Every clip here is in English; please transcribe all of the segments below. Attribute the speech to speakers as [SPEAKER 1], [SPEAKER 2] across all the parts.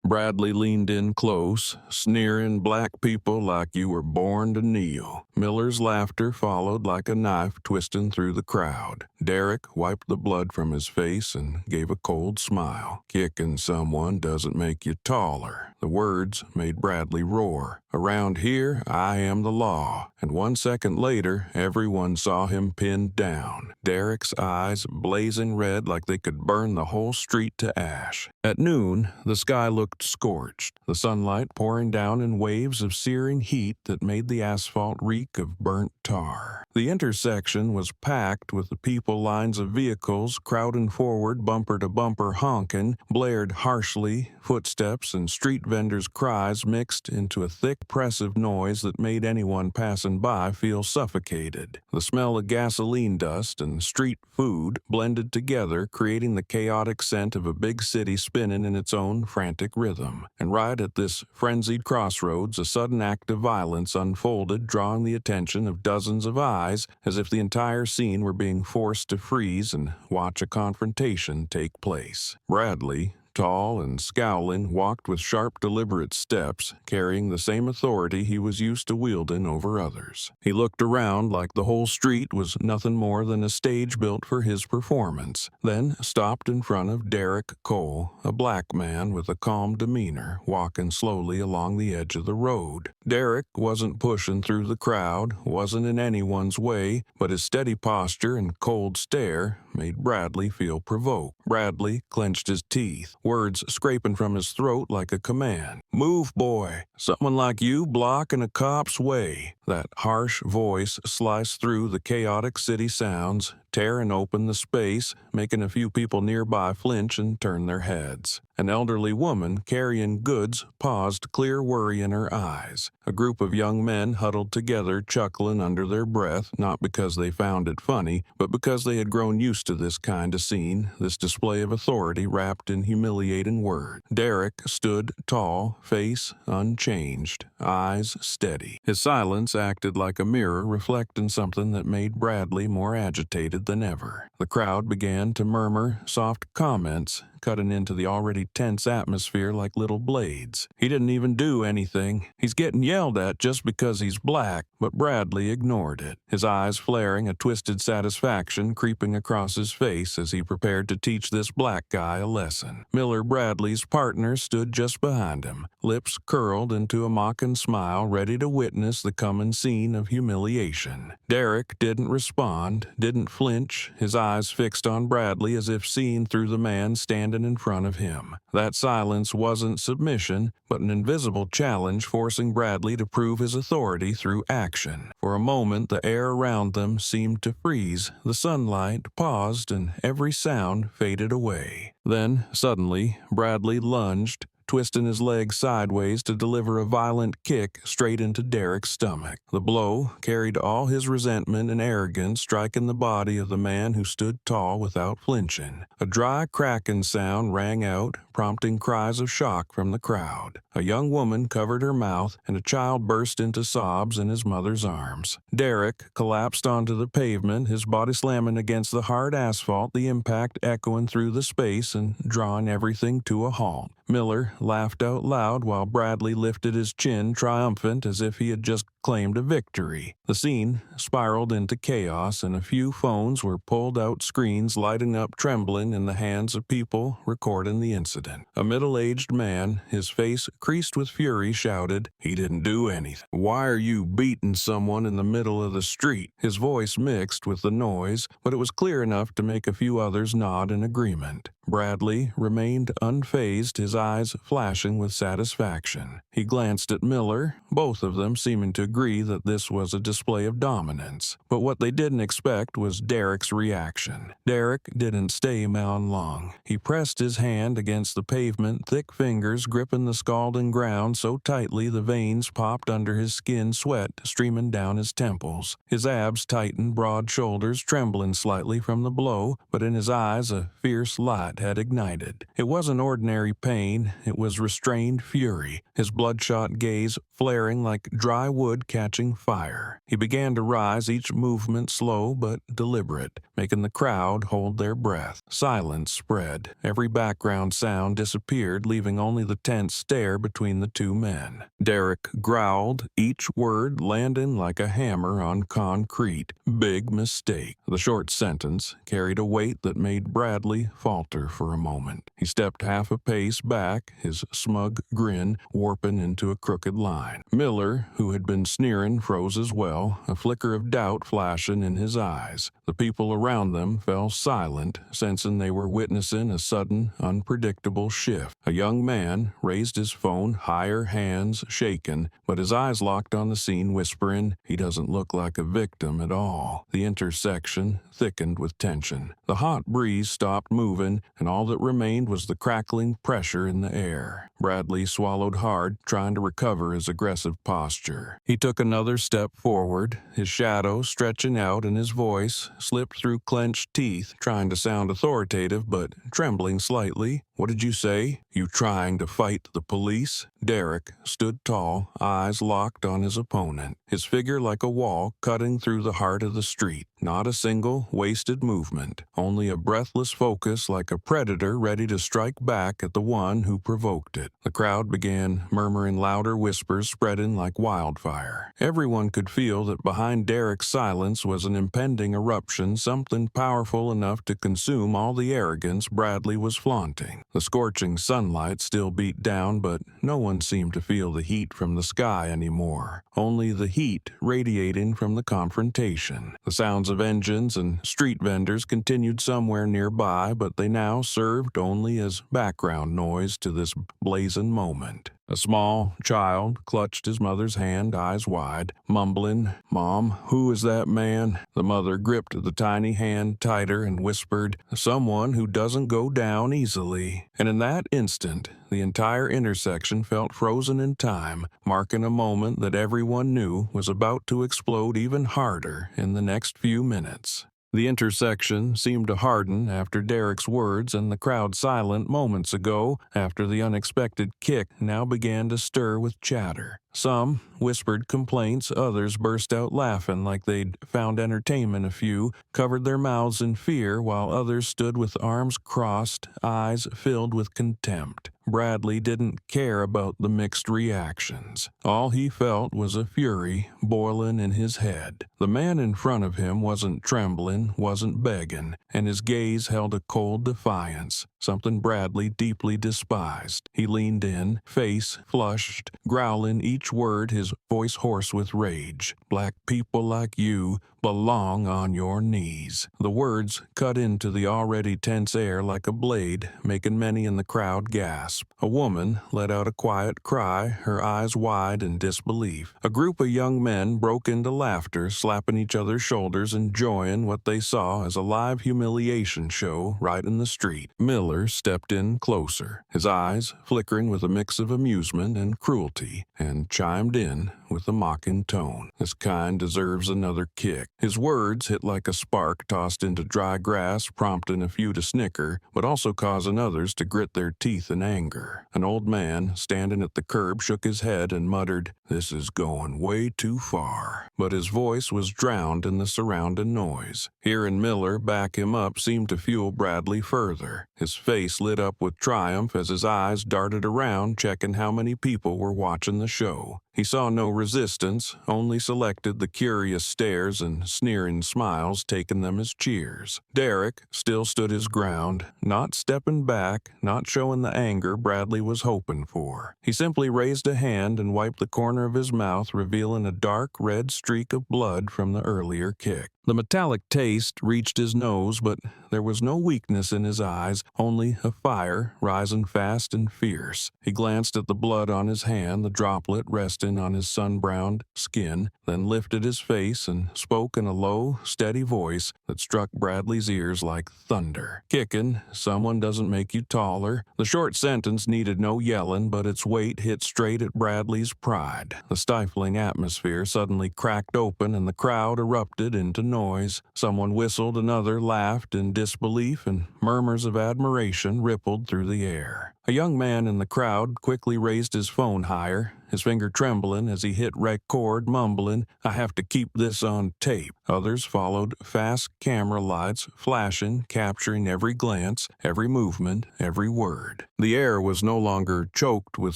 [SPEAKER 1] Bradley leaned in close, sneering black people like you were born to kneel. Miller's laughter followed like a knife twisting through the crowd. Derrick wiped the blood from his face and gave a cold smile. Kicking someone doesn't make you taller. The words made Bradley roar. Around here, I am the law. And 1 second later, everyone saw him pinned down. Derrick's eyes blazing red like they could burn the whole street to ash. At noon, the sky looked scorched, the sunlight pouring down in waves of searing heat that made the asphalt reek of burnt tar. The intersection was packed with the people lines of vehicles crowding forward bumper to bumper honking, blared harshly, footsteps and street vendors' cries mixed into a thick, oppressive noise that made anyone passing by feel suffocated. The smell of gasoline dust and street food blended together, creating the chaotic scent of a big city spinning in its own frantic rhythm. And right at this frenzied crossroads, a sudden act of violence unfolded, drawing the attention of dozens of eyes, as if the entire scene were being forced to freeze and watch a confrontation take place. Bradley, tall and scowling, walked with sharp, deliberate steps, carrying the same authority he was used to wielding over others. He looked around like the whole street was nothing more than a stage built for his performance, then stopped in front of Derrick Cole, a black man with a calm demeanor, walking slowly along the edge of the road. Derrick wasn't pushing through the crowd, wasn't in anyone's way, but his steady posture and cold stare made Bradley feel provoked. Bradley clenched his teeth, words scraping from his throat like a command. "Move, boy. Someone like you blocking a cop's way." That harsh voice sliced through the chaotic city sounds, tearing open the space, making a few people nearby flinch and turn their heads. An elderly woman carrying goods paused, clear worry in her eyes. A group of young men huddled together, chuckling under their breath, not because they found it funny, but because they had grown used to this kind of scene, this display of authority wrapped in humiliating words. Derrick stood tall, face unchanged, eyes steady. His silence acted like a mirror reflecting something that made Bradley more agitated than ever. The crowd began to murmur soft comments, cutting into the already tense atmosphere like little blades. He didn't even do anything. He's getting yelled at just because he's black, but Bradley ignored it, his eyes flaring, a twisted satisfaction creeping across his face as he prepared to teach this black guy a lesson. Miller, Bradley's partner, stood just behind him, lips curled into a mocking smile, ready to witness the coming scene of humiliation. Derrick didn't respond, didn't flinch, his eyes fixed on Bradley as if seeing through the man standing in front of him. That silence wasn't submission, but an invisible challenge forcing Bradley to prove his authority through action. For a moment, the air around them seemed to freeze, the sunlight paused, and every sound faded away. Then, suddenly, Bradley lunged, twisting his leg sideways to deliver a violent kick straight into Derrick's stomach. The blow carried all his resentment and arrogance, striking the body of the man who stood tall without flinching. A dry, cracking sound rang out, prompting cries of shock from the crowd. A young woman covered her mouth, and a child burst into sobs in his mother's arms. Derrick collapsed onto the pavement, his body slamming against the hard asphalt, the impact echoing through the space and drawing everything to a halt. Miller laughed out loud while Bradley lifted his chin, triumphant as if he had just claimed a victory. The scene spiraled into chaos, and a few phones were pulled out, screens lighting up, trembling in the hands of people recording the incident. A middle-aged man, his face creased with fury, shouted, "He didn't do anything. Why are you beating someone in the middle of the street?" His voice mixed with the noise, but it was clear enough to make a few others nod in agreement. Bradley remained unfazed, his eyes flashing with satisfaction. He glanced at Miller, both of them seeming to agree that this was a display of dominance. But what they didn't expect was Derrick's reaction. Derrick didn't stay on long. He pressed his hand against the pavement, thick fingers gripping the scalding ground so tightly the veins popped under his skin, sweat streaming down his temples. His abs tightened, broad shoulders trembling slightly from the blow, but in his eyes a fierce light had ignited. It wasn't ordinary pain, it was restrained fury, his bloodshot gaze flaring like dry wood crowd catching fire. He began to rise, each movement slow but deliberate, making the crowd hold their breath. Silence spread. Every background sound disappeared, leaving only the tense stare between the two men. Derrick growled, each word landing like a hammer on concrete. Big mistake. The short sentence carried a weight that made Bradley falter for a moment. He stepped half a pace back, his smug grin warping into a crooked line. Miller, who had been sneering, froze as well, a flicker of doubt flashing in his eyes. The people around them fell silent, sensing they were witnessing a sudden, unpredictable shift. A young man raised his phone higher, hands shaken, but his eyes locked on the scene, whispering, "He doesn't look like a victim at all." The intersection thickened with tension. The hot breeze stopped moving, and all that remained was the crackling pressure in the air. Bradley swallowed hard, trying to recover his aggressive posture. He took another step forward, his shadow stretching out, and his voice slipped through clenched teeth, trying to sound authoritative but trembling slightly. "What did you say? You trying to fight the police?" Derrick stood tall, eyes locked on his opponent, his figure like a wall cutting through the heart of the street. Not a single wasted movement, only a breathless focus like a predator ready to strike back at the one who provoked it. The crowd began murmuring, louder whispers spreading like wildfire. Everyone could feel that behind Derrick's silence was an impending eruption, something powerful enough to consume all the arrogance Bradley was flaunting. The scorching sunlight still beat down, but no one seemed to feel the heat from the sky anymore. Only the heat radiating from the confrontation. The sounds of engines and street vendors continued somewhere nearby, but they now served only as background noise to this blazing moment. A small child clutched his mother's hand, eyes wide, mumbling, "Mom, who is that man?" The mother gripped the tiny hand tighter and whispered, "Someone who doesn't go down easily." And in that instant, the entire intersection felt frozen in time, marking a moment that everyone knew was about to explode even harder in the next few minutes. The intersection seemed to harden after Derrick's words, and the crowd silent moments ago after the unexpected kick now began to stir with chatter. Some whispered complaints, others burst out laughing like they'd found entertainment. A few covered their mouths in fear, while others stood with arms crossed, eyes filled with contempt. Bradley didn't care about the mixed reactions. All he felt was a fury boiling in his head. The man in front of him wasn't trembling, wasn't begging, and his gaze held a cold defiance, something Bradley deeply despised. He leaned in, face flushed, growling each word, his voice hoarse with rage. "Black people like you belong on your knees." The words cut into the already tense air like a blade, making many in the crowd gasp. A woman let out a quiet cry, her eyes wide in disbelief. A group of young men broke into laughter, slapping each other's shoulders, enjoying what they saw as a live humiliation show right in the street. Miller stepped in closer, his eyes flickering with a mix of amusement and cruelty, and chimed in with a mocking tone. "This kind deserves another kick." His words hit like a spark tossed into dry grass, prompting a few to snicker, but also causing others to grit their teeth in anger. An old man, standing at the curb, shook his head and muttered, "This is going way too far." But his voice was drowned in the surrounding noise. Hearing Miller back him up seemed to fuel Bradley further. His face lit up with triumph as his eyes darted around, checking how many people were watching the show. He saw no resistance, only selected the curious stares and sneering smiles, taking them as cheers. Derrick still stood his ground, not stepping back, not showing the anger Bradley was hoping for. He simply raised a hand and wiped the corner of his mouth, revealing a dark red streak of blood from the earlier kick. The metallic taste reached his nose, but there was no weakness in his eyes, only a fire rising fast and fierce. He glanced at the blood on his hand, the droplet resting on his sun-browned skin, then lifted his face and spoke in a low, steady voice that struck Bradley's ears like thunder. "Kicking someone doesn't make you taller." The short sentence needed no yelling, but its weight hit straight at Bradley's pride. The stifling atmosphere suddenly cracked open, and the crowd erupted into noise. Someone whistled, another laughed in disbelief, and murmurs of admiration rippled through the air. A young man in the crowd quickly raised his phone higher, his finger trembling as he hit record, mumbling, "I have to keep this on tape." Others followed, fast camera lights flashing, capturing every glance, every movement, every word. The air was no longer choked with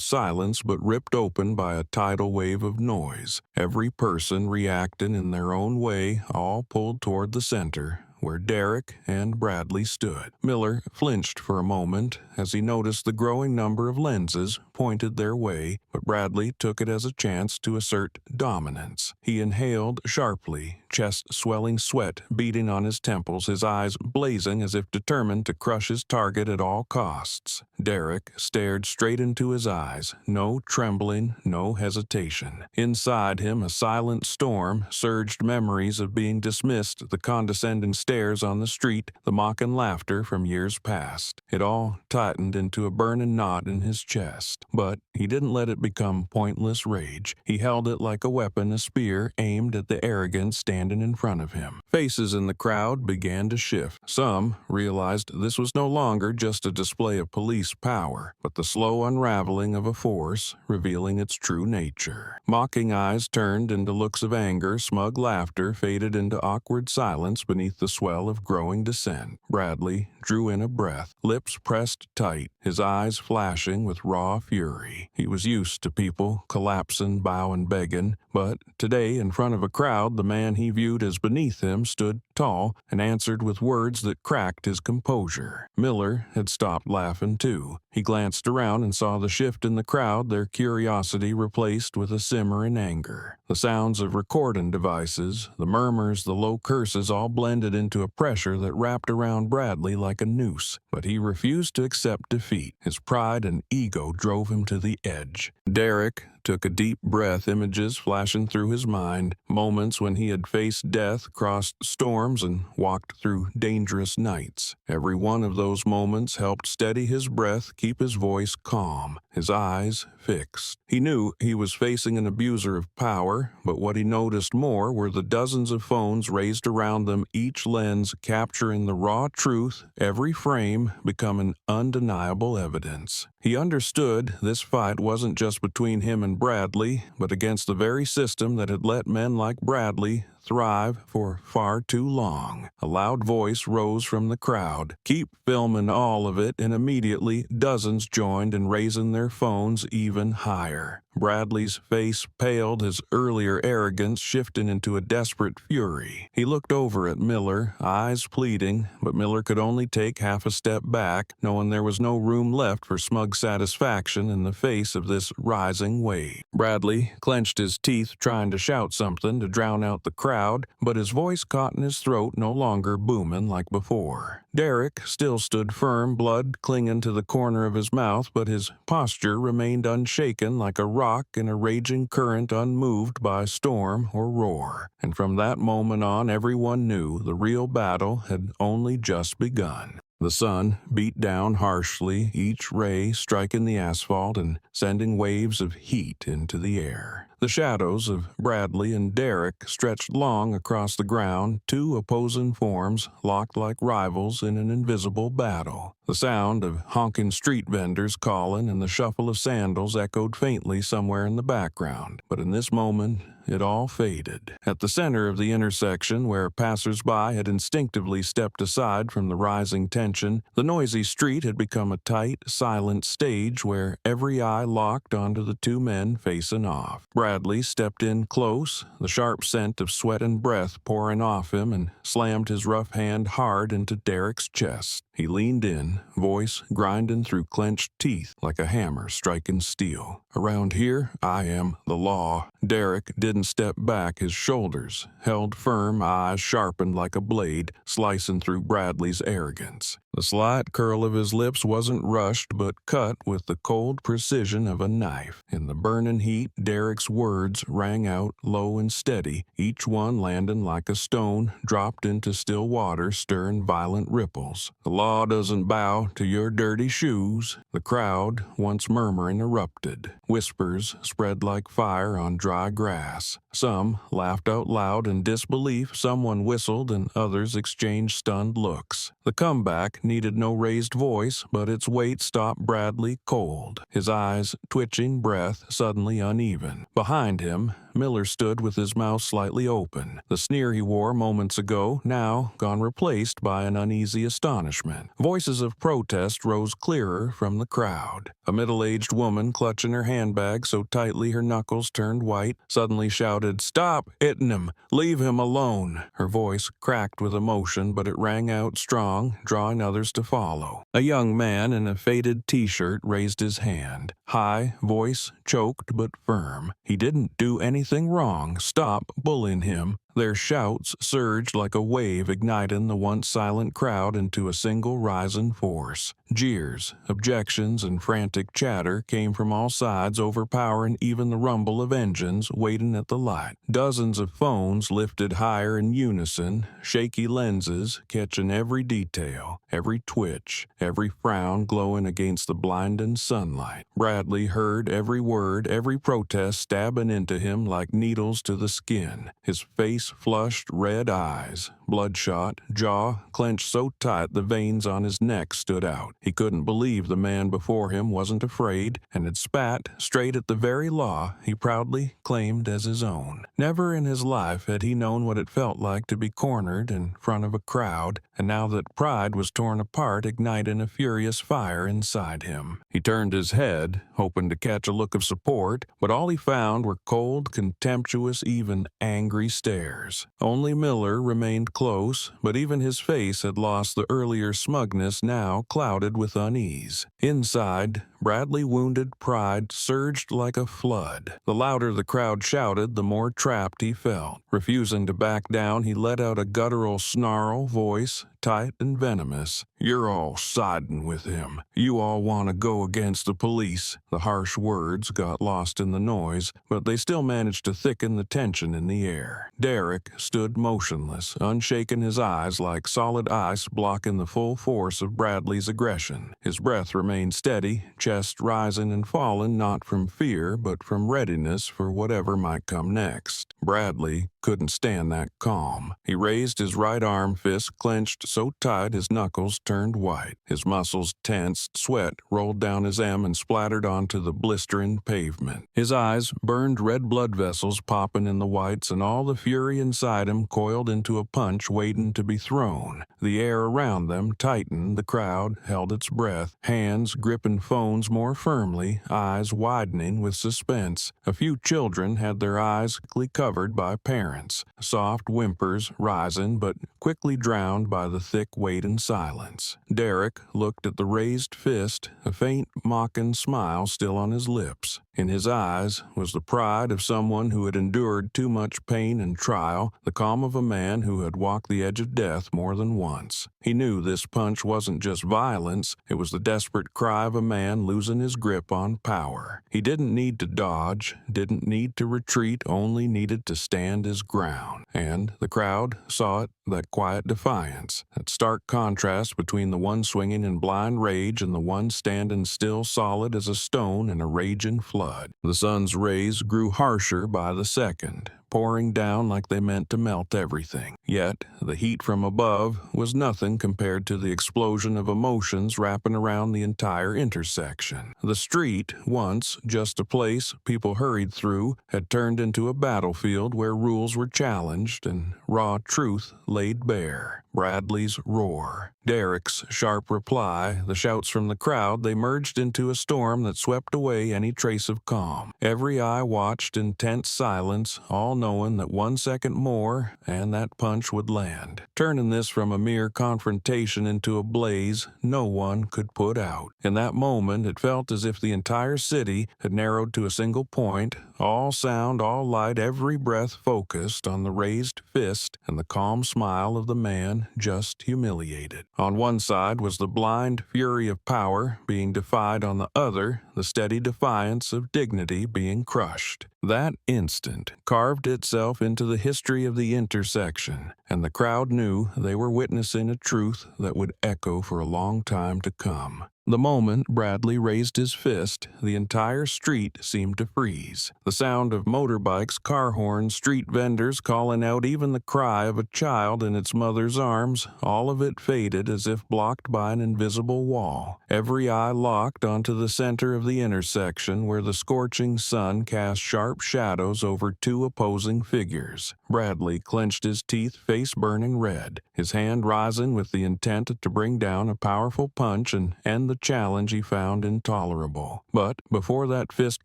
[SPEAKER 1] silence but ripped open by a tidal wave of noise. Every person reacting in their own way, all pulled toward the center, where Derrick and Bradley stood. Miller flinched for a moment as he noticed the growing number of lenses pointed their way, but Bradley took it as a chance to assert dominance. He inhaled sharply, chest swelling, sweat beating on his temples, his eyes blazing as if determined to crush his target at all costs. Derrick stared straight into his eyes, no trembling, no hesitation. Inside him, a silent storm surged, memories of being dismissed, the condescending stares on the street, the mocking laughter from years past. It all tightened into a burning knot in his chest. But he didn't let it become pointless rage. He held it like a weapon, a spear aimed at the arrogance standing in front of him. Faces in the crowd began to shift. Some realized this was no longer just a display of police power, but the slow unraveling of a force revealing its true nature. Mocking eyes turned into looks of anger, smug laughter faded into awkward silence beneath the swell of growing dissent. Bradley drew in a breath, lips pressed tight, his eyes flashing with raw fury. He was used to people collapsing, bowing, begging, but today, in front of a crowd, the man he viewed as beneath him stood tall and answered with words that cracked his composure. Miller had stopped laughing too. He glanced around and saw the shift in the crowd, their curiosity replaced with a simmering anger. The sounds of recording devices, the murmurs, the low curses all blended into a pressure that wrapped around Bradley like a noose. But he refused to accept defeat. His pride and ego drove him to the edge. Derrick took a deep breath, images flashing through his mind, moments when he had faced death, crossed storms, and walked through dangerous nights. Every one of those moments helped steady his breath, keep his voice calm, his eyes fixed. He knew he was facing an abuser of power, but what he noticed more were the dozens of phones raised around them, each lens capturing the raw truth, every frame becoming undeniable evidence. He understood this fight wasn't just between him and Bradley, but against the very system that had let men like Bradley thrive for far too long. A loud voice rose from the crowd. "Keep filming all of it," and immediately dozens joined in raising their phones even higher. Bradley's face paled, his earlier arrogance shifting into a desperate fury. He looked over at Miller, eyes pleading, but Miller could only take half a step back, knowing there was no room left for smug satisfaction in the face of this rising wave. Bradley clenched his teeth, trying to shout something to drown out the crowd, but his voice caught in his throat, no longer booming like before. Derrick still stood firm, blood clinging to the corner of his mouth, but his posture remained unshaken, like a rock in a raging current, unmoved by storm or roar. And from that moment on, everyone knew the real battle had only just begun. The sun beat down harshly, each ray striking the asphalt and sending waves of heat into the air. The shadows of Bradley and Derrick stretched long across the ground, two opposing forms locked like rivals in an invisible battle. The sound of honking street vendors calling and the shuffle of sandals echoed faintly somewhere in the background. But in this moment, it all faded. At the center of the intersection, where passers-by had instinctively stepped aside from the rising tension, the noisy street had become a tight, silent stage where every eye locked onto the two men facing off. Bradley stepped in close, the sharp scent of sweat and breath pouring off him, and slammed his rough hand hard into Derrick's chest. He leaned in, voice grinding through clenched teeth like a hammer striking steel. "Around here, I am the law." Derrick didn't step back, his shoulders held firm, eyes sharpened like a blade, slicing through Bradley's arrogance. The slight curl of his lips wasn't rushed, but cut with the cold precision of a knife. In the burning heat, Derrick's words rang out low and steady, each one landing like a stone dropped into still water, stirring violent ripples. "The law doesn't bow to your dirty shoes." The crowd, once murmuring, erupted. Whispers spread like fire on dry grass. Some laughed out loud in disbelief, someone whistled, and others exchanged stunned looks. The comeback Derrick needed no raised voice, but its weight stopped Bradley cold, his eyes twitching, breath suddenly uneven. Behind him, Miller stood with his mouth slightly open, the sneer he wore moments ago now gone replaced by an uneasy astonishment. Voices of protest rose clearer from the crowd. A middle-aged woman, clutching her handbag so tightly her knuckles turned white, suddenly shouted, "Stop hitting him! Leave him alone!" Her voice cracked with emotion, but it rang out strong, drawing others to follow. A young man in a faded t-shirt raised his hand, high, voice choked but firm. He didn't do anything wrong. Stop bullying him. Their shouts surged like a wave, igniting the once silent crowd into a single rising force. Jeers, objections, and frantic chatter came from all sides, overpowering even the rumble of engines waiting at the light. Dozens of phones lifted higher in unison, shaky lenses catching every detail, every twitch, every frown glowing against the blinding sunlight. Bradley heard every word, every protest stabbing into him like needles to the skin. His face flushed, red eyes, bloodshot, jaw clenched so tight the veins on his neck stood out. He couldn't believe the man before him wasn't afraid and had spat straight at the very law he proudly claimed as his own. Never in his life had he known what it felt like to be cornered in front of a crowd, and now that pride was torn apart, igniting a furious fire inside him. He turned his head, hoping to catch a look of support, but all he found were cold, contemptuous, even angry stares. Only Miller remained close, but even his face had lost the earlier smugness, now clouded with unease. Inside, Bradley's wounded pride surged like a flood. The louder the crowd shouted, the more trapped he felt. Refusing to back down, he let out a guttural snarl, voice tight and venomous. "You're all siding with him. You all want to go against the police." The harsh words got lost in the noise, but they still managed to thicken the tension in the air. Derrick stood motionless, unshaken, his eyes like solid ice blocking the full force of Bradley's aggression. His breath remained steady, chest rising and falling not from fear but from readiness for whatever might come next. Bradley couldn't stand that calm. He raised his right arm, fist clenched so tight his knuckles turned white. His muscles tensed, sweat rolled down his arm and splattered onto the blistering pavement. His eyes burned, red blood vessels popping in the whites, and all the fury inside him coiled into a punch waiting to be thrown. The air around them tightened, the crowd held its breath, hands gripping phones more firmly, eyes widening with suspense. A few children had their eyes quickly covered by parents, soft whimpers rising but quickly drowned by the thick weight and silence. Derrick looked at the raised fist, a faint mocking smile still on his lips. In his eyes was the pride of someone who had endured too much pain and trial, the calm of a man who had walked the edge of death more than once. He knew this punch wasn't just violence, it was the desperate cry of a man losing his grip on power. He didn't need to dodge, didn't need to retreat, only needed to stand his ground. And the crowd saw it, that quiet defiance, that stark contrast between the one swinging in blind rage and the one standing still solid as a stone in a raging flood. The sun's rays grew harsher by the second, pouring down like they meant to melt everything. Yet, the heat from above was nothing compared to the explosion of emotions wrapping around the entire intersection. The street, once just a place people hurried through, had turned into a battlefield where rules were challenged and raw truth laid bare. Bradley's roar, Derrick's sharp reply, the shouts from the crowd, they merged into a storm that swept away any trace of calm. Every eye watched in tense silence, all knowing that 1 second more and that punch would land, turning this from a mere confrontation into a blaze no one could put out. In that moment, it felt as if the entire city had narrowed to a single point, all sound, all light, every breath focused on the raised fist and the calm smile of the man just humiliated. On one side was the blind fury of power being defied, on the other, the steady defiance of dignity being crushed. That instant carved itself into the history of the intersection, and the crowd knew they were witnessing a truth that would echo for a long time to come. The moment Bradley raised his fist, the entire street seemed to freeze. The sound of motorbikes, car horns, street vendors calling out, even the cry of a child in its mother's arms, all of it faded as if blocked by an invisible wall. Every eye locked onto the center of the intersection where the scorching sun cast sharp shadows over two opposing figures. Bradley clenched his teeth, face burning red, his hand rising with the intent to bring down a powerful punch and end the challenge he found intolerable. But before that fist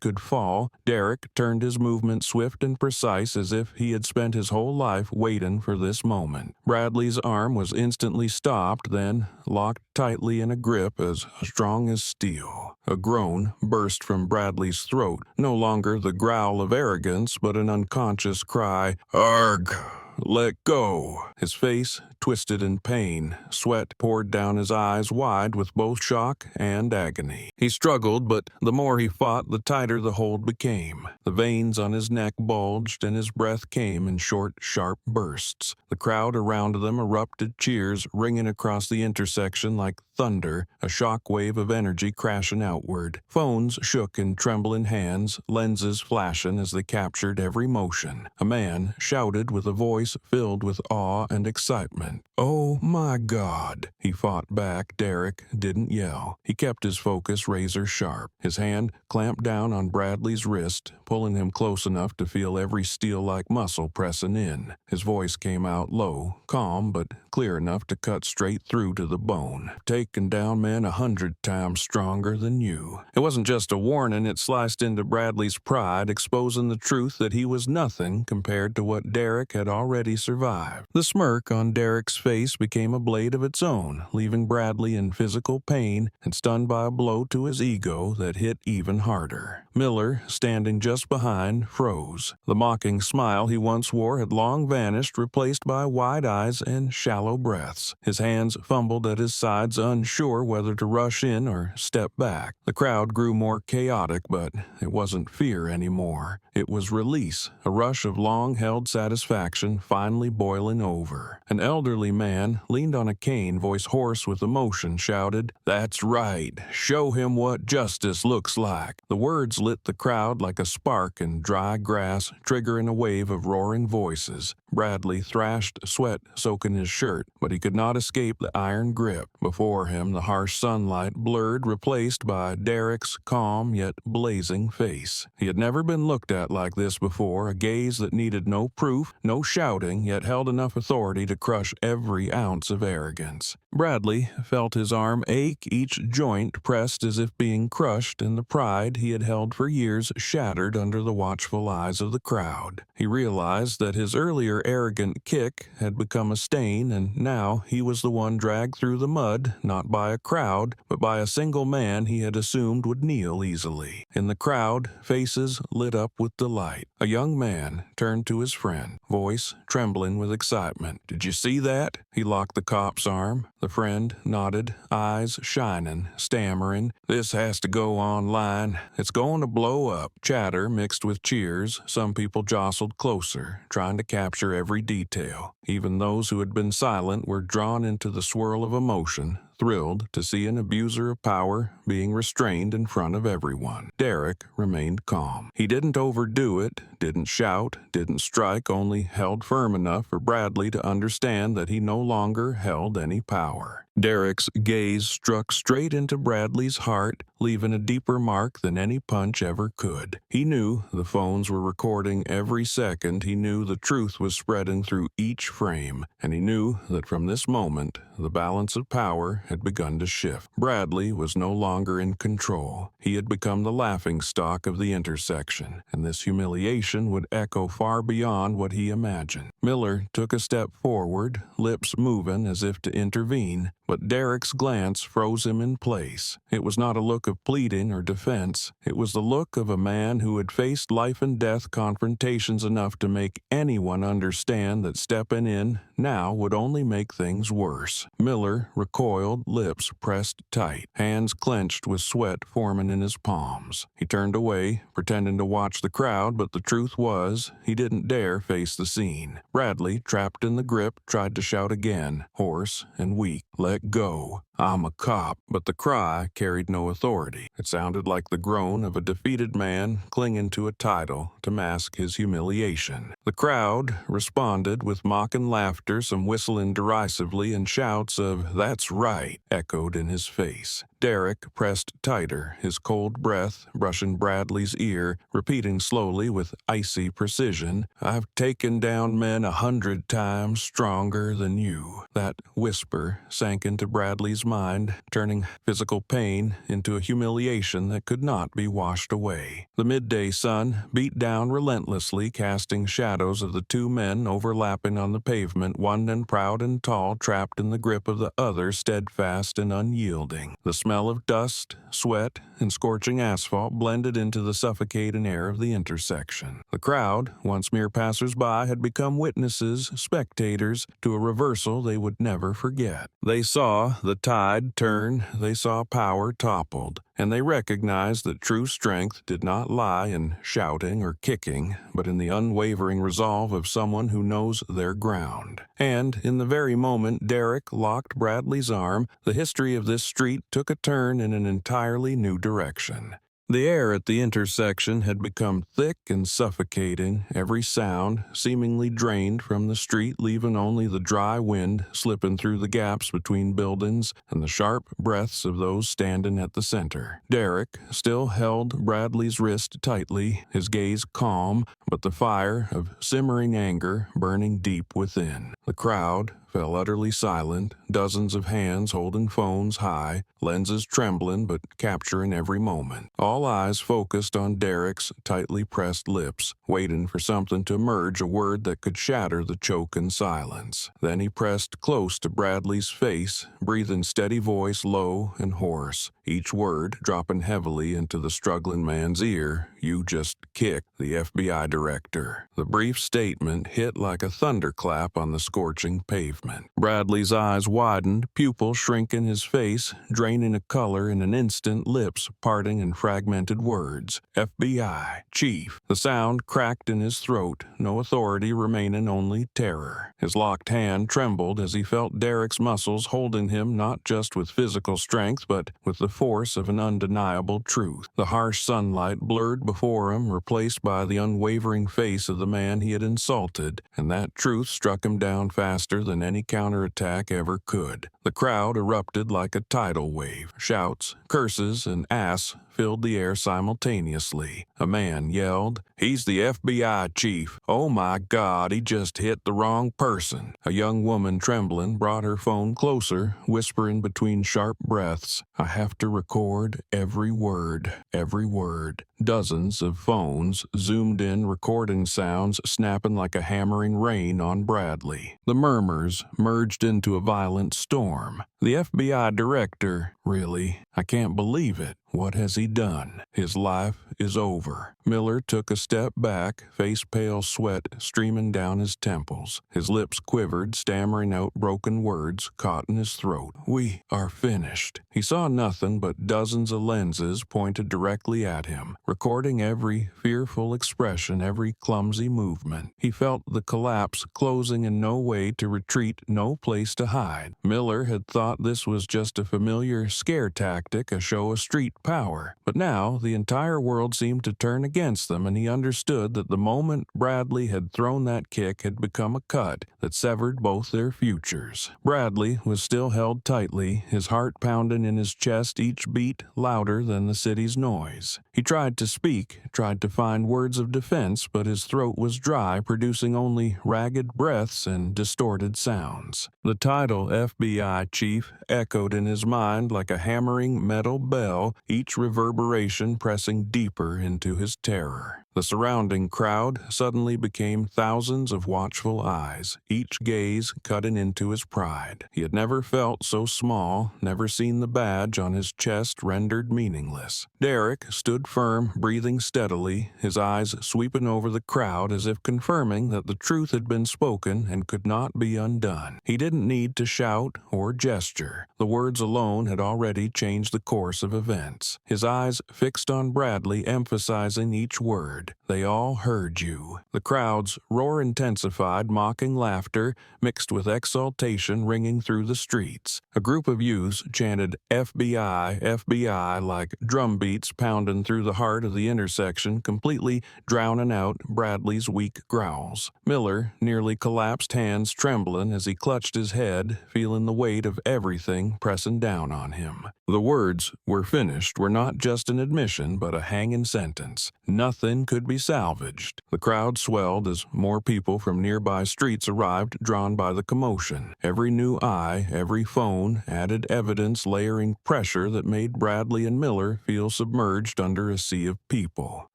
[SPEAKER 1] could fall, Derrick turned his movement swift and precise as if he had spent his whole life waiting for this moment. Bradley's arm was instantly stopped, then locked tightly in a grip as strong as steel. A groan burst from Bradley's throat, no longer the growl of arrogance, but an unconscious cry, "Arg! Let go!" His face twisted in pain. Sweat poured down his eyes wide with both shock and agony. He struggled, but the more he fought, the tighter the hold became. The veins on his neck bulged, and his breath came in short, sharp bursts. The crowd around them erupted, cheers ringing across the intersection like thunder, a shockwave of energy crashing outward. Phones shook in trembling hands, lenses flashing as they captured every motion. A man shouted with a voice filled with awe and excitement. "Oh my God!" He fought back. Derrick didn't yell. He kept his focus razor sharp. His hand clamped down on Bradley's wrist, pulling him close enough to feel every steel-like muscle pressing in. His voice came out low, calm, but clear enough to cut straight through to the bone. "Taken down men 100 times stronger than you." It wasn't just a warning, it sliced into Bradley's pride, exposing the truth that he was nothing compared to what Derrick had already survived. The smirk on Derrick's face became a blade of its own, leaving Bradley in physical pain and stunned by a blow to his ego that hit even harder. Miller, standing just behind, froze. The mocking smile he once wore had long vanished, replaced by wide eyes and shallow breaths. His hands fumbled at his sides, unsure whether to rush in or step back. The crowd grew more chaotic, but it wasn't fear anymore. It was release, a rush of long-held satisfaction finally boiling over. An elderly man leaned on a cane, voice hoarse with emotion, shouted, "That's right. Show him what justice looks like." The words lit the crowd like a spark in dry grass, triggering a wave of roaring voices. Bradley thrashed, sweat soaking his shirt, but he could not escape the iron grip. Before him, the harsh sunlight blurred, replaced by Derrick's calm yet blazing face. He had never been looked at like this before, a gaze that needed no proof, no shouting, yet held enough authority to crush every ounce of arrogance. Bradley felt his arm ache, each joint pressed as if being crushed, and the pride he had held for years shattered under the watchful eyes of the crowd. He realized that his earlier arrogant kick had become a stain, and now he was the one dragged through the mud, not by a crowd, but by a single man he had assumed would kneel easily. In the crowd, faces lit up with delight. A young man turned to his friend, voice trembling with excitement. "Did you see that?" He locked the cop's arm. The friend nodded, eyes shining, stammering, "This has to go online. It's going to blow up." Chatter mixed with cheers. Some people jostled closer, trying to capture every detail. Even those who had been silent were drawn into the swirl of emotion, thrilled to see an abuser of power being restrained in front of everyone. Derrick remained calm. He didn't overdo it, didn't shout, didn't strike, only held firm enough for Bradley to understand that he no longer held any power. Derrick's gaze struck straight into Bradley's heart, leaving a deeper mark than any punch ever could. He knew the phones were recording every second. He knew the truth was spreading through each frame, and he knew that from this moment, the balance of power had begun to shift. Bradley was no longer in control. He had become the laughingstock of the intersection, and this humiliation would echo far beyond what he imagined. Miller took a step forward, lips moving as if to intervene, but Derrick's glance froze him in place. It was not a look of pleading or defense. It was the look of a man who had faced life and death confrontations enough to make anyone understand that stepping in now would only make things worse. Miller recoiled, lips pressed tight, hands clenched with sweat forming in his palms. He turned away, pretending to watch the crowd, but the truth was, he didn't dare face the scene. Bradley, trapped in the grip, tried to shout again, hoarse and weak, "Let go. I'm a cop," but the cry carried no authority. It sounded like the groan of a defeated man clinging to a title to mask his humiliation. The crowd responded with mocking laughter, some whistling derisively, and shouts of "That's right" echoed in his face. Derrick pressed tighter, his cold breath brushing Bradley's ear, repeating slowly with icy precision, "I've taken down men 100 times stronger than you." That whisper sank into Bradley's mind, turning physical pain into a humiliation that could not be washed away. The midday sun beat down relentlessly, casting shadows of the two men overlapping on the pavement, one and proud and tall, trapped in the grip of the other, steadfast and unyielding. The smell of dust, sweat, and scorching asphalt blended into the suffocating air of the intersection. The crowd, once mere passers-by, had become witnesses, spectators, to a reversal they would never forget. They saw the tide turn, they saw power toppled, and they recognized that true strength did not lie in shouting or kicking, but in the unwavering resolve of someone who knows their ground. And in the very moment Derrick locked Bradley's arm, the history of this street took a turn in an entirely new direction. The air at the intersection had become thick and suffocating, every sound seemingly drained from the street, leaving only the dry wind slipping through the gaps between buildings and the sharp breaths of those standing at the center. Derrick still held Bradley's wrist tightly, his gaze calm, but the fire of simmering anger burning deep within. The crowd fell utterly silent, dozens of hands holding phones high, lenses trembling but capturing every moment. All eyes focused on Derrick's tightly pressed lips, waiting for something to emerge, a word that could shatter the choking silence. Then he pressed close to Bradley's face, breathing steady voice low and hoarse, each word dropping heavily into the struggling man's ear. "You just kicked the FBI director." The brief statement hit like a thunderclap on the scorching pavement. Bradley's eyes widened, pupil shrinking, his face draining a color in an instant, lips parting in fragmented words. "FBI chief." The sound cracked in his throat, no authority remaining, only terror. His locked hand trembled as he felt Derrick's muscles holding him, not just with physical strength, but with the force of an undeniable truth. The harsh sunlight blurred before him, replaced by the unwavering face of the man he had insulted, and that truth struck him down faster than any counterattack ever could. The crowd erupted like a tidal wave. Shouts, curses, and "ass" filled the air simultaneously. A man yelled, "He's the FBI chief. Oh my God, he just hit the wrong person." A young woman, trembling, brought her phone closer, whispering between sharp breaths, "I have to record every word, every word." Dozens of phones zoomed in, recording sounds snapping like a hammering rain on Bradley. The murmurs merged into a violent storm. "The FBI director? Really? I can't believe it. What has he done? His life is over." Miller took a step back, face-pale, sweat streaming down his temples. His lips quivered, stammering out broken words caught in his throat. "We are finished." He saw nothing but dozens of lenses pointed directly at him, recording every fearful expression, every clumsy movement. He felt the collapse closing, in no way to retreat, no place to hide. Miller had thought this was just a familiar scare tactic, a show of street power. But now the entire world seemed to turn against them, and he understood that the moment Bradley had thrown that kick had become a cut that severed both their futures. Bradley was still held tightly, his heart pounding in his chest, each beat louder than the city's noise. He tried to speak, tried to find words of defense, but his throat was dry, producing only ragged breaths and distorted sounds. The title FBI chief echoed in his mind like a hammering metal bell, each reverberation pressing deeper into his terror. The surrounding crowd suddenly became thousands of watchful eyes, each gaze cutting into his pride. He had never felt so small, never seen the badge on his chest rendered meaningless. Derrick stood firm, breathing steadily, his eyes sweeping over the crowd as if confirming that the truth had been spoken and could not be undone. He didn't need to shout or gesture. The words alone had already changed the course of events. His eyes fixed on Bradley, emphasizing each word. They all heard you. The crowd's roar intensified, mocking laughter mixed with exultation ringing through the streets. A group of youths chanted FBI, FBI like drum beats pounding through the heart of the intersection, completely drowning out Bradley's weak growls. Miller nearly collapsed, hands trembling as he clutched his head, feeling the weight of everything pressing down on him. The words, "We're finished," were not just an admission, but a hanging sentence. Nothing could be salvaged. The crowd swelled as more people from nearby streets arrived, drawn by the commotion. Every new eye, every phone, added evidence, layering pressure that made Bradley and Miller feel submerged under a sea of people.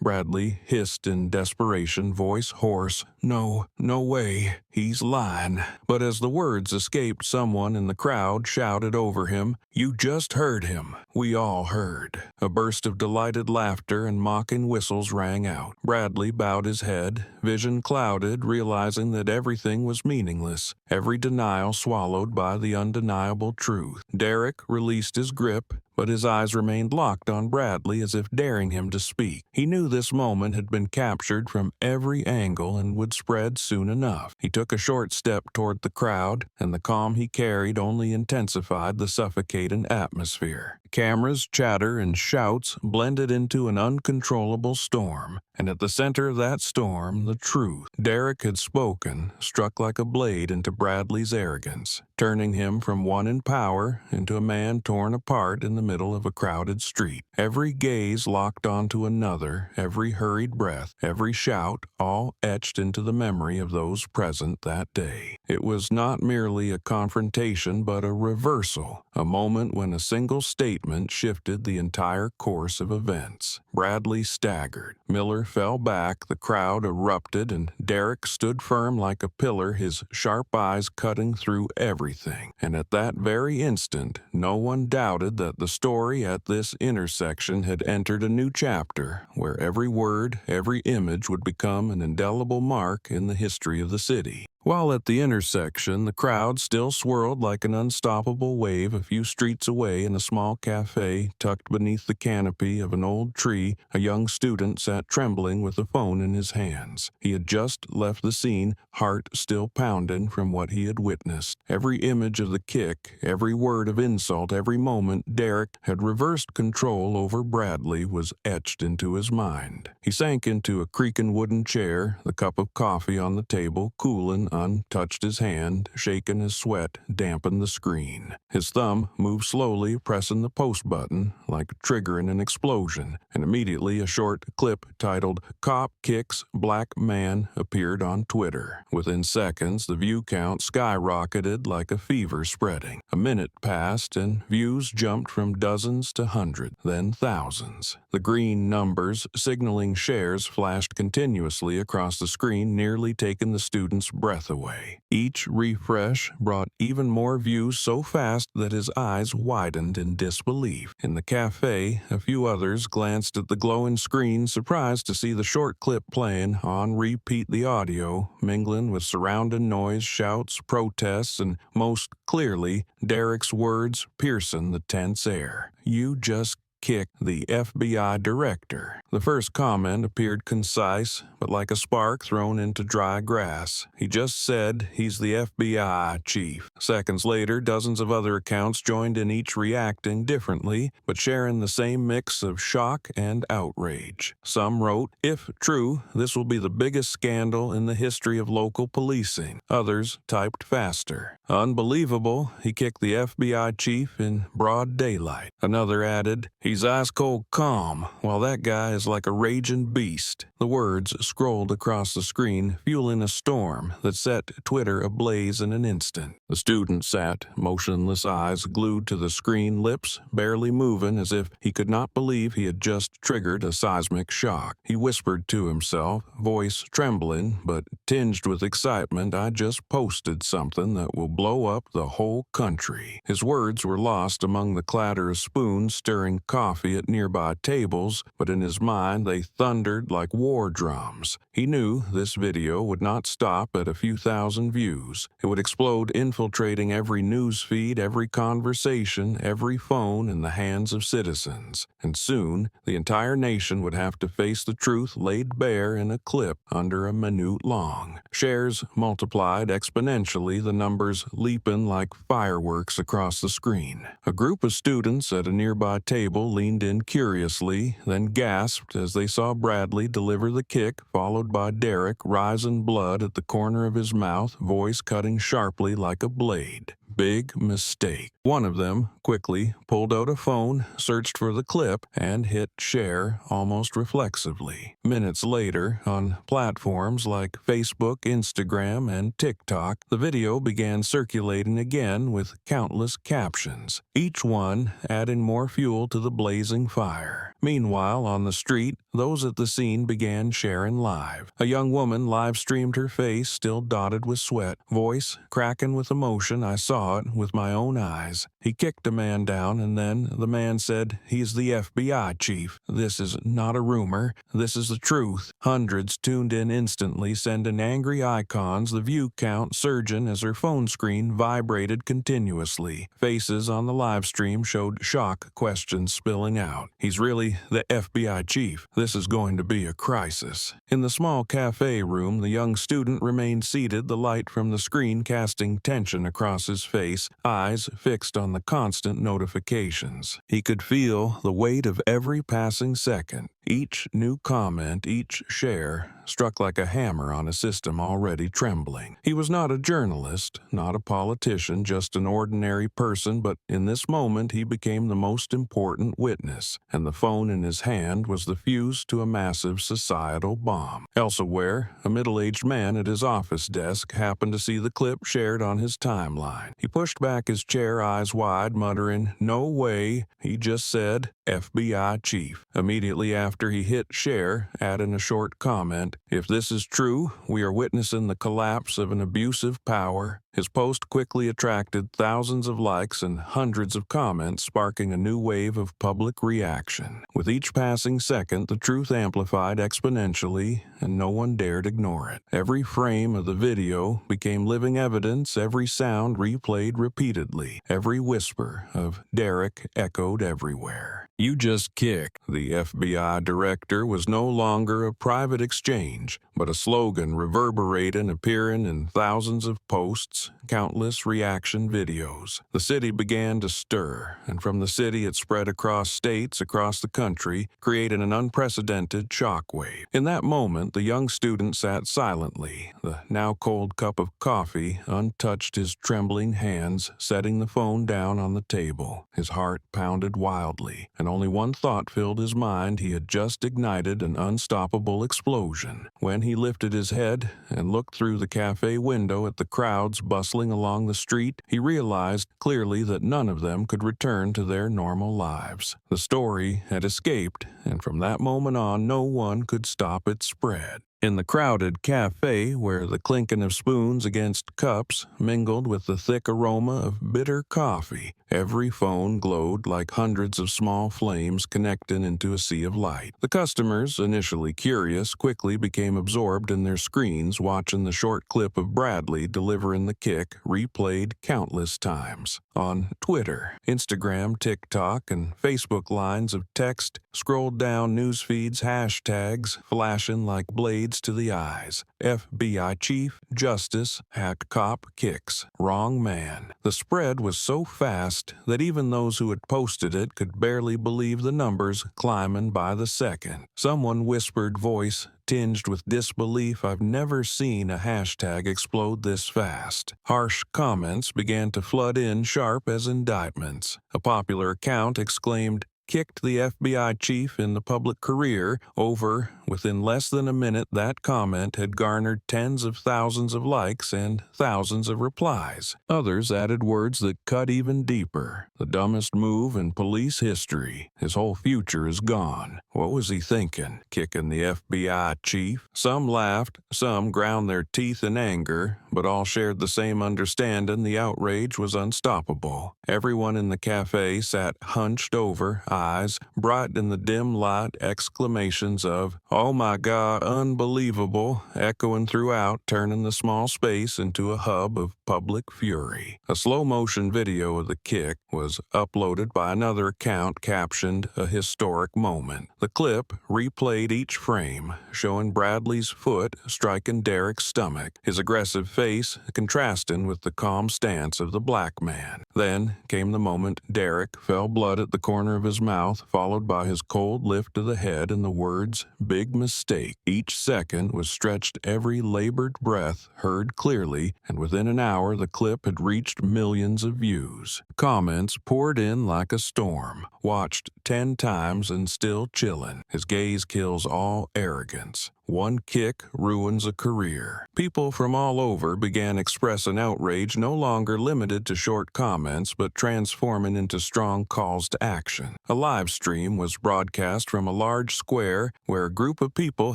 [SPEAKER 1] Bradley hissed in desperation, voice hoarse, "No, no way, he's lying." But as the words escaped, someone in the crowd shouted over him, "You just heard him." We all heard. A burst of delighted laughter and mocking whistles rang out. Bradley bowed his head, vision clouded, realizing that everything was meaningless, every denial swallowed by the undeniable truth. Derrick released his grip, but his eyes remained locked on Bradley as if daring him to speak. He knew this moment had been captured from every angle and would spread soon enough. He took a short step toward the crowd, and the calm he carried only intensified the suffocating atmosphere. Cameras, chatter, and shouts blended into an uncontrollable storm, and at the center of that storm, the truth. Derrick had spoken, struck like a blade into Bradley's arrogance, turning him from one in power into a man torn apart in the middle of a crowded street. Every gaze locked onto another, every hurried breath, every shout, all etched into the memory of those present that day. It was not merely a confrontation, but a reversal, a moment when a single statement shifted the entire course of events. Bradley staggered. Miller fell back, the crowd erupted, and Derrick stood firm like a pillar, his sharp eyes cutting through everything. And at that very instant, no one doubted that the story at this intersection had entered a new chapter, where every word, every image would become an indelible mark in the history of the city. While at the intersection, the crowd still swirled like an unstoppable wave. A few streets away in a small cafe, tucked beneath the canopy of an old tree, a young student sat trembling with a phone in his hands. He had just left the scene, heart still pounding from what he had witnessed. Every image of the kick, every word of insult, every moment Derrick had reversed control over Bradley was etched into his mind. He sank into a creaking wooden chair, the cup of coffee on the table cooling untouched his hand, shaken as sweat dampened the screen. His thumb moved slowly, pressing the post button like triggering an explosion, and immediately a short clip titled "Cop Kicks Black Man" appeared on Twitter. Within seconds, the view count skyrocketed like a fever spreading. A minute passed, and views jumped from dozens to hundreds, then thousands. The green numbers signaling shares flashed continuously across the screen, nearly taking the student's breath away. Each refresh brought even more views so fast that his eyes widened in disbelief. In the cafe, a few others glanced at the glowing screen, surprised to see the short clip playing on repeat, the audio mingling with surrounding noise, shouts, protests, and most clearly, Derrick's words piercing the tense air. "You just kicked the FBI director." The first comment appeared concise, but like a spark thrown into dry grass. "He just said he's the FBI chief." Seconds later, dozens of other accounts joined in, each reacting differently, but sharing the same mix of shock and outrage. Some wrote, "If true, this will be the biggest scandal in the history of local policing." Others typed faster, "Unbelievable, he kicked the FBI chief in broad daylight." Another added, He's ice cold calm, while that guy is like a raging beast. The words scrolled across the screen, fueling a storm that set Twitter ablaze in an instant. The student sat, motionless, eyes glued to the screen, lips barely moving, as if he could not believe he had just triggered a seismic shock. He whispered to himself, voice trembling but tinged with excitement, "I just posted something that will blow up the whole country." His words were lost among the clatter of spoons stirring coffee at nearby tables, but in his mind they thundered like war drums. He knew this video would not stop at a few thousand views. It would explode, infiltrating every news feed, every conversation, every phone in the hands of citizens. And soon, the entire nation would have to face the truth laid bare in a clip under a minute long. Shares multiplied exponentially, the numbers leaping like fireworks across the screen. A group of students at a nearby table leaned in curiously, then gasped as they saw Bradley deliver the kick, followed by Derrick, rising blood at the corner of his mouth, voice cutting sharply like a blade. Big mistake. One of them quickly pulled out a phone, searched for the clip, and hit share almost reflexively. Minutes later, on platforms like Facebook, Instagram, and TikTok, the video began circulating again with countless captions, each one adding more fuel to the blazing fire. Meanwhile, on the street, those at the scene began sharing live. A young woman live-streamed her face, still dotted with sweat, voice cracking with emotion. "I saw it with my own eyes. He kicked a man down, and then the man said, 'He's the FBI chief. This is not a rumor. This is the truth.'" Hundreds tuned in instantly, sending angry icons, the view count surging as her phone screen vibrated continuously. Faces on the live stream showed shock, questions spilling out. "He's really the FBI chief. This is going to be a crisis." In the small cafe room, the young student remained seated, the light from the screen casting tension across his face, eyes fixed on the constant notifications. He could feel the weight of every passing second. Each new comment, each share, struck like a hammer on a system already trembling. He was not a journalist, not a politician, just an ordinary person, but in this moment he became the most important witness, and the phone in his hand was the fuse to a massive societal bomb. Elsewhere, a middle-aged man at his office desk happened to see the clip shared on his timeline. He pushed back his chair, eyes wide, muttering, "No way." He just said, "FBI chief." Immediately after, he hit share, adding a short comment, "If this is true, we are witnessing the collapse of an abusive power." His post quickly attracted thousands of likes and hundreds of comments, sparking a new wave of public reaction. With each passing second, the truth amplified exponentially, and no one dared ignore it. Every frame of the video became living evidence, every sound replayed repeatedly, every whisper of Derrick echoed everywhere. "You just kick." The FBI director was no longer a private exchange, but a slogan reverberating, appearing in thousands of posts, countless reaction videos. The city began to stir, and from the city it spread across states, across the country, creating an unprecedented shockwave. In that moment, the young student sat silently, the now cold cup of coffee untouched his trembling hands, setting the phone down on the table. His heart pounded wildly, and only one thought filled his mind: he had just ignited an unstoppable explosion. When he lifted his head and looked through the cafe window at the crowds bustling along the street, he realized clearly that none of them could return to their normal lives. The story had escaped, and from that moment on, no one could stop its spread. In the crowded cafe, where the clinking of spoons against cups mingled with the thick aroma of bitter coffee, every phone glowed like hundreds of small flames connecting into a sea of light. The customers, initially curious, quickly became absorbed in their screens, watching the short clip of Bradley delivering the kick, replayed countless times. On Twitter, Instagram, TikTok, and Facebook, lines of text scrolled down news feeds, hashtags flashing like blades to the eyes. FBI chief, justice, hacked cop, kicks, wrong man. The spread was so fast that even those who had posted it could barely believe the numbers climbing by the second. Someone whispered, voice tinged with disbelief, "I've never seen a hashtag explode this fast." Harsh comments began to flood in, sharp as indictments. A popular account exclaimed, kicked the FBI chief in the public career over. Within less than a minute, that comment had garnered tens of thousands of likes and thousands of replies. Others added words that cut even deeper. The dumbest move in police history. His whole future is gone. What was he thinking, kicking the FBI chief? Some laughed, some ground their teeth in anger, but all shared the same understanding the outrage was unstoppable. Everyone in the cafe sat hunched over, eyes bright in the dim light, exclamations of, "Oh my God, unbelievable," echoing throughout, turning the small space into a hub of public fury. A slow-motion video of the kick was uploaded by another account captioned "A Historic Moment." The clip replayed each frame, showing Bradley's foot striking Derrick's stomach, his aggressive face contrasting with the calm stance of the black man. Then came the moment Derrick fell blood at the corner of his mouth, followed by his cold lift of the head and the words, "Big mistake." Each second was stretched, every labored breath heard clearly, and within an hour the clip had reached millions of views. Comments poured in like a storm. Watched 10 times and still chillin'. His gaze kills all arrogance. One kick ruins a career. People from all over began expressing outrage, no longer limited to short comments, but transforming into strong calls to action. A live stream was broadcast from a large square where a group of people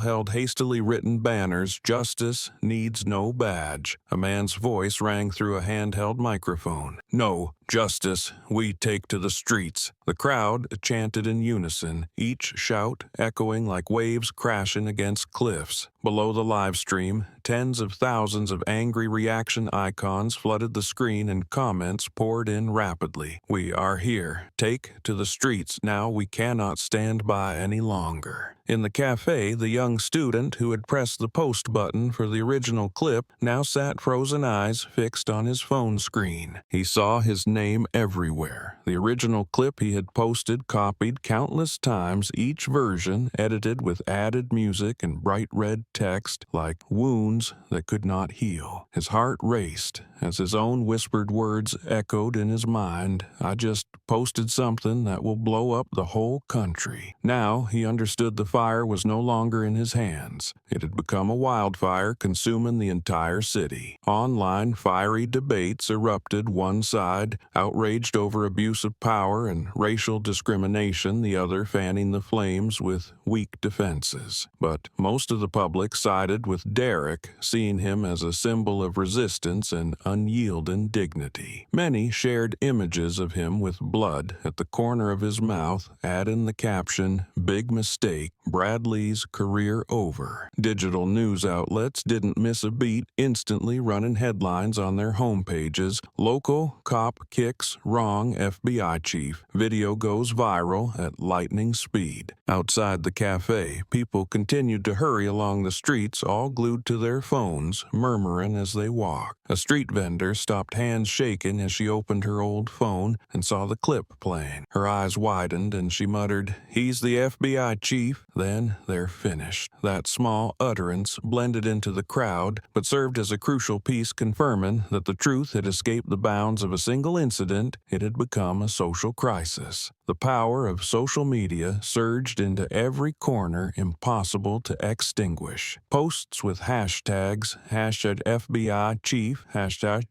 [SPEAKER 1] held hastily written banners, "Justice needs no badge." A man's voice rang through a handheld microphone. "No justice, we take to the streets." The crowd chanted in unison, each shout echoing like waves crashing against cliffs. Below the live stream, tens of thousands of angry reaction icons flooded the screen and comments poured in rapidly. "We are here. Take to the streets now. We cannot stand by any longer." In the cafe, the young student who had pressed the post button for the original clip now sat frozen eyes fixed on his phone screen. He saw his name everywhere. The original clip he had posted copied countless times, each version edited with added music and bright red text like wounds that could not heal. His heart raced as his own whispered words echoed in his mind. "I just posted something that will blow up the whole country." Now he understood the fire was no longer in his hands. It had become a wildfire consuming the entire city. Online fiery debates erupted, one side outraged over abuse of power and racial discrimination, the other fanning the flames with weak defenses. But most of the public sided with Derrick, seeing him as a symbol of resistance and unyielding dignity. Many shared images of him with blood at the corner of his mouth, adding the caption, "Big mistake, Bradley's career over." Digital news outlets didn't miss a beat, instantly running headlines on their homepages. "Local cop kicks wrong FBI chief. Video goes viral at lightning speed." Outside the cafe, people continued to hurry along the streets, all glued to their phones, murmuring as they walked. A street vendor stopped, hands shaking, as she opened her old phone and saw the clip playing. Her eyes widened and she muttered, "He's the FBI chief." Then they're finished. That small utterance blended into the crowd, but served as a crucial piece confirming that the truth had escaped the bounds of a single incident. It had become a social crisis. The power of social media surged into every corner impossible to extinguish. Posts with hashtags, #FBI chief,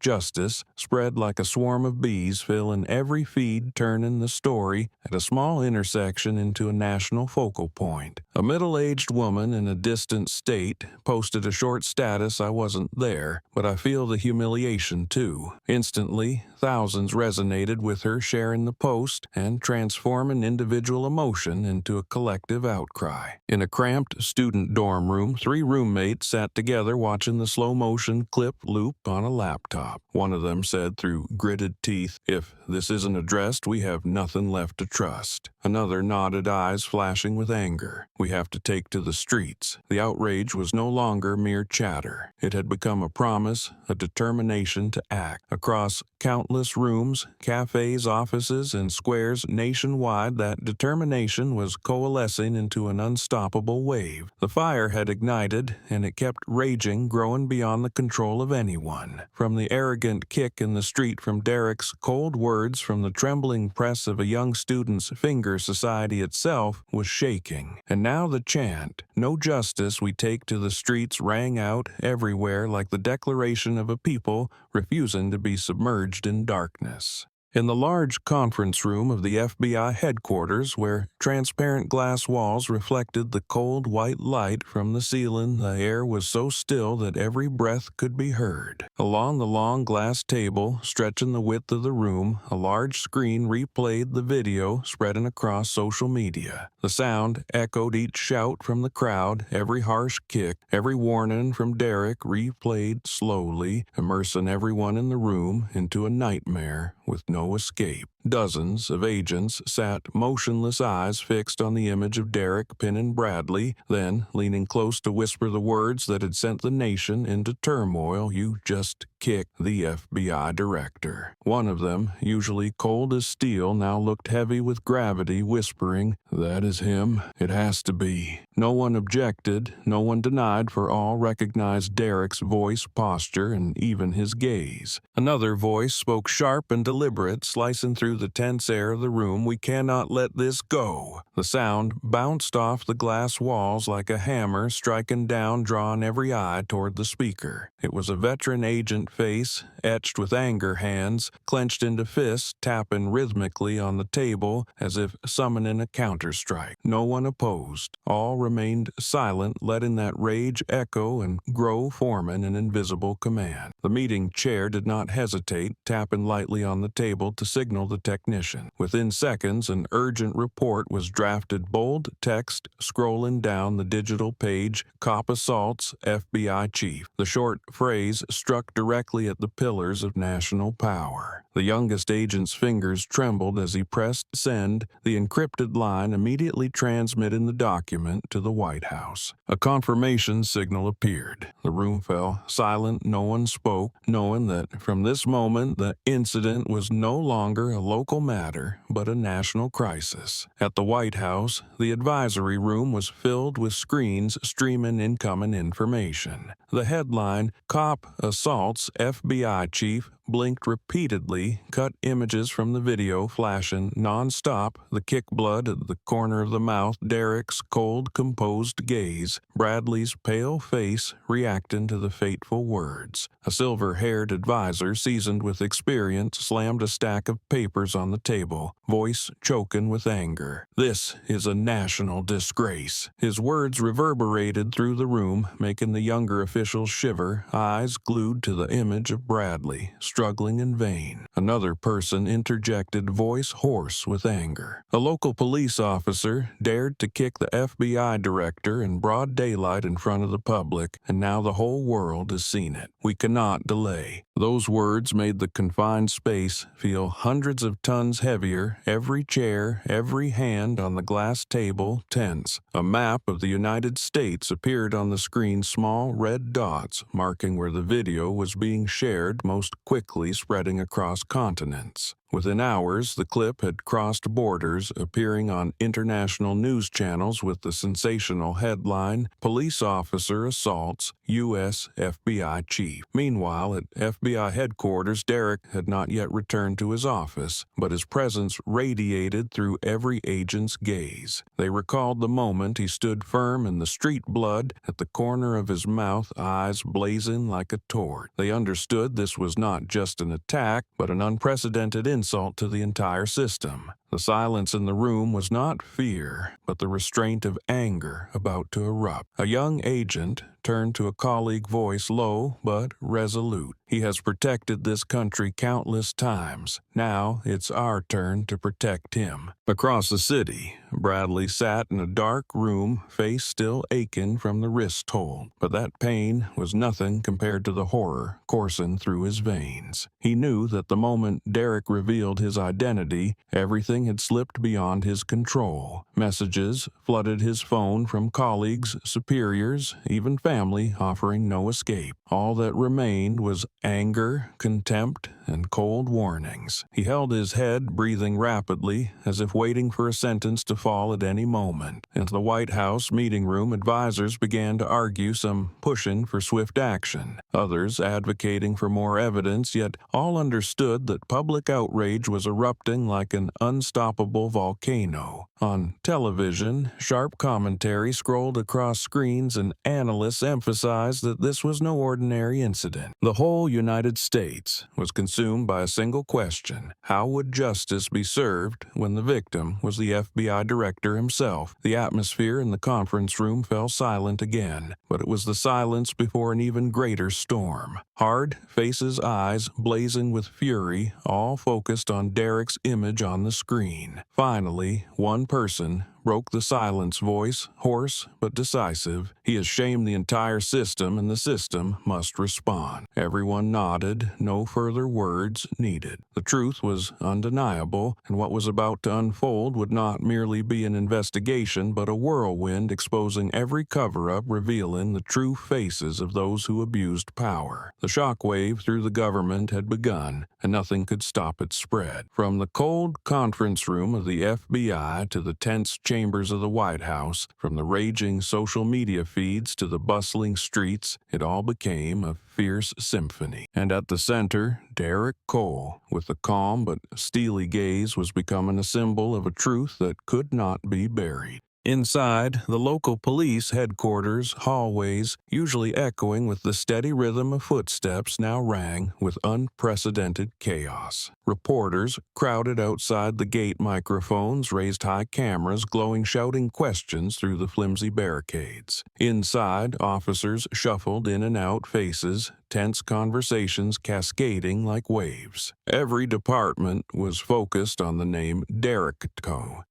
[SPEAKER 1] #justice, spread like a swarm of bees, filling every feed, turning the story at a small intersection into a national focal point. A middle-aged woman in a distant state posted a short status, "I wasn't there, but I feel the humiliation too." Instantly, thousands resonated with her, sharing the post and transforming individual emotion into a collective outcry. In a cramped student dorm room, 3 roommates sat together watching the slow-motion clip loop on a laptop. One of them said through gritted teeth, "If this isn't addressed, we have nothing left to trust." Another nodded, eyes flashing with anger. "We have to take to the streets." The outrage was no longer mere chatter. It had become a promise, a determination to act. Across countless rooms, cafes, offices, and squares nationwide, that determination was coalescing coalescing into an unstoppable wave. The fire had ignited, and it kept raging, growing beyond the control of anyone. From the arrogant kick in the street from Derrick's cold words from the trembling press of a young student's finger, society itself was shaking. And now the chant, "No justice, we take to the streets," rang out everywhere like the declaration of a people refusing to be submerged in darkness. In the large conference room of the FBI headquarters, where transparent glass walls reflected the cold white light from the ceiling, the air was so still that every breath could be heard. Along the long glass table, stretching the width of the room, a large screen replayed the video spreading across social media. The sound echoed each shout from the crowd, every harsh kick, every warning from Derrick replayed slowly, immersing everyone in the room into a nightmare with no escape. Dozens of agents sat motionless, eyes fixed on the image of Derrick pinning Bradley, then, leaning close to whisper the words that had sent the nation into turmoil, "You just kicked the FBI director." One of them, usually cold as steel, now looked heavy with gravity, whispering, "That is him. It has to be." No one objected, no one denied, for all recognized Derrick's voice, posture, and even his gaze. Another voice spoke sharp and deliberate, slicing through the tense air of the room. "We cannot let this go." The sound bounced off the glass walls like a hammer, striking down, drawing every eye toward the speaker. It was a veteran agent face, etched with anger, hands clenched into fists, tapping rhythmically on the table as if summoning a counterstrike. No one opposed. All remained silent, letting that rage echo and grow, forming an invisible command. The meeting chair did not hesitate, tapping lightly on the table to signal the technician. Within seconds, an urgent report was drafted, bold text scrolling down the digital page, "Cop assaults FBI chief." The short phrase struck directly at the pillars of national power. The youngest agent's fingers trembled as he pressed send, the encrypted line immediately transmitting the document to the White House. A confirmation signal appeared. The room fell silent, no one spoke, knowing that from this moment the incident was no longer a local matter, but a national crisis. At the White House, the advisory room was filled with screens streaming incoming information. The headline, "Cop Assaults FBI Chief," blinked repeatedly, cut images from the video flashing non-stop, the kick blood at the corner of the mouth, Derrick's cold, composed gaze, Bradley's pale face reacting to the fateful words. A silver-haired advisor, seasoned with experience, slammed a stack of papers on the table, voice choking with anger. "This is a national disgrace." His words reverberated through the room, making the younger officials shiver, eyes glued to the image of Bradley, struggling in vain. Another person interjected, voice hoarse with anger. A local police officer dared to kick the FBI director in broad daylight in front of the public, and now the whole world has seen it. "We cannot delay." Those words made the confined space feel hundreds of tons heavier, every chair, every hand on the glass table tense. A map of the United States appeared on the screen, small red dots marking where the video was being shared most quickly, spreading across continents. Within hours, the clip had crossed borders, appearing on international news channels with the sensational headline, "Police Officer Assaults U.S. FBI Chief." Meanwhile, at FBI headquarters, Derrick had not yet returned to his office, but his presence radiated through every agent's gaze. They recalled the moment he stood firm in the street blood, at the corner of his mouth, eyes blazing like a torch. They understood this was not just an attack, but an unprecedented insult to the entire system. The silence in the room was not fear, but the restraint of anger about to erupt. A young agent turned to a colleague, voice low but resolute. "He has protected this country countless times. Now it's our turn to protect him." Across the city, Bradley sat in a dark room, face still aching from the wrist hold. But that pain was nothing compared to the horror coursing through his veins. He knew that the moment Derrick revealed his identity, everything something had slipped beyond his control. Messages flooded his phone from colleagues, superiors, even family, offering no escape. All that remained was anger, contempt, and cold warnings. He held his head, breathing rapidly, as if waiting for a sentence to fall at any moment. In the White House meeting room, advisors began to argue, some pushing for swift action, others advocating for more evidence, yet all understood that public outrage was erupting like an unstoppable volcano. On television, sharp commentary scrolled across screens and analysts emphasized that this was no ordinary incident. The whole United States was consumed by a single question: how would justice be served when the victim was the FBI director himself? The atmosphere in the conference room fell silent again, but it was the silence before an even greater storm. Hard faces, eyes blazing with fury, all focused on Derrick's image on the screen. Finally, one person broke the silence, voice hoarse but decisive. He has shamed the entire system, and the system must respond. Everyone nodded, no further words needed. The truth was undeniable, and what was about to unfold would not merely be an investigation, but a whirlwind exposing every cover-up, revealing the true faces of those who abused power. The shockwave through the government had begun, and nothing could stop its spread. From the cold conference room of the FBI to the tense chambers of the White House, from the raging social media feeds to the bustling streets, it all became a fierce symphony. And at the center, Derrick Cole, with a calm but steely gaze, was becoming a symbol of a truth that could not be buried. Inside, the local police headquarters hallways, usually echoing with the steady rhythm of footsteps, now rang with unprecedented chaos. Reporters crowded outside the gate microphones, raised high cameras, glowing shouting questions through the flimsy barricades. Inside, officers shuffled in and out, faces, tense conversations cascading like waves. Every department was focused on the name Derrick,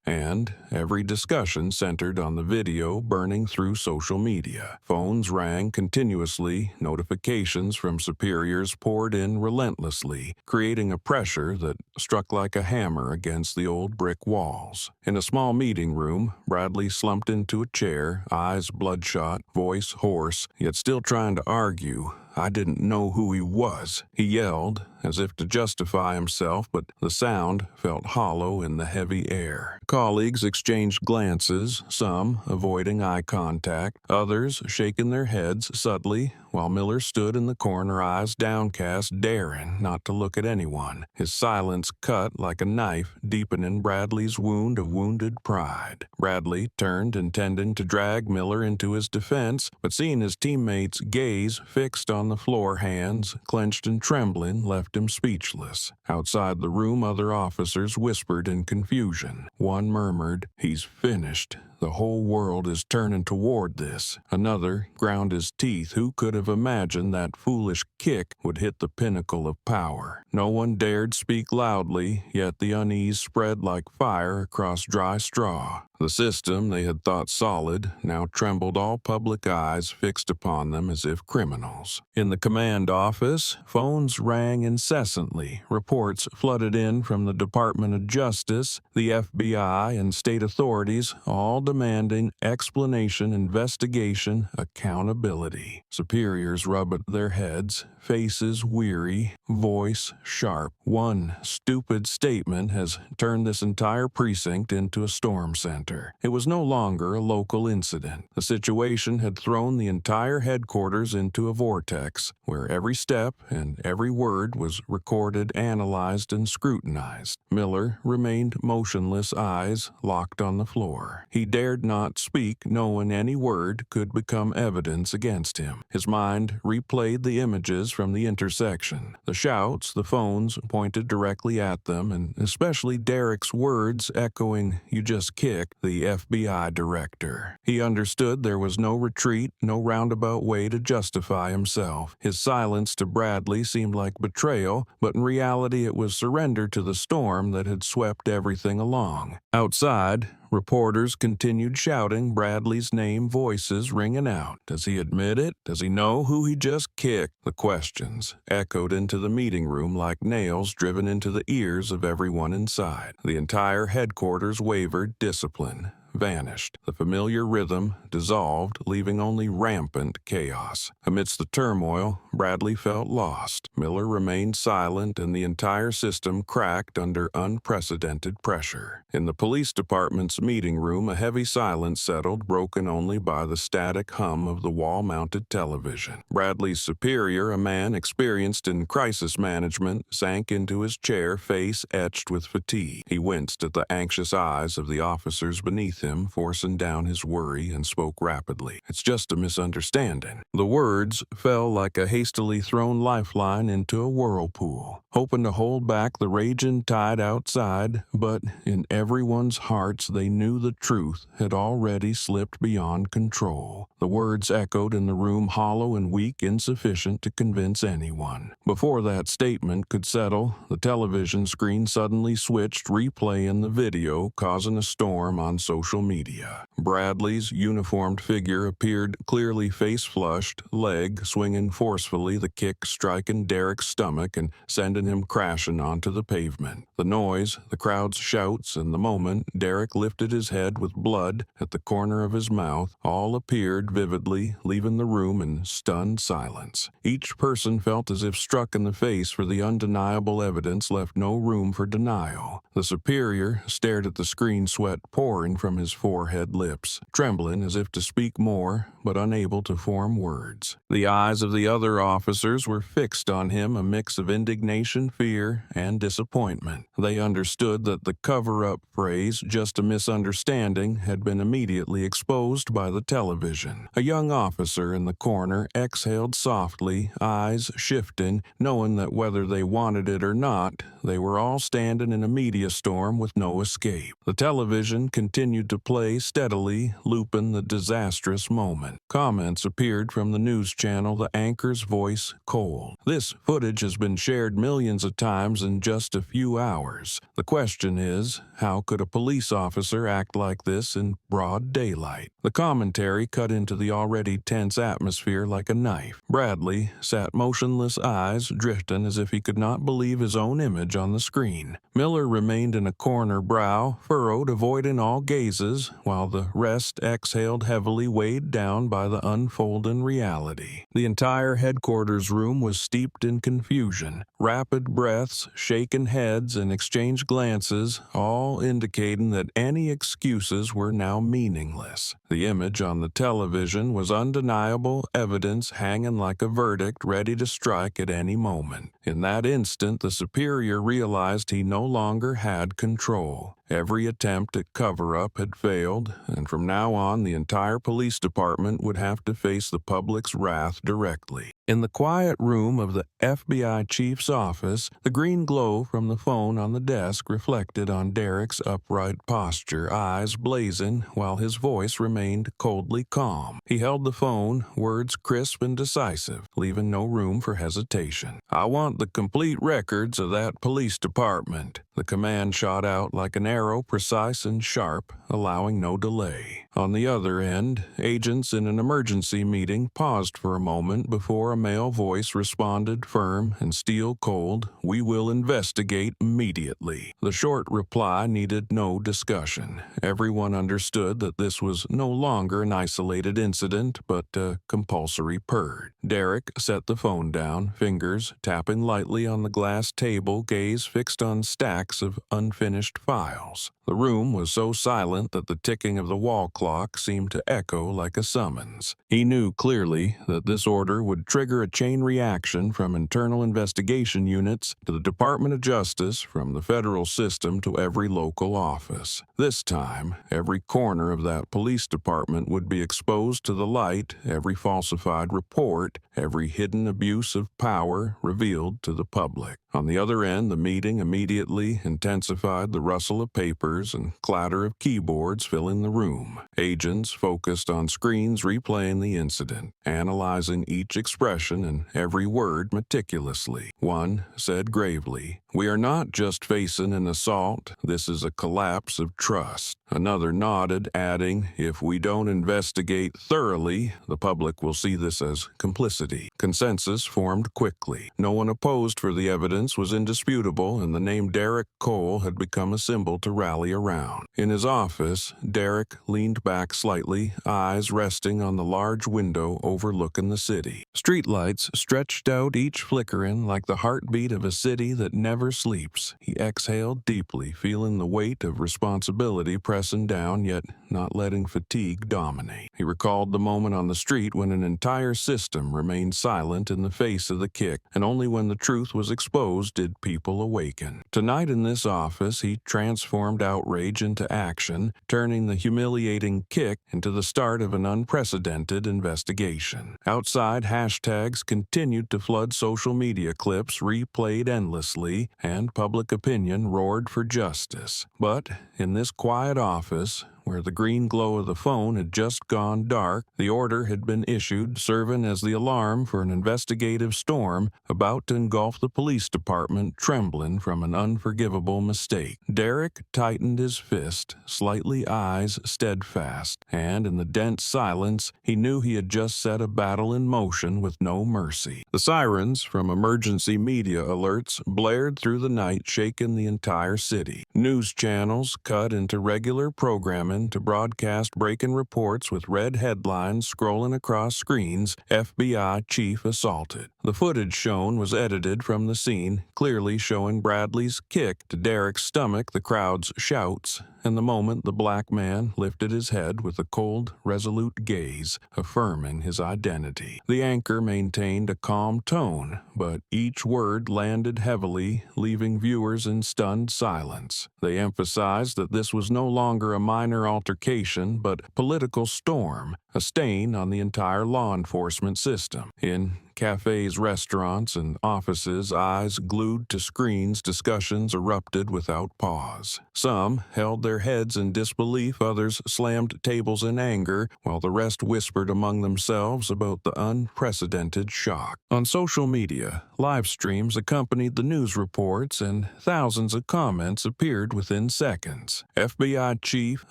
[SPEAKER 1] and every discussion centered on the video burning through social media. Phones rang continuously, notifications from superiors poured in relentlessly, creating a pressure that struck like a hammer against the old brick walls. In a small meeting room, Bradley slumped into a chair, eyes bloodshot, voice hoarse, yet still trying to argue. "I didn't know who he was," he yelled, as if to justify himself, but the sound felt hollow in the heavy air. Colleagues exchanged glances, some avoiding eye contact, others shaking their heads subtly, while Miller stood in the corner, eyes downcast, daring not to look at anyone. His silence cut like a knife, deepening Bradley's wound of wounded pride. Bradley turned, intending to drag Miller into his defense, but seeing his teammates' gaze fixed on the floor, hands clenched and trembling, left him speechless. Outside the room, other officers whispered in confusion. One murmured, "He's finished. The whole world is turning toward this." Another ground his teeth. Who could have imagined that foolish kick would hit the pinnacle of power? No one dared speak loudly, yet the unease spread like fire across dry straw. The system they had thought solid now trembled, all public eyes fixed upon them as if criminals. In the command office, phones rang incessantly. Reports flooded in from the Department of Justice, the FBI, and state authorities, all demanding explanation, investigation, accountability. Superiors rubbed their heads, faces weary, voice sharp. One stupid statement has turned this entire precinct into a storm center. It was no longer a local incident. The situation had thrown the entire headquarters into a vortex, where every step and every word was recorded, analyzed, and scrutinized. Miller remained motionless, eyes locked on the floor. He dared not speak, knowing any word could become evidence against him. His mind replayed the images from the intersection. The shouts, the phones pointed directly at them, and especially Derrick's words echoing, "You just kicked the FBI director." He understood there was no retreat, no roundabout way to justify himself. His silence to Bradley seemed like betrayal, but in reality it was surrender to the storm that had swept everything along. Outside, Reporters continued shouting Bradley's name, voices ringing out. Does he admit it? Does he know who he just kicked? The questions echoed into the meeting room like nails driven into the ears of everyone inside. The entire headquarters wavered, discipline vanished. The familiar rhythm dissolved, leaving only rampant chaos. Amidst the turmoil, Bradley felt lost. Miller remained silent, and the entire system cracked under unprecedented pressure. In the police department's meeting room, a heavy silence settled, broken only by the static hum of the wall-mounted television. Bradley's superior, a man experienced in crisis management, sank into his chair, face etched with fatigue. He winced at the anxious eyes of the officers beneath him, forcing down his worry, and spoke rapidly. It's just a misunderstanding. The words fell like a hastily thrown lifeline into a whirlpool, hoping to hold back the raging tide outside, but in everyone's hearts they knew the truth had already slipped beyond control. The words echoed in the room, hollow and weak, insufficient to convince anyone. Before that statement could settle, the television screen suddenly switched, replaying the video, causing a storm on social media. Bradley's uniformed figure appeared clearly face-flushed, leg swinging forcefully, the kick striking Derrick's stomach and sending him crashing onto the pavement. The noise, the crowd's shouts, and the moment Derrick lifted his head with blood at the corner of his mouth all appeared vividly, leaving the room in stunned silence. Each person felt as if struck in the face, for the undeniable evidence left no room for denial. The superior stared at the screen, sweat pouring from his forehead, lips trembling as if to speak more, but unable to form words. The eyes of the other officers were fixed on him, a mix of indignation, fear, and disappointment. They understood that the cover-up phrase, just a misunderstanding, had been immediately exposed by the television. A young officer in the corner exhaled softly, eyes shifting, knowing that whether they wanted it or not, they were all standing in a media storm with no escape. The television continued to play steadily, looping the disastrous moment. Comments appeared from the news channel, the anchor's voice cold. This footage has been shared millions of times in just a few hours. The question is, how could a police officer act like this in broad daylight? The commentary cut into the already tense atmosphere like a knife. Bradley sat motionless, eyes drifting as if he could not believe his own image on the screen. Miller remained in a corner, brow furrowed, avoiding all gazes, while the rest exhaled heavily, weighed down by the unfolding reality. The entire headquarters room was steeped in confusion. Rapid breaths, shaken heads, and exchanged glances, all indicating that any excuses were now meaningless. The image on the television was undeniable evidence, hanging like a verdict, ready to strike at any moment. In that instant, the superior realized he no longer had control. Every attempt at cover-up had failed, and from now on the entire police department would have to face the public's wrath directly. In the quiet room of the FBI chief's office, the green glow from the phone on the desk reflected on Derrick's upright posture, eyes blazing, while his voice remained coldly calm. He held the phone, words crisp and decisive, leaving no room for hesitation. "I want the complete records of that police department." The command shot out like an arrow, precise and sharp, allowing no delay. On the other end, agents in an emergency meeting paused for a moment before a male voice responded, firm and steel-cold, "We will investigate immediately." The short reply needed no discussion. Everyone understood that this was no longer an isolated incident, but a compulsory purge. Derrick set the phone down, fingers tapping lightly on the glass table, gaze fixed on stacks of unfinished files. The room was so silent that the ticking of the wall clock seemed to echo like a summons. He knew clearly that this order would trigger a chain reaction from internal investigation units to the Department of Justice, from the federal system to every local office. This time, every corner of that police department would be exposed to the light, every falsified report, every hidden abuse of power revealed to the public. On the other end, the meeting immediately intensified, the rustle of papers and clatter of keyboards filling the room. Agents focused on screens replaying the incident, analyzing each expression expression and every word meticulously. One said gravely, "We are not just facing an assault, this is a collapse of trust." Another nodded, adding, "If we don't investigate thoroughly, the public will see this as complicity." Consensus formed quickly. No one opposed, for the evidence was indisputable, and the name Derrick Cole had become a symbol to rally around. In his office, Derrick leaned back slightly, eyes resting on the large window overlooking the city. Streetlights stretched out, each flickering like the heartbeat of a city that never sleeps. He exhaled deeply, feeling the weight of responsibility pressing down, yet not letting fatigue dominate. He recalled the moment on the street when an entire system remained silent in the face of the kick, and only when the truth was exposed did people awaken. Tonight in this office, he transformed outrage into action, turning the humiliating kick into the start of an unprecedented investigation. Outside, hashtags continued to flood social media clips, replayed endlessly, and public opinion roared for justice. But in this quiet office, where the green glow of the phone had just gone dark, the order had been issued, serving as the alarm for an investigative storm about to engulf the police department, trembling from an unforgivable mistake. Derrick tightened his fist, slightly eyes steadfast, and in the dense silence, he knew he had just set a battle in motion with no mercy. The sirens from emergency media alerts blared through the night, shaking the entire city. News channels cut into regular programming to broadcast breaking reports with red headlines scrolling across screens, "FBI chief assaulted." The footage shown was edited from the scene, clearly showing Bradley's kick to Derrick's stomach, the crowd's shouts, and the moment the black man lifted his head with a cold, resolute gaze, affirming his identity. The anchor maintained a calm tone, but each word landed heavily, leaving viewers in stunned silence. They emphasized that this was no longer a minor altercation, but political storm, a stain on the entire law enforcement system. In cafes, restaurants, and offices, eyes glued to screens, discussions erupted without pause. Some held their heads in disbelief, others slammed tables in anger, while the rest whispered among themselves about the unprecedented shock. On social media, live streams accompanied the news reports, and thousands of comments appeared within seconds. FBI chief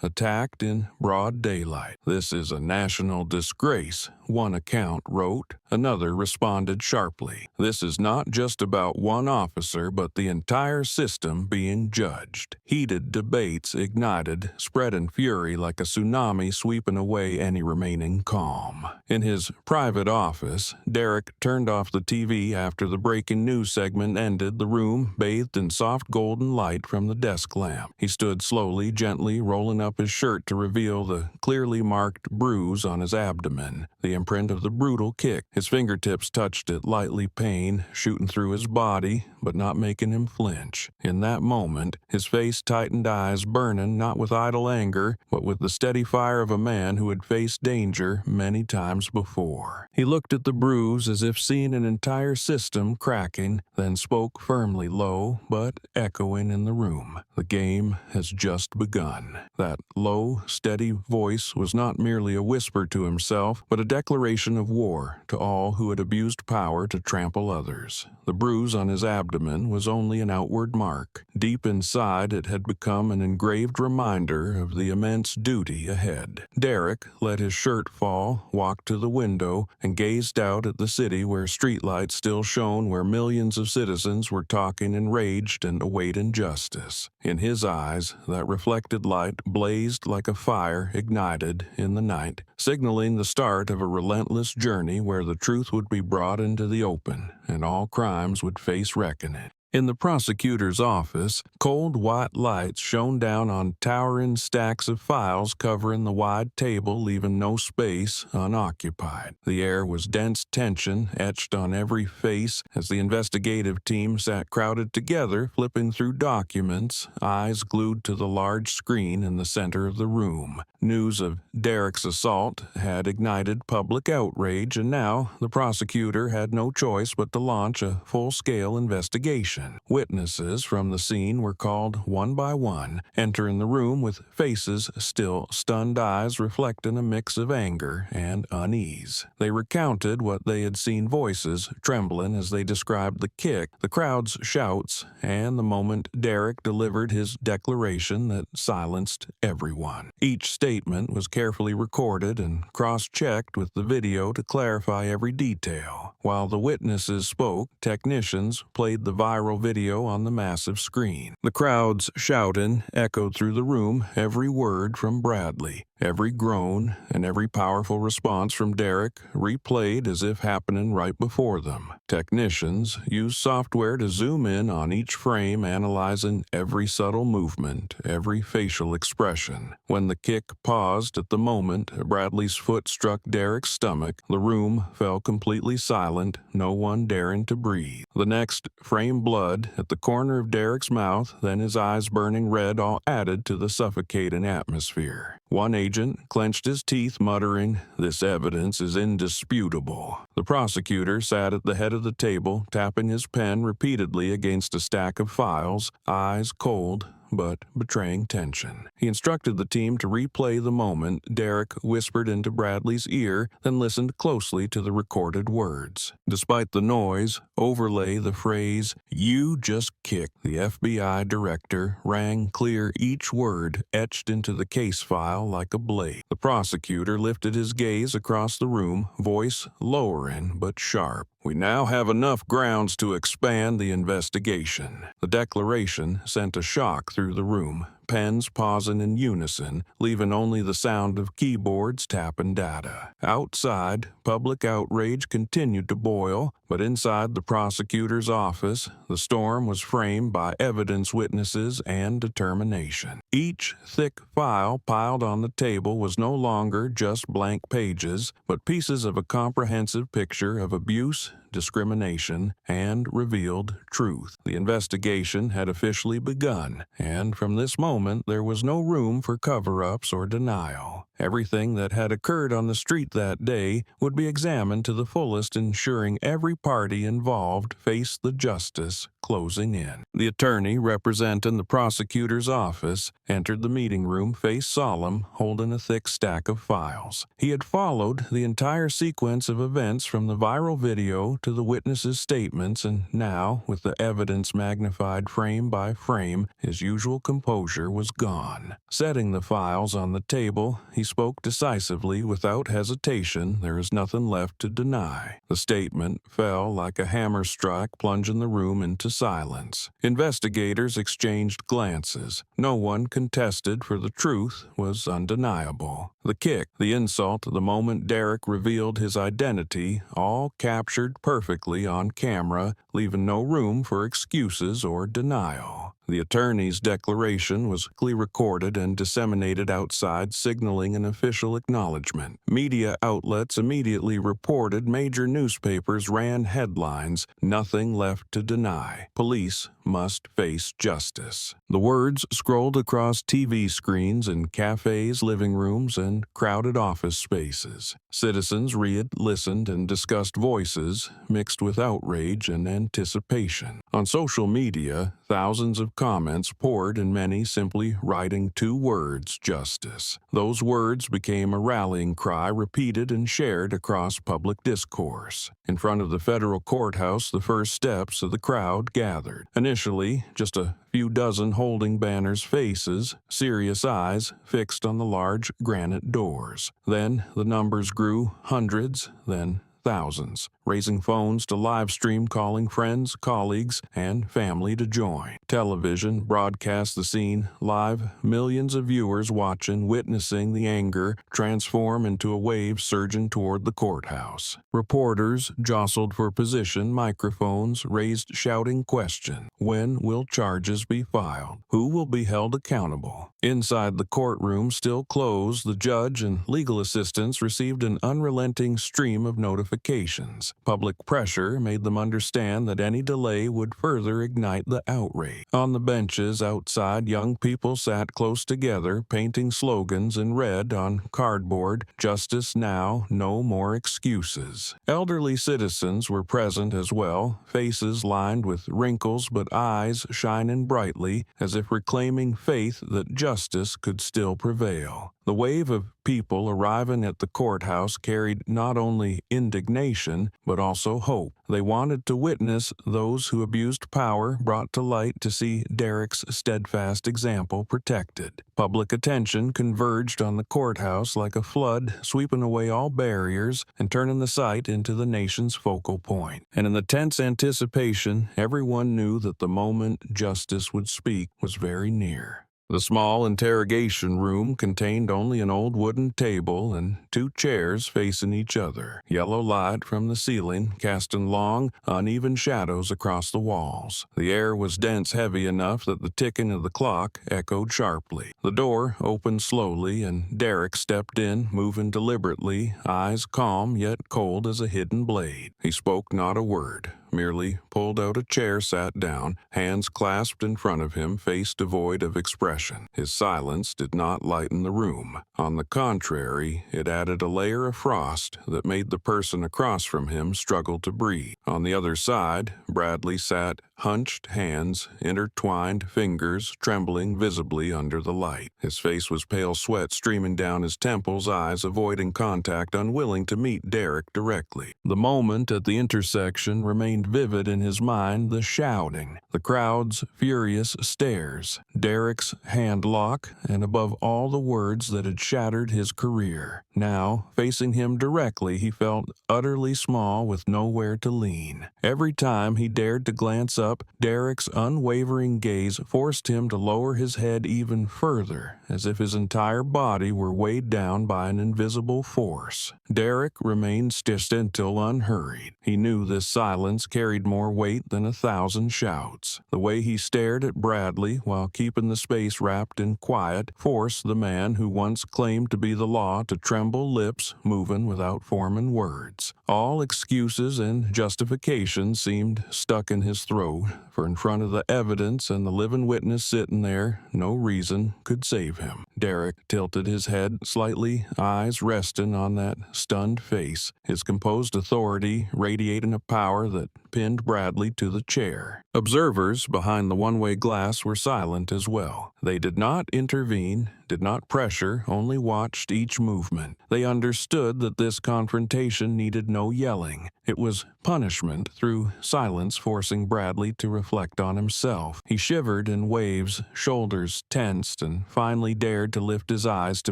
[SPEAKER 1] attacked in broad daylight. "This is a national disgrace," one account wrote. Another responded sharply. "This is not just about one officer, but the entire system being judged." Heated debates ignited, spreading fury like a tsunami sweeping away any remaining calm. In his private office, Derrick turned off the TV after the breaking news segment ended, the room bathed in soft golden light from the desk lamp. He stood slowly, gently rolling up his shirt to reveal the clearly marked bruise on his abdomen, the imprint of the brutal kick. His fingertips touched it lightly, pain shooting through his body, but not making him flinch. In that moment, his face tightened, eyes burning, not with idle anger, but with the steady fire of a man who had faced danger many times before. He looked at the bruise as if seeing an entire system cracking, then spoke firmly, low, but echoing in the room. "The game has just begun." That low, steady voice was not merely a whisper to himself, but a declaration of war to all who had abused power to trample others. The bruise on his abdomen was only an outward mark. Deep inside, it had become an engraved reminder of the immense duty ahead. Derrick let his shirt fall, walked to the window, and gazed out at the city where streetlights still shone, where millions of citizens were talking, enraged, and awaiting justice. In his eyes, that reflected light blazed like a fire ignited in the night, signaling the start of a relentless journey where the truth would be brought into the open and all crimes would face reckoning. In the prosecutor's office, cold white lights shone down on towering stacks of files covering the wide table, leaving no space unoccupied. The air was dense tension etched on every face as the investigative team sat crowded together, flipping through documents, eyes glued to the large screen in the center of the room. News of Derrick's assault had ignited public outrage, and now the prosecutor had no choice but to launch a full-scale investigation. attention. Witnesses from the scene were called one by one, entering the room with faces still, stunned eyes reflecting a mix of anger and unease. They recounted what they had seen, voices trembling as they described the kick, the crowd's shouts, and the moment Derrick delivered his declaration that silenced everyone. Each statement was carefully recorded and cross-checked with the video to clarify every detail. While the witnesses spoke, technicians played the viral video on the massive screen. The crowd's shouting echoed through the room, every word from Bradley, every groan, and every powerful response from Derrick replayed as if happening right before them. Technicians used software to zoom in on each frame, analyzing every subtle movement, every facial expression. When the kick paused at the moment Bradley's foot struck Derrick's stomach, the room fell completely silent, no one daring to breathe. The next frame, blood at the corner of Derrick's mouth, then his eyes burning red, all added to the suffocating atmosphere. One agent clenched his teeth, muttering, "This evidence is indisputable." The prosecutor sat at the head of the table, tapping his pen repeatedly against a stack of files, eyes cold but betraying tension. He instructed the team to replay the moment Derrick whispered into Bradley's ear, then listened closely to the recorded words. Despite the noise, overlay the phrase, "You just kicked." The FBI director rang clear, each word etched into the case file like a blade. The prosecutor lifted his gaze across the room, voice lowering but sharp. "We now have enough grounds to expand the investigation." The declaration sent a shock through the room, pens pausing in unison, leaving only the sound of keyboards tapping data. Outside, public outrage continued to boil, but inside the prosecutor's office, the storm was framed by evidence, witnesses, and determination. Each thick file piled on the table was no longer just blank pages, but pieces of a comprehensive picture of abuse, discrimination, and revealed truth. The investigation had officially begun, and from this moment there was no room for cover-ups or denial. Everything that had occurred on the street that day would be examined to the fullest, ensuring every party involved faced the justice closing in. The attorney representing the prosecutor's office entered the meeting room, face solemn, holding a thick stack of files. He had followed the entire sequence of events from the viral video to the witnesses' statements, and now, with the evidence magnified frame by frame, his usual composure was gone. Setting the files on the table, he spoke decisively, without hesitation. "There is nothing left to deny." The statement fell like a hammer struck, plunging the room into silence. Investigators exchanged glances. No one contested, for the truth was undeniable. The kick, the insult, the moment Derrick revealed his identity, all captured perfectly on camera, leaving no room for excuses or denial. The attorney's declaration was quickly recorded and disseminated outside, signaling an official acknowledgement. Media outlets immediately reported, major newspapers ran headlines, "Nothing left to deny. Police must face justice." The words scrolled across TV screens in cafes, living rooms, and crowded office spaces. Citizens read, listened, and discussed, voices mixed with outrage and anticipation. On social media, thousands of comments poured, and many simply writing two words: justice. Those words became a rallying cry, repeated and shared across public discourse. In front of the federal courthouse, the first steps of the crowd gathered. Initially, just a few dozen holding banners, faces, serious eyes fixed on the large granite doors. Then the numbers grew, hundreds, then thousands, raising phones to live stream, calling friends, colleagues, and family to join. Television broadcast the scene live, millions of viewers watching, witnessing the anger transform into a wave surging toward the courthouse. Reporters jostled for position, microphones raised, shouting question: when will charges be filed? Who will be held accountable? Inside the courtroom, still closed, the judge and legal assistants received an unrelenting stream of notifications. days. Public pressure made them understand that any delay would further ignite the outrage. On the benches outside, young people sat close together, painting slogans in red on cardboard: "Justice now, no more excuses." Elderly citizens were present as well, faces lined with wrinkles but eyes shining brightly, as if reclaiming faith that justice could still prevail. The wave of people arriving at the courthouse carried not only indignation, but also hope. They wanted to witness those who abused power brought to light, to see Derrick's steadfast example protected. Public attention converged on the courthouse like a flood, sweeping away all barriers and turning the site into the nation's focal point. And in the tense anticipation, everyone knew that the moment justice would speak was very near. The small interrogation room contained only an old wooden table and 2 chairs facing each other. Yellow light from the ceiling casting long, uneven shadows across the walls. The air was dense, heavy enough that the ticking of the clock echoed sharply. The door opened slowly, and Derrick stepped in, moving deliberately, eyes calm yet cold as a hidden blade. He spoke not a word, merely pulled out a chair, sat down, hands clasped in front of him, face devoid of expression. His silence did not lighten the room. On the contrary, it added a layer of frost that made the person across from him struggle to breathe. On the other side, Bradley sat, hunched, hands intertwined, fingers trembling visibly under the light. His face was pale, sweat streaming down his temples, eyes avoiding contact, unwilling to meet Derrick directly. The moment at the intersection remained vivid in his mind: the shouting, the crowd's furious stares, Derrick's hand lock, and above all, the words that had shattered his career. Now, facing him directly, he felt utterly small, with nowhere to lean. Every time he dared to glance up, Derrick's unwavering gaze forced him to lower his head even further, as if his entire body were weighed down by an invisible force. Derrick remained distant till unhurried. He knew this silence carried more weight than 1,000 shouts. The way he stared at Bradley while keeping the space wrapped in quiet forced the man who once claimed to be the law to tremble, lips moving without forming words. All excuses and justifications seemed stuck in his throat, for in front of the evidence and the living witness sitting there, no reason could save him. Derrick tilted his head slightly, eyes resting on that stunned face, his composed authority radiating a power that pinned Bradley to the chair. Observers behind the one-way glass were silent as well. They did not intervene, did not pressure, only watched each movement. They understood that this confrontation needed no yelling. It was punishment through silence, forcing Bradley to reflect on himself. He shivered in waves, shoulders tensed, and finally dared to lift his eyes to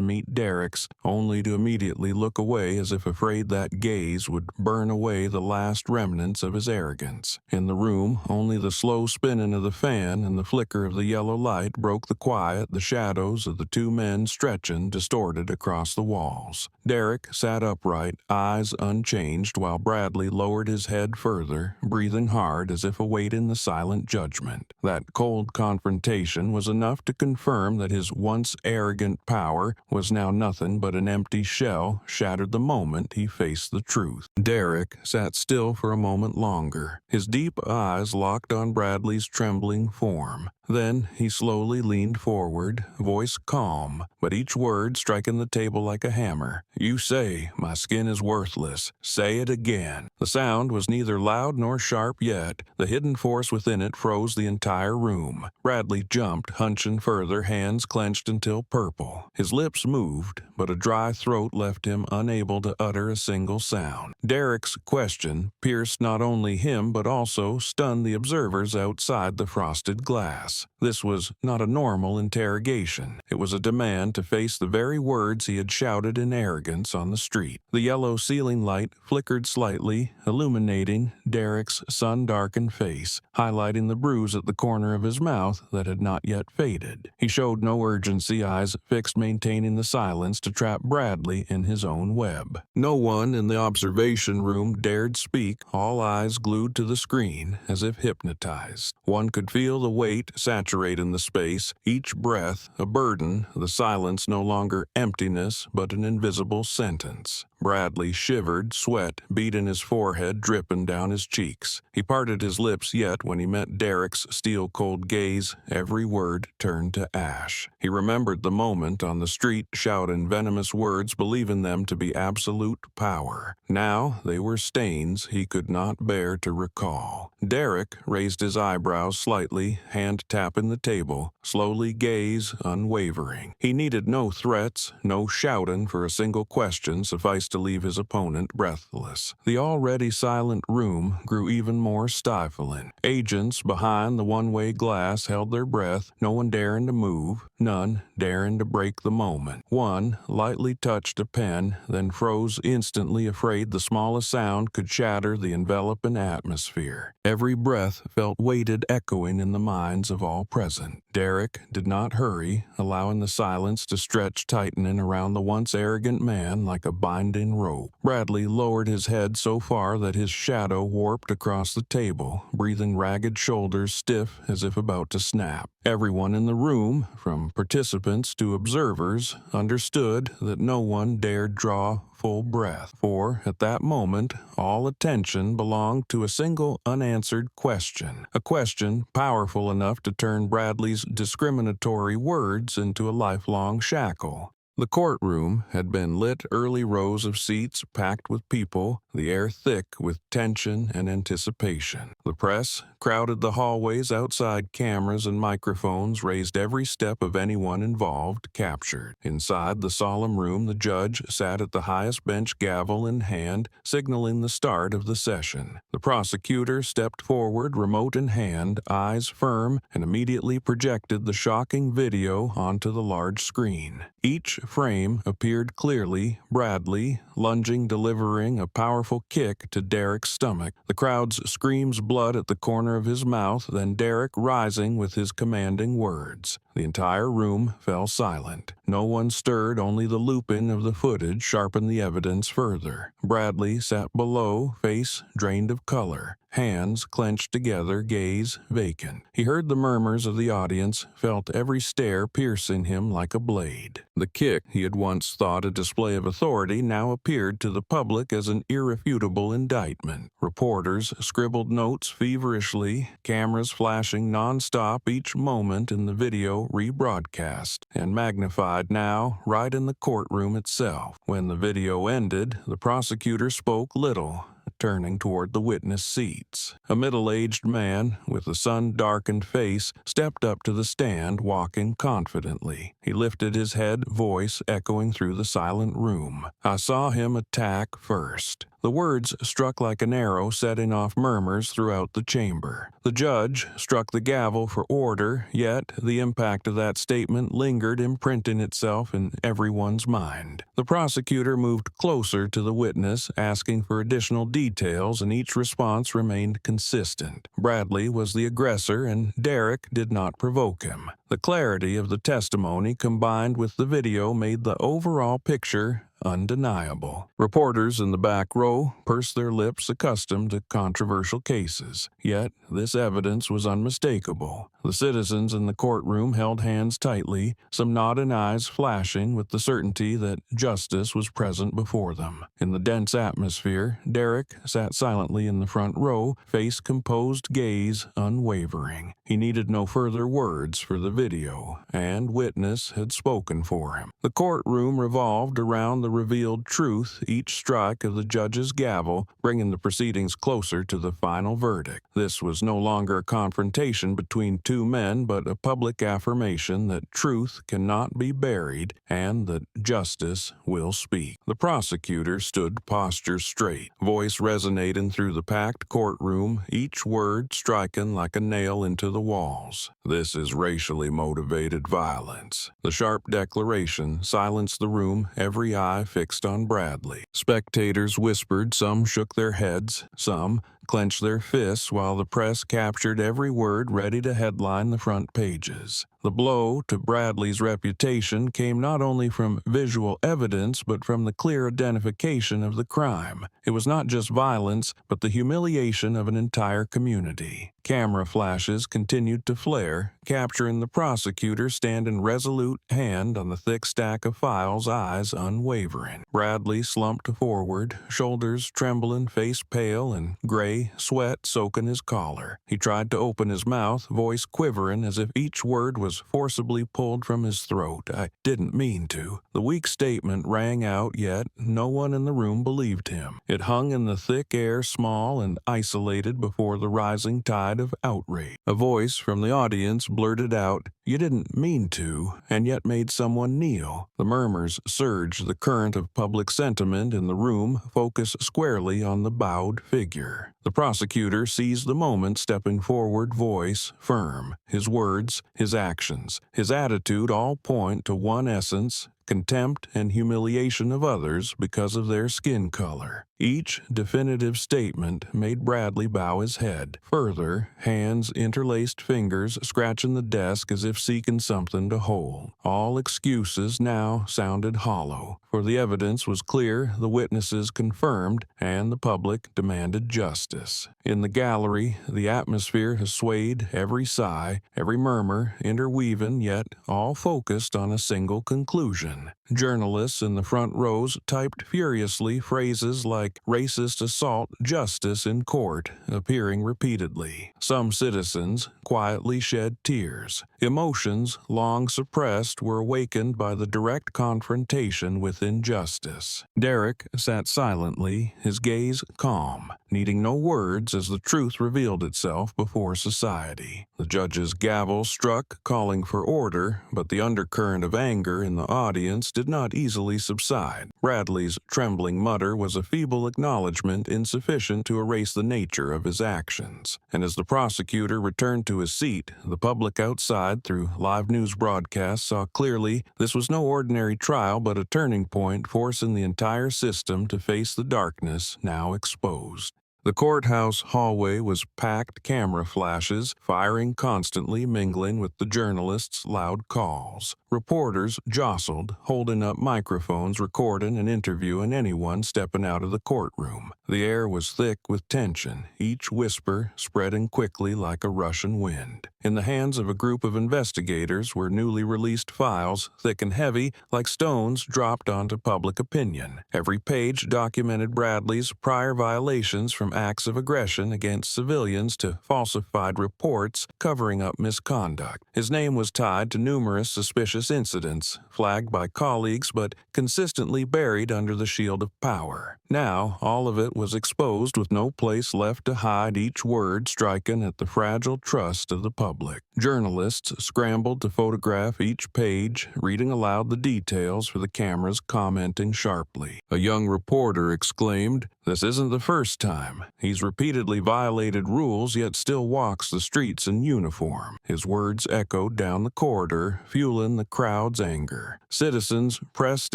[SPEAKER 1] meet Derrick's, only to immediately look away as if afraid that gaze would burn away the last remnants of his arrogance. In the room, only the slow spinning of the fan and the flicker of the yellow light broke the quiet, the shadows of the 2 men stretching distorted across the walls. Derrick sat upright, eyes unchanged, while Bradley lowered his head further, breathing hard as if awaiting the silent judgment. That cold confrontation was enough to confirm that his once arrogant power was now nothing but an empty shell, shattered the moment he faced the truth. Derrick sat still for a moment longer, his deep eyes locked on Bradley's trembling form. Then he slowly leaned forward, voice calm, but each word striking the table like a hammer. "You say my skin is worthless. Say it again." The sound was neither loud nor sharp, yet the hidden force within it froze the entire room. Bradley jumped, hunching further, hands clenched until purple. His lips moved, but a dry throat left him unable to utter a single sound. Derrick's question pierced not only him but also stunned the observers outside the frosted glass. This was not a normal interrogation. It was a demand to face the very words he had shouted in arrogance on the street. The yellow ceiling light flickered slightly, illuminating Derrick's sun-darkened face, highlighting the bruise at the corner of his mouth that had not yet faded. He showed no urgency, eyes fixed, maintaining the silence to trap Bradley in his own web. No one in the observation room dared speak, all eyes glued to the screen as if hypnotized. One could feel the weight saturating the space, each breath a burden, the silence no longer emptiness but an invisible sentence. Bradley shivered, sweat beat in his forehead, dripping down his cheeks. He parted his lips, yet when he met Derrick's steel-cold gaze, every word turned to ash. He remembered the moment on the street, shouting venomous words, believing them to be absolute power. Now they were stains he could not bear to recall. Derrick raised his eyebrows slightly, hand tapping the table, slowly, gaze unwavering. He needed no threats, no shouting for a single question sufficed to leave his opponent breathless. The already silent room grew even more stifling. Agents behind the one-way glass held their breath, no one daring to move, none daring to break the moment. One lightly touched a pen, then froze instantly, afraid the smallest sound could shatter the enveloping atmosphere. Every breath felt weighted, echoing in the minds of all present. Derrick did not hurry, allowing the silence to stretch, tightening around the once arrogant man like a binding rope. Bradley lowered his head so far that his shadow warped across the table, breathing ragged, shoulders stiff as if about to snap. Everyone in the room, from participants to observers, understood that no one dared draw full breath, for at that moment all attention belonged to a single unanswered question, a question powerful enough to turn Bradley's discriminatory words into a lifelong shackle. The courtroom had been lit, early rows of seats packed with people, the air thick with tension and anticipation. The press crowded the hallways outside, cameras and microphones raised every step of anyone involved, captured. Inside the solemn room, the judge sat at the highest bench, gavel in hand, signaling the start of the session. The prosecutor stepped forward, remote in hand, eyes firm, and immediately projected the shocking video onto the large screen. Each frame appeared clearly, Bradley lunging, delivering a powerful kick to Derrick's stomach, the crowd's screams, blood at the corner of his mouth, then Derrick rising with his commanding words. The entire room fell silent. No one stirred, only the looping of the footage sharpened the evidence further. Bradley sat below, face drained of color, hands clenched together, gaze vacant. He heard the murmurs of the audience, felt every stare piercing him like a blade. The kick he had once thought a display of authority now appeared to the public as an irrefutable indictment. Reporters scribbled notes feverishly, cameras flashing non-stop, each moment in the video rebroadcast and magnified now right in the courtroom itself. When the video ended, the prosecutor spoke little, turning toward the witness seats. A middle-aged man with a sun-darkened face stepped up to the stand, walking confidently. He lifted his head, voice echoing through the silent room. "I saw him attack first." The words struck like an arrow, setting off murmurs throughout the chamber. The judge struck the gavel for order, yet the impact of that statement lingered, imprinting itself in everyone's mind. The prosecutor moved closer to the witness, asking for additional details, and each response remained consistent. Bradley was the aggressor, and Derrick did not provoke him. The clarity of the testimony combined with the video made the overall picture undeniable. Reporters in the back row pursed their lips, accustomed to controversial cases. Yet this evidence was unmistakable. The citizens in the courtroom held hands tightly, some nodding eyes flashing with the certainty that justice was present before them. In the dense atmosphere, Derrick sat silently in the front row, face composed, gaze unwavering. He needed no further words for the video, and witness had spoken for him. The courtroom revolved around the revealed truth, each strike of the judge's gavel bringing the proceedings closer to the final verdict. This was no longer a confrontation between two men, but a public affirmation that truth cannot be buried and that justice will speak. The prosecutor stood posture straight, voice resonating through the packed courtroom, each word striking like a nail into the walls. "This is racially motivated violence." The sharp declaration silenced the room, every eye fixed on Bradley. Spectators whispered, some shook their heads, some clenched their fists while the press captured every word ready to headline the front pages. The blow to Bradley's reputation came not only from visual evidence but from the clear identification of the crime. It was not just violence, but the humiliation of an entire community. Camera flashes continued to flare, capturing the prosecutor standing resolute, hand on the thick stack of files, eyes unwavering. Bradley slumped forward, shoulders trembling, face pale and gray, sweat soaking his collar. He tried to open his mouth, voice quivering as if each word was forcibly pulled from his throat. "I didn't mean to." The weak statement rang out, yet no one in the room believed him. It hung in the thick air, small and isolated before the rising tide of outrage. A voice from the audience blurted out, "You didn't mean to," and yet made someone kneel. The murmurs surged, the current of public sentiment in the room focused squarely on the bowed figure. The prosecutor seized the moment, stepping forward, voice firm. His words, his actions, his attitude all point to one essence: contempt and humiliation of others because of their skin color. Each definitive statement made Bradley bow his head. Further, hands interlaced fingers scratching the desk as if seeking something to hold. All excuses now sounded hollow, for the evidence was clear, the witnesses confirmed, and the public demanded justice. In the gallery, the atmosphere has swayed, every sigh, every murmur interweaving, yet all focused on a single conclusion. Journalists in the front rows typed furiously, phrases like "racist assault, justice in court," appearing repeatedly. Some citizens quietly shed tears. Emotions, long suppressed, were awakened by the direct confrontation with injustice. Derrick sat silently, his gaze calm, needing no words as the truth revealed itself before society. The judge's gavel struck, calling for order, but the undercurrent of anger in the audience did not easily subside. Bradley's trembling mutter was a feeble acknowledgement insufficient to erase the nature of his actions. And as the prosecutor returned to his seat, the public outside, through live news broadcasts, saw clearly this was no ordinary trial but a turning point forcing the entire system to face the darkness now exposed. The courthouse hallway was packed, camera flashes firing constantly, mingling with the journalists' loud calls. Reporters jostled, holding up microphones, recording and interviewing anyone stepping out of the courtroom. The air was thick with tension, each whisper spreading quickly like a Russian wind. In the hands of a group of investigators were newly released files, thick and heavy, like stones dropped onto public opinion. Every page documented Bradley's prior violations, from acts of aggression against civilians to falsified reports covering up misconduct. His name was tied to numerous suspicious incidents, flagged by colleagues but consistently buried under the shield of power. Now, all of it was exposed with no place left to hide, each word striking at the fragile trust of the public. Journalists scrambled to photograph each page, reading aloud the details for the cameras, commenting sharply. A young reporter exclaimed, "This isn't the first time. He's repeatedly violated rules yet still walks the streets in uniform." His words echoed down the corridor, fueling the crowd's anger. Citizens pressed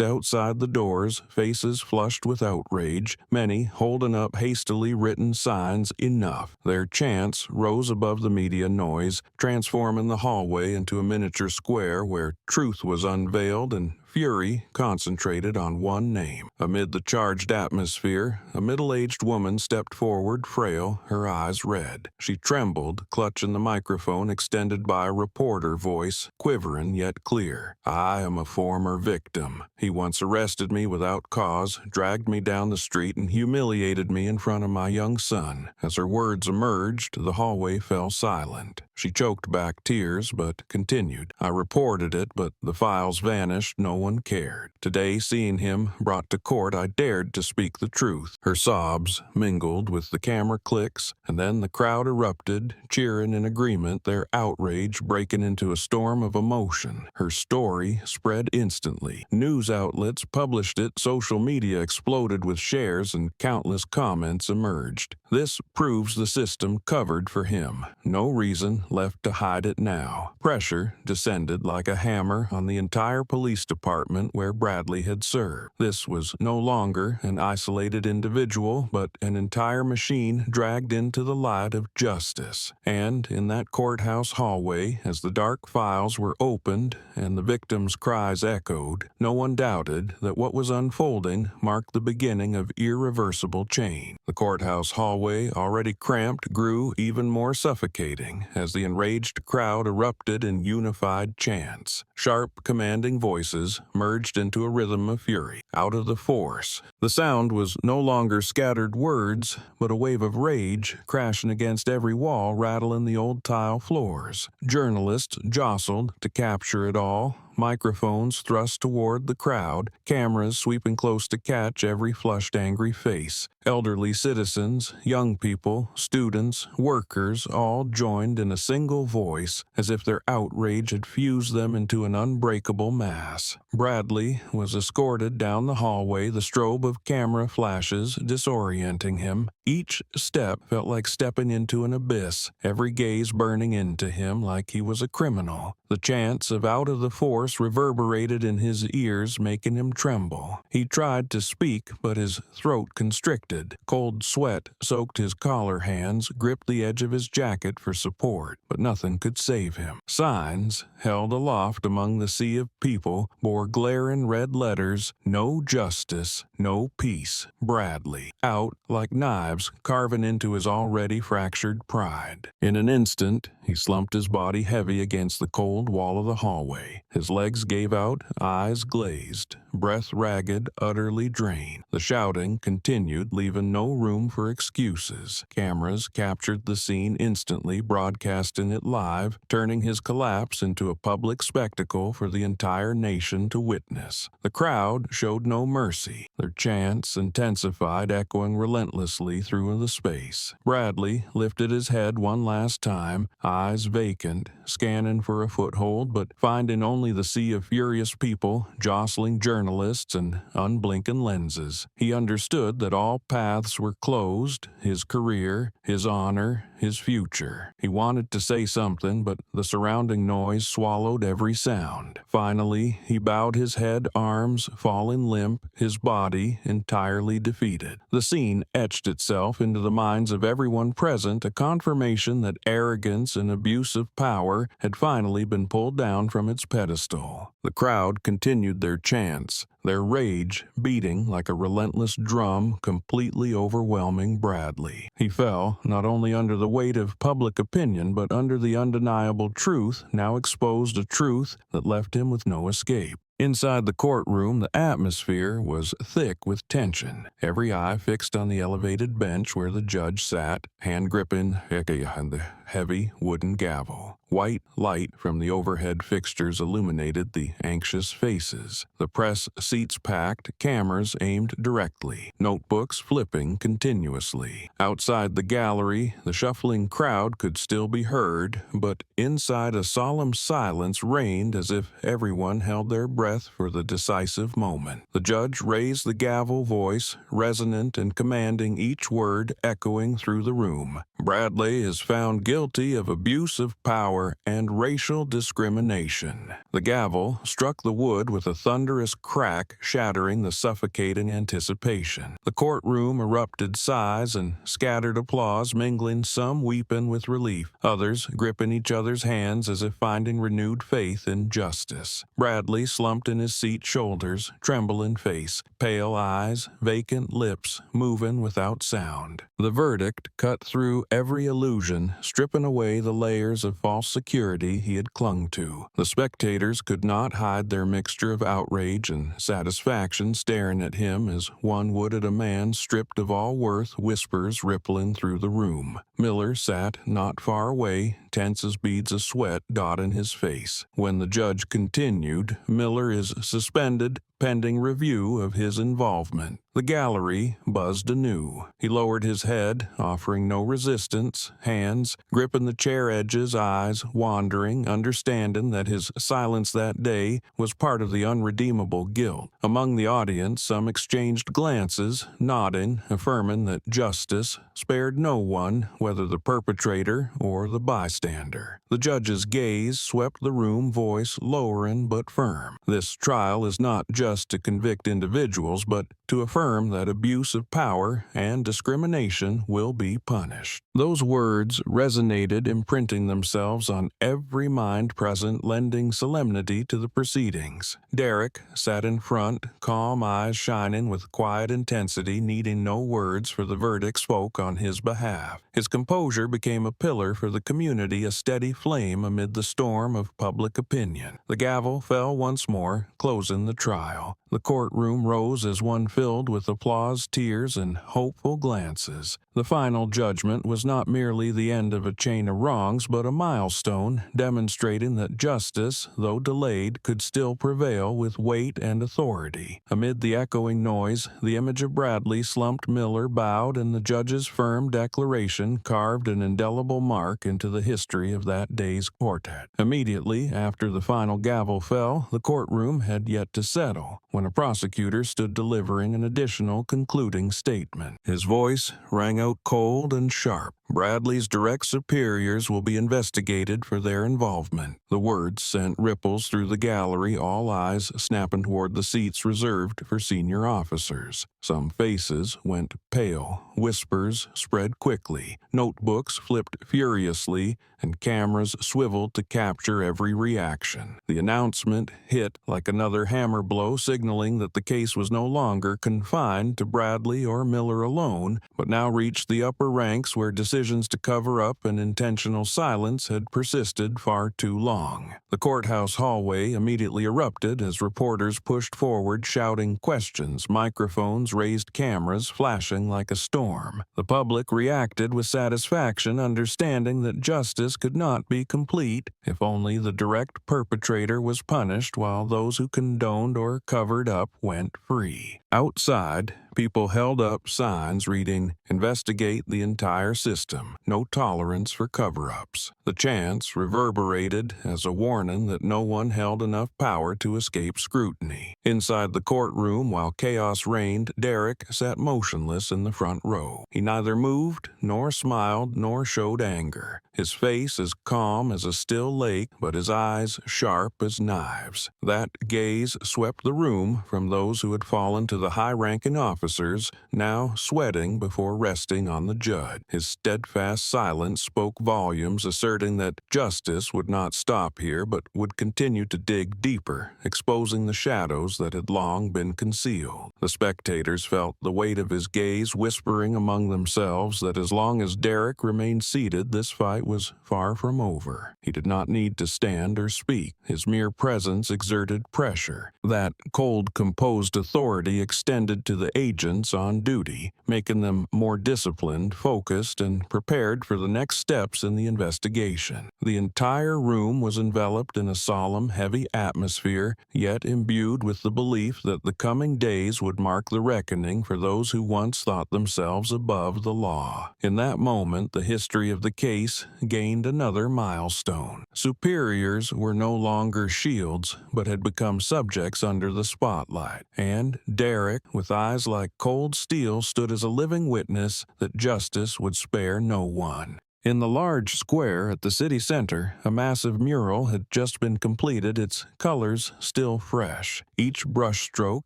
[SPEAKER 1] outside the doors, faces flushed with outrage, many holding up hastily written signs, "Enough." Their chants rose above the media noise, transforming the hallway into a miniature square where truth was unveiled and fury concentrated on one name. Amid the charged atmosphere, a middle-aged woman stepped forward, frail, her eyes red. She trembled, clutching the microphone extended by a reporter, voice quivering yet clear. "I am a former victim. He once arrested me without cause, dragged me down the street, and humiliated me in front of my young son." As her words emerged, the hallway fell silent. She choked back tears, but continued. "I reported it, but the files vanished. No one cared. Today, seeing him brought to court, I dared to speak the truth." Her sobs mingled with the camera clicks, and then the crowd erupted, cheering in agreement, their outrage breaking into a storm of emotion. Her story spread instantly. News outlets published it, social media exploded with shares, and countless comments emerged. "This proves the system covered for him. No reason left to hide it now. Pressure descended like a hammer on the entire police department where Bradley had served. This was no longer an isolated individual, but an entire machine dragged into the light of justice. And in that courthouse hallway, as the dark files were opened and the victims' cries echoed, no one doubted that what was unfolding marked the beginning of irreversible change. The courthouse hallway, already cramped, grew even more suffocating as the enraged crowd erupted in unified chants. Sharp, commanding voices merged into a rhythm of fury. Out of the force. The sound was no longer scattered words, but a wave of rage crashing against every wall, rattling the old tile floors. Journalists jostled to capture it all. Microphones thrust toward the crowd, cameras sweeping close to catch every flushed, angry face. Elderly citizens, young people, students, workers all joined in a single voice, as if their outrage had fused them into an unbreakable mass. Bradley was escorted down the hallway, the strobe of camera flashes disorienting him. Each step felt like stepping into an abyss, every gaze burning into him like he was a criminal. The chants of "out of the force" reverberated in his ears, making him tremble. He tried to speak, but his throat constricted. Cold sweat soaked his collar, hands gripped the edge of his jacket for support, but nothing could save him. Signs, held aloft among the sea of people, bore glaring red letters, "No justice, no peace, Bradley." Out like knives, carving into his already fractured pride. In an instant, he slumped his body heavy against the cold wall of the hallway. His legs gave out, eyes glazed, breath ragged, utterly drained. The shouting continued, leaving no room for excuses. Cameras captured the scene instantly, broadcasting it live, turning his collapse into a public spectacle for the entire nation to witness. The crowd showed no mercy. Their chants intensified, echoing relentlessly through the space. Bradley lifted his head one last time, eyes vacant, scanning for a foothold, but finding only the sea of furious people, jostling journalists and unblinking lenses. He understood that all paths were closed, his career, his honor, his future. He wanted to say something, but the surrounding noise swallowed every sound. Finally, he bowed his head, arms falling limp, his body entirely defeated. The scene etched itself into the minds of everyone present, a confirmation that arrogance and abuse of power had finally been pulled down from its pedestal. The crowd continued their chants, their rage beating like a relentless drum, completely overwhelming Bradley. He fell not only under the weight of public opinion, but under the undeniable truth, now exposed, a truth that left him with no escape. Inside the courtroom, the atmosphere was thick with tension. Every eye fixed on the elevated bench where the judge sat, hand gripping the heavy wooden gavel. White light from the overhead fixtures illuminated the anxious faces. The press seats packed, cameras aimed directly, notebooks flipping continuously. Outside the gallery, the shuffling crowd could still be heard, but inside a solemn silence reigned, as if everyone held their breath for the decisive moment. The judge raised the gavel, voice resonant and commanding, each word echoing through the room. Bradley is found guilty of abuse of power and racial discrimination. The gavel struck the wood with a thunderous crack, shattering the suffocating anticipation. The courtroom erupted sighs and scattered applause, mingling, some weeping with relief, others gripping each other's hands as if finding renewed faith in justice. Bradley slumped in his seat, shoulders, trembling face, pale eyes, vacant lips, moving without sound. The verdict cut through every illusion, stripping away the layers of false security he had clung to. The spectators could not hide their mixture of outrage and satisfaction, staring at him as one would at a man stripped of all worth, whispers rippling through the room. Miller sat not far away, tense as beads of sweat dotting his face. When the judge continued, "Miller is suspended pending review of his involvement." The gallery buzzed anew. He lowered his head, offering no resistance, hands gripping the chair edges, eyes wandering, understanding that his silence that day was part of the unredeemable guilt. Among the audience, some exchanged glances, nodding, affirming that justice spared no one, whether the perpetrator or the bystander. The judge's gaze swept the room, voice lowering but firm. This trial is not just to convict individuals, but to affirm that abuse of power and discrimination will be punished. Those words resonated, imprinting themselves on every mind present, lending solemnity to the proceedings. Derrick sat in front, calm eyes shining with quiet intensity, needing no words, for the verdict spoke on his behalf. His composure became a pillar for the community, a steady flame amid the storm of public opinion. The gavel fell once more, closing the trial. The courtroom rose as one filled with applause, tears, and hopeful glances. The final judgment was not merely the end of a chain of wrongs, but a milestone, demonstrating that justice, though delayed, could still prevail with weight and authority. Amid the echoing noise, the image of Bradley slumped Miller bowed, and the judge's firm declaration carved an indelible mark into the history of that day's quartet. Immediately after the final gavel fell, the courtroom had yet to settle, when a prosecutor stood delivering an additional concluding statement. His voice rang out cold and sharp. Bradley's direct superiors will be investigated for their involvement. The words sent ripples through the gallery, all eyes snapping toward the seats reserved for senior officers. Some faces went pale, whispers spread quickly, notebooks flipped furiously, and cameras swiveled to capture every reaction. The announcement hit like another hammer blow, signaling that the case was no longer confined to Bradley or Miller alone, but now reached the upper ranks where decisions to cover up an intentional silence had persisted far too long. The courthouse hallway immediately erupted as reporters pushed forward, shouting questions, microphones raised, cameras flashing like a storm. The public reacted with satisfaction, understanding that justice could not be complete if only the direct perpetrator was punished, while those who condoned or covered up went free. Outside, people held up signs reading, "Investigate the entire system. No tolerance for cover-ups." The chants reverberated as a warning that no one held enough power to escape scrutiny. Inside the courtroom, while chaos reigned, Derrick sat motionless in the front row. He neither moved, nor smiled, nor showed anger. His face as calm as a still lake, but his eyes sharp as knives. That gaze swept the room, from those who had fallen to the high-ranking officers, now sweating before resting on the judge. His steadfast silence spoke volumes, asserting that justice would not stop here, but would continue to dig deeper, exposing the shadows that had long been concealed. The spectators felt the weight of his gaze, whispering among themselves that as long as Derrick remained seated, this fight was far from over. He did not need to stand or speak. His mere presence exerted pressure. That cold, composed authority extended to the agents on duty, making them more disciplined, focused, and prepared for the next steps in the investigation. The entire room was enveloped in a solemn, heavy atmosphere, yet imbued with the belief that the coming days would mark the reckoning for those who once thought themselves above the law. In that moment, the history of the case gained another milestone. Superiors were no longer shields, but had become subjects under the spotlight, and Derrick, with eyes like cold steel, stood as a living witness that justice would spare no one. In the large square at the city center, a massive mural had just been completed, its colors still fresh, each brushstroke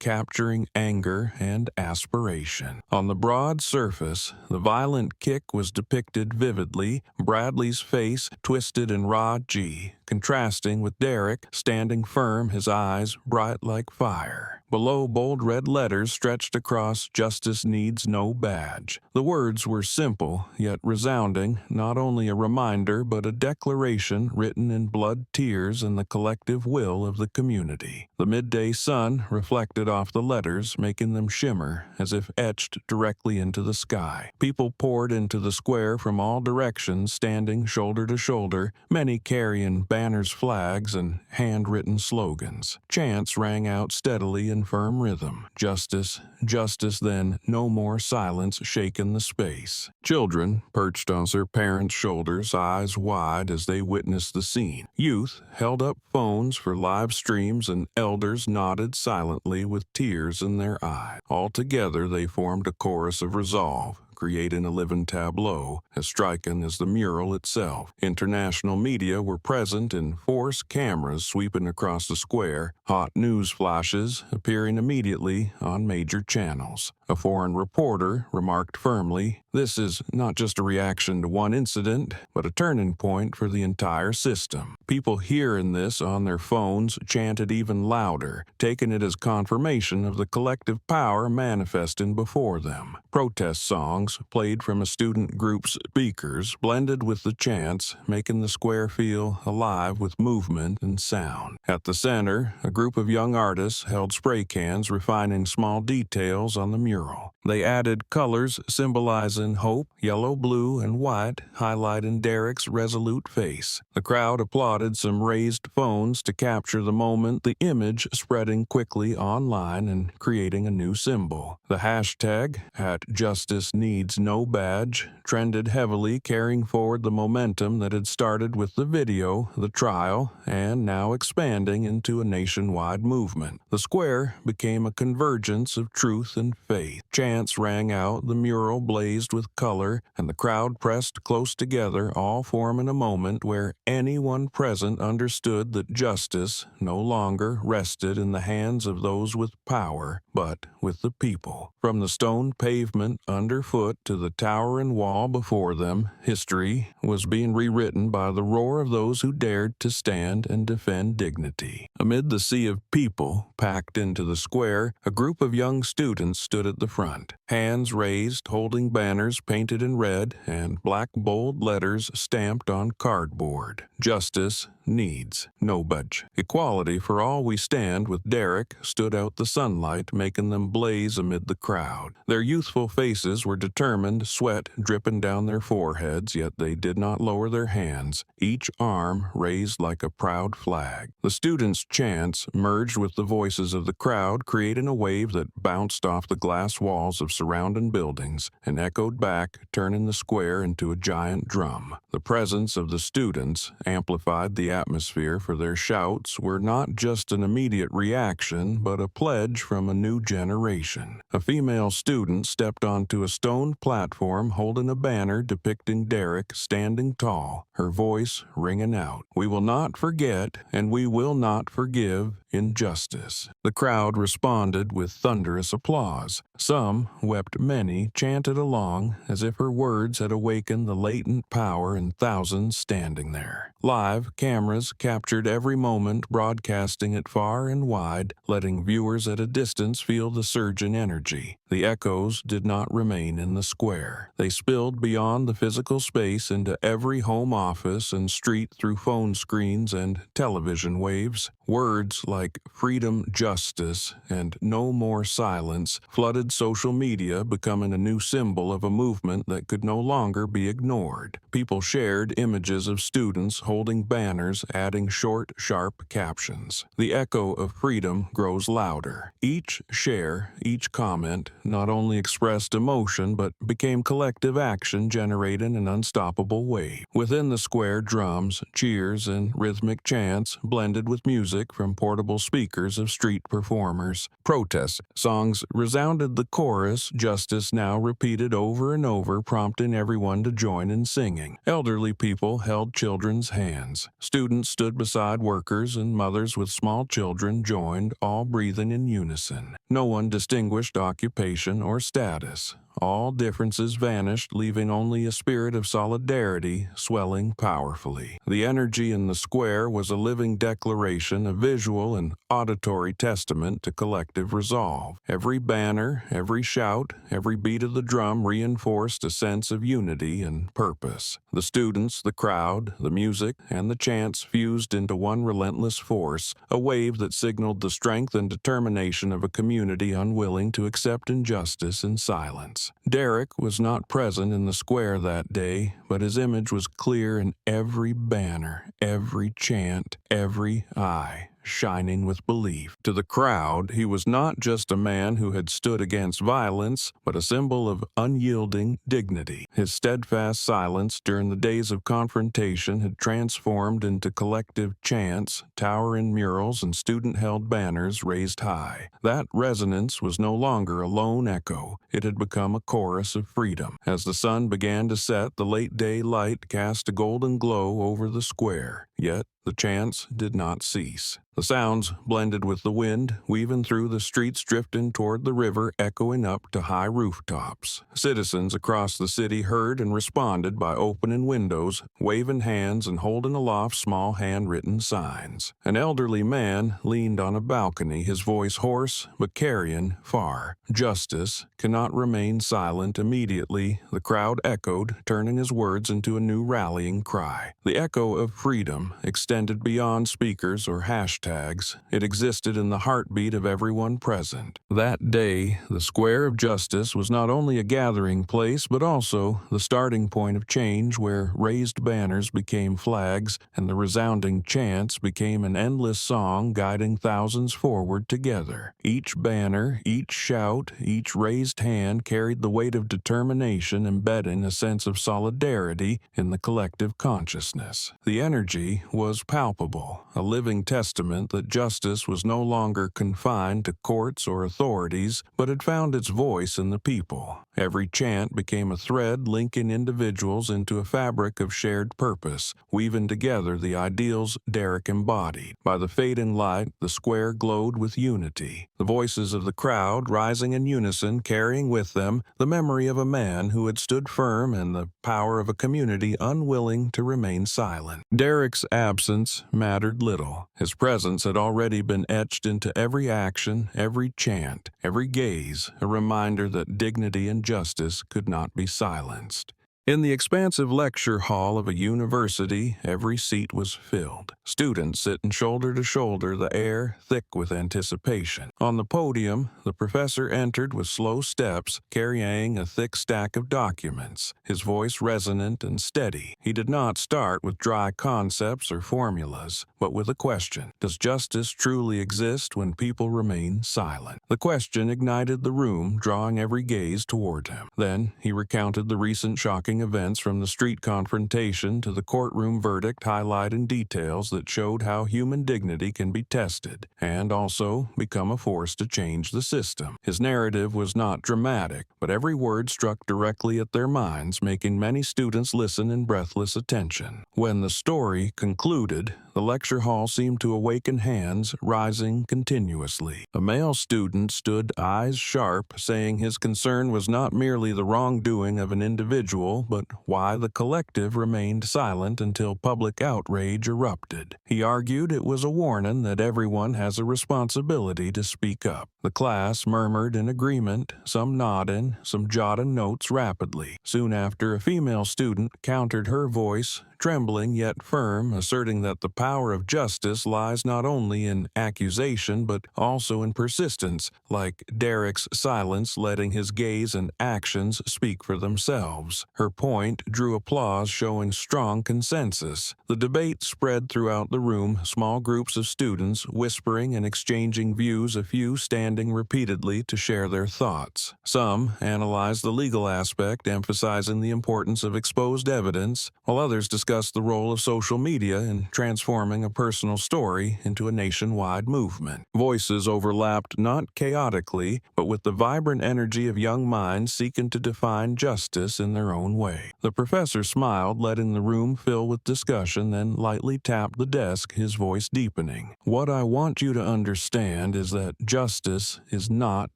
[SPEAKER 1] capturing anger and aspiration. On the broad surface, the violent kick was depicted vividly, Bradley's face twisted in raw G, contrasting with Derrick standing firm, his eyes bright like fire. Below, bold red letters stretched across, "Justice needs no badge." The words were simple, yet resounding, not only a reminder but a declaration written in blood, tears, and the collective will of the community. The midday sun reflected off the letters, making them shimmer as if etched directly into the sky. People poured into the square from all directions, standing shoulder to shoulder, many carrying banners, flags, and handwritten slogans. Chants rang out steadily in firm rhythm. Justice, justice, then no more silence shaken the space. Children perched on their parents' shoulders, eyes wide as they witnessed the scene. Youth held up phones for live streams, and elders nodded silently with tears in their eyes. All together they formed a chorus of resolve, creating a living tableau as striking as the mural itself. International media were present in force, cameras sweeping across the square, hot news flashes appearing immediately on major channels. A foreign reporter remarked firmly, "This is not just a reaction to one incident, but a turning point for the entire system." People hearing this on their phones chanted even louder, taking it as confirmation of the collective power manifesting before them. Protest songs played from a student group's speakers blended with the chants, making the square feel alive with movement and sound. At the center, a group of young artists held spray cans refining small details on the mural. They added colors symbolizing hope, yellow, blue, and white, highlighting Derrick's resolute face. The crowd applauded some raised phones to capture the moment, the image spreading quickly online and creating a new symbol. The hashtag #JusticeNeedsNoBadge trended heavily, carrying forward the momentum that had started with the video, the trial, and now expanding into a nationwide movement. The square became a convergence of truth and faith. Chants rang out, the mural blazed with color, and the crowd pressed close together, all forming a moment where anyone present understood that justice no longer rested in the hands of those with power, but with the people. From the stone pavement underfoot to the towering wall before them, history was being rewritten by the roar of those who dared to stand and defend dignity. Amid the sea of people packed into the square, a group of young students stood at the front, hands raised, holding banners painted in red and black bold letters stamped on cardboard. Justice needs no budge. Equality for all we stand with Derrick stood out the sunlight, making them blaze amid the crowd. Their youthful faces were determined, sweat dripping down their foreheads, yet they did not lower their hands, each arm raised like a proud flag. The students' chants merged with the voices of the crowd, creating a wave that bounced off the glass walls of surrounding buildings and echoed back, turning the square into a giant drum. The presence of the students amplified the atmosphere, for their shouts were not just an immediate reaction, but a pledge from a new generation. A female student stepped onto a stone platform holding a banner depicting Derrick standing tall, her voice ringing out, "We will not forget and we will not forgive injustice." The crowd responded with thunderous applause. Some wept, many chanted along as if her words had awakened the latent power in thousands standing there. Live cameras captured every moment, broadcasting it far and wide, letting viewers at a distance feel the surge in energy. The echoes did not remain in the square. They spilled beyond the physical space into every home office and street through phone screens and television waves. Words like freedom, justice, and no more silence flooded social media, becoming a new symbol of a movement that could no longer be ignored. People shared images of students holding banners, adding short, sharp captions. The echo of freedom grows louder. Each share, each comment, not only expressed emotion but became collective action, generating an unstoppable wave. Within the square, drums, cheers, and rhythmic chants blended with music from portable speakers of street performers. Protest songs resounded the chorus, justice now repeated over and over, prompting everyone to join in singing. Elderly people held children's hands. Students stood beside workers, and mothers with small children joined, all breathing in unison. No one distinguished occupation or status. All differences vanished, leaving only a spirit of solidarity swelling powerfully. The energy in the square was a living declaration, a visual and auditory testament to collective resolve. Every banner, every shout, every beat of the drum reinforced a sense of unity and purpose. The students, the crowd, the music, and the chants fused into one relentless force, a wave that signaled the strength and determination of a community unwilling to accept injustice in silence. justice. Derrick was not present in the square that day, but his image was clear in every banner, every chant, every eye shining with belief. To the crowd, he was not just a man who had stood against violence, but a symbol of unyielding dignity. His steadfast silence during the days of confrontation had transformed into collective chants, towering murals, and student-held banners raised high. That resonance was no longer a lone echo. It had become a chorus of freedom. As the sun began to set, the late-day light cast a golden glow over the square. Yet the chants did not cease. The sounds blended with the wind, weaving through the streets, drifting toward the river, echoing up to high rooftops. Citizens across the city heard and responded by opening windows, waving hands, and holding aloft small handwritten signs. An elderly man leaned on a balcony, his voice hoarse but carrying far. Justice cannot remain silent. Immediately, the crowd echoed, turning his words into a new rallying cry. The echo of freedom extended beyond speakers or hashtags. It existed in the heartbeat of everyone present. That day, the Square of Justice was not only a gathering place, but also the starting point of change, where raised banners became flags and the resounding chants became an endless song guiding thousands forward together. Each banner, each shout, each raised hand carried the weight of determination, embedding a sense of solidarity in the collective consciousness. The energy was palpable, a living testament that justice was no longer confined to courts or authorities, but had found its voice in the people. Every chant became a thread linking individuals into a fabric of shared purpose, weaving together the ideals Derrick embodied. By the fading light, the square glowed with unity, the voices of the crowd rising in unison, carrying with them the memory of a man who had stood firm and the power of a community unwilling to remain silent. Derrick's absence mattered little. His presence had already been etched into every action, every chant, every gaze, a reminder that dignity and justice could not be silenced. In the expansive lecture hall of a university, every seat was filled. Students sitting shoulder to shoulder, the air thick with anticipation. On the podium, the professor entered with slow steps, carrying a thick stack of documents, his voice resonant and steady. He did not start with dry concepts or formulas, but with a question. Does justice truly exist when people remain silent? The question ignited the room, drawing every gaze toward him. Then he recounted the recent shocking events, from the street confrontation to the courtroom verdict, highlighting details that showed how human dignity can be tested and also become a force to change the system. His narrative was not dramatic, but every word struck directly at their minds, making many students listen in breathless attention. When the story concluded, the lecture hall seemed to awaken, hands rising continuously. A male student stood, eyes sharp, saying his concern was not merely the wrongdoing of an individual, but why the collective remained silent until public outrage erupted. He argued it was a warning that everyone has a responsibility to speak up. The class murmured in agreement, some nodding, some jotting notes rapidly. Soon after, a female student countered her voice, trembling yet firm, asserting that the power of justice lies not only in accusation but also in persistence, like Derrick's silence letting his gaze and actions speak for themselves. Her point drew applause, showing strong consensus. The debate spread throughout the room, small groups of students whispering and exchanging views, a few standing repeatedly to share their thoughts. Some analyzed the legal aspect, emphasizing the importance of exposed evidence, while others discussed the role of social media in transforming a personal story into a nationwide movement. Voices overlapped not chaotically, but with the vibrant energy of young minds seeking to define justice in their own way. The professor smiled, letting the room fill with discussion, then lightly tapped the desk, his voice deepening. What I want you to understand is that justice is not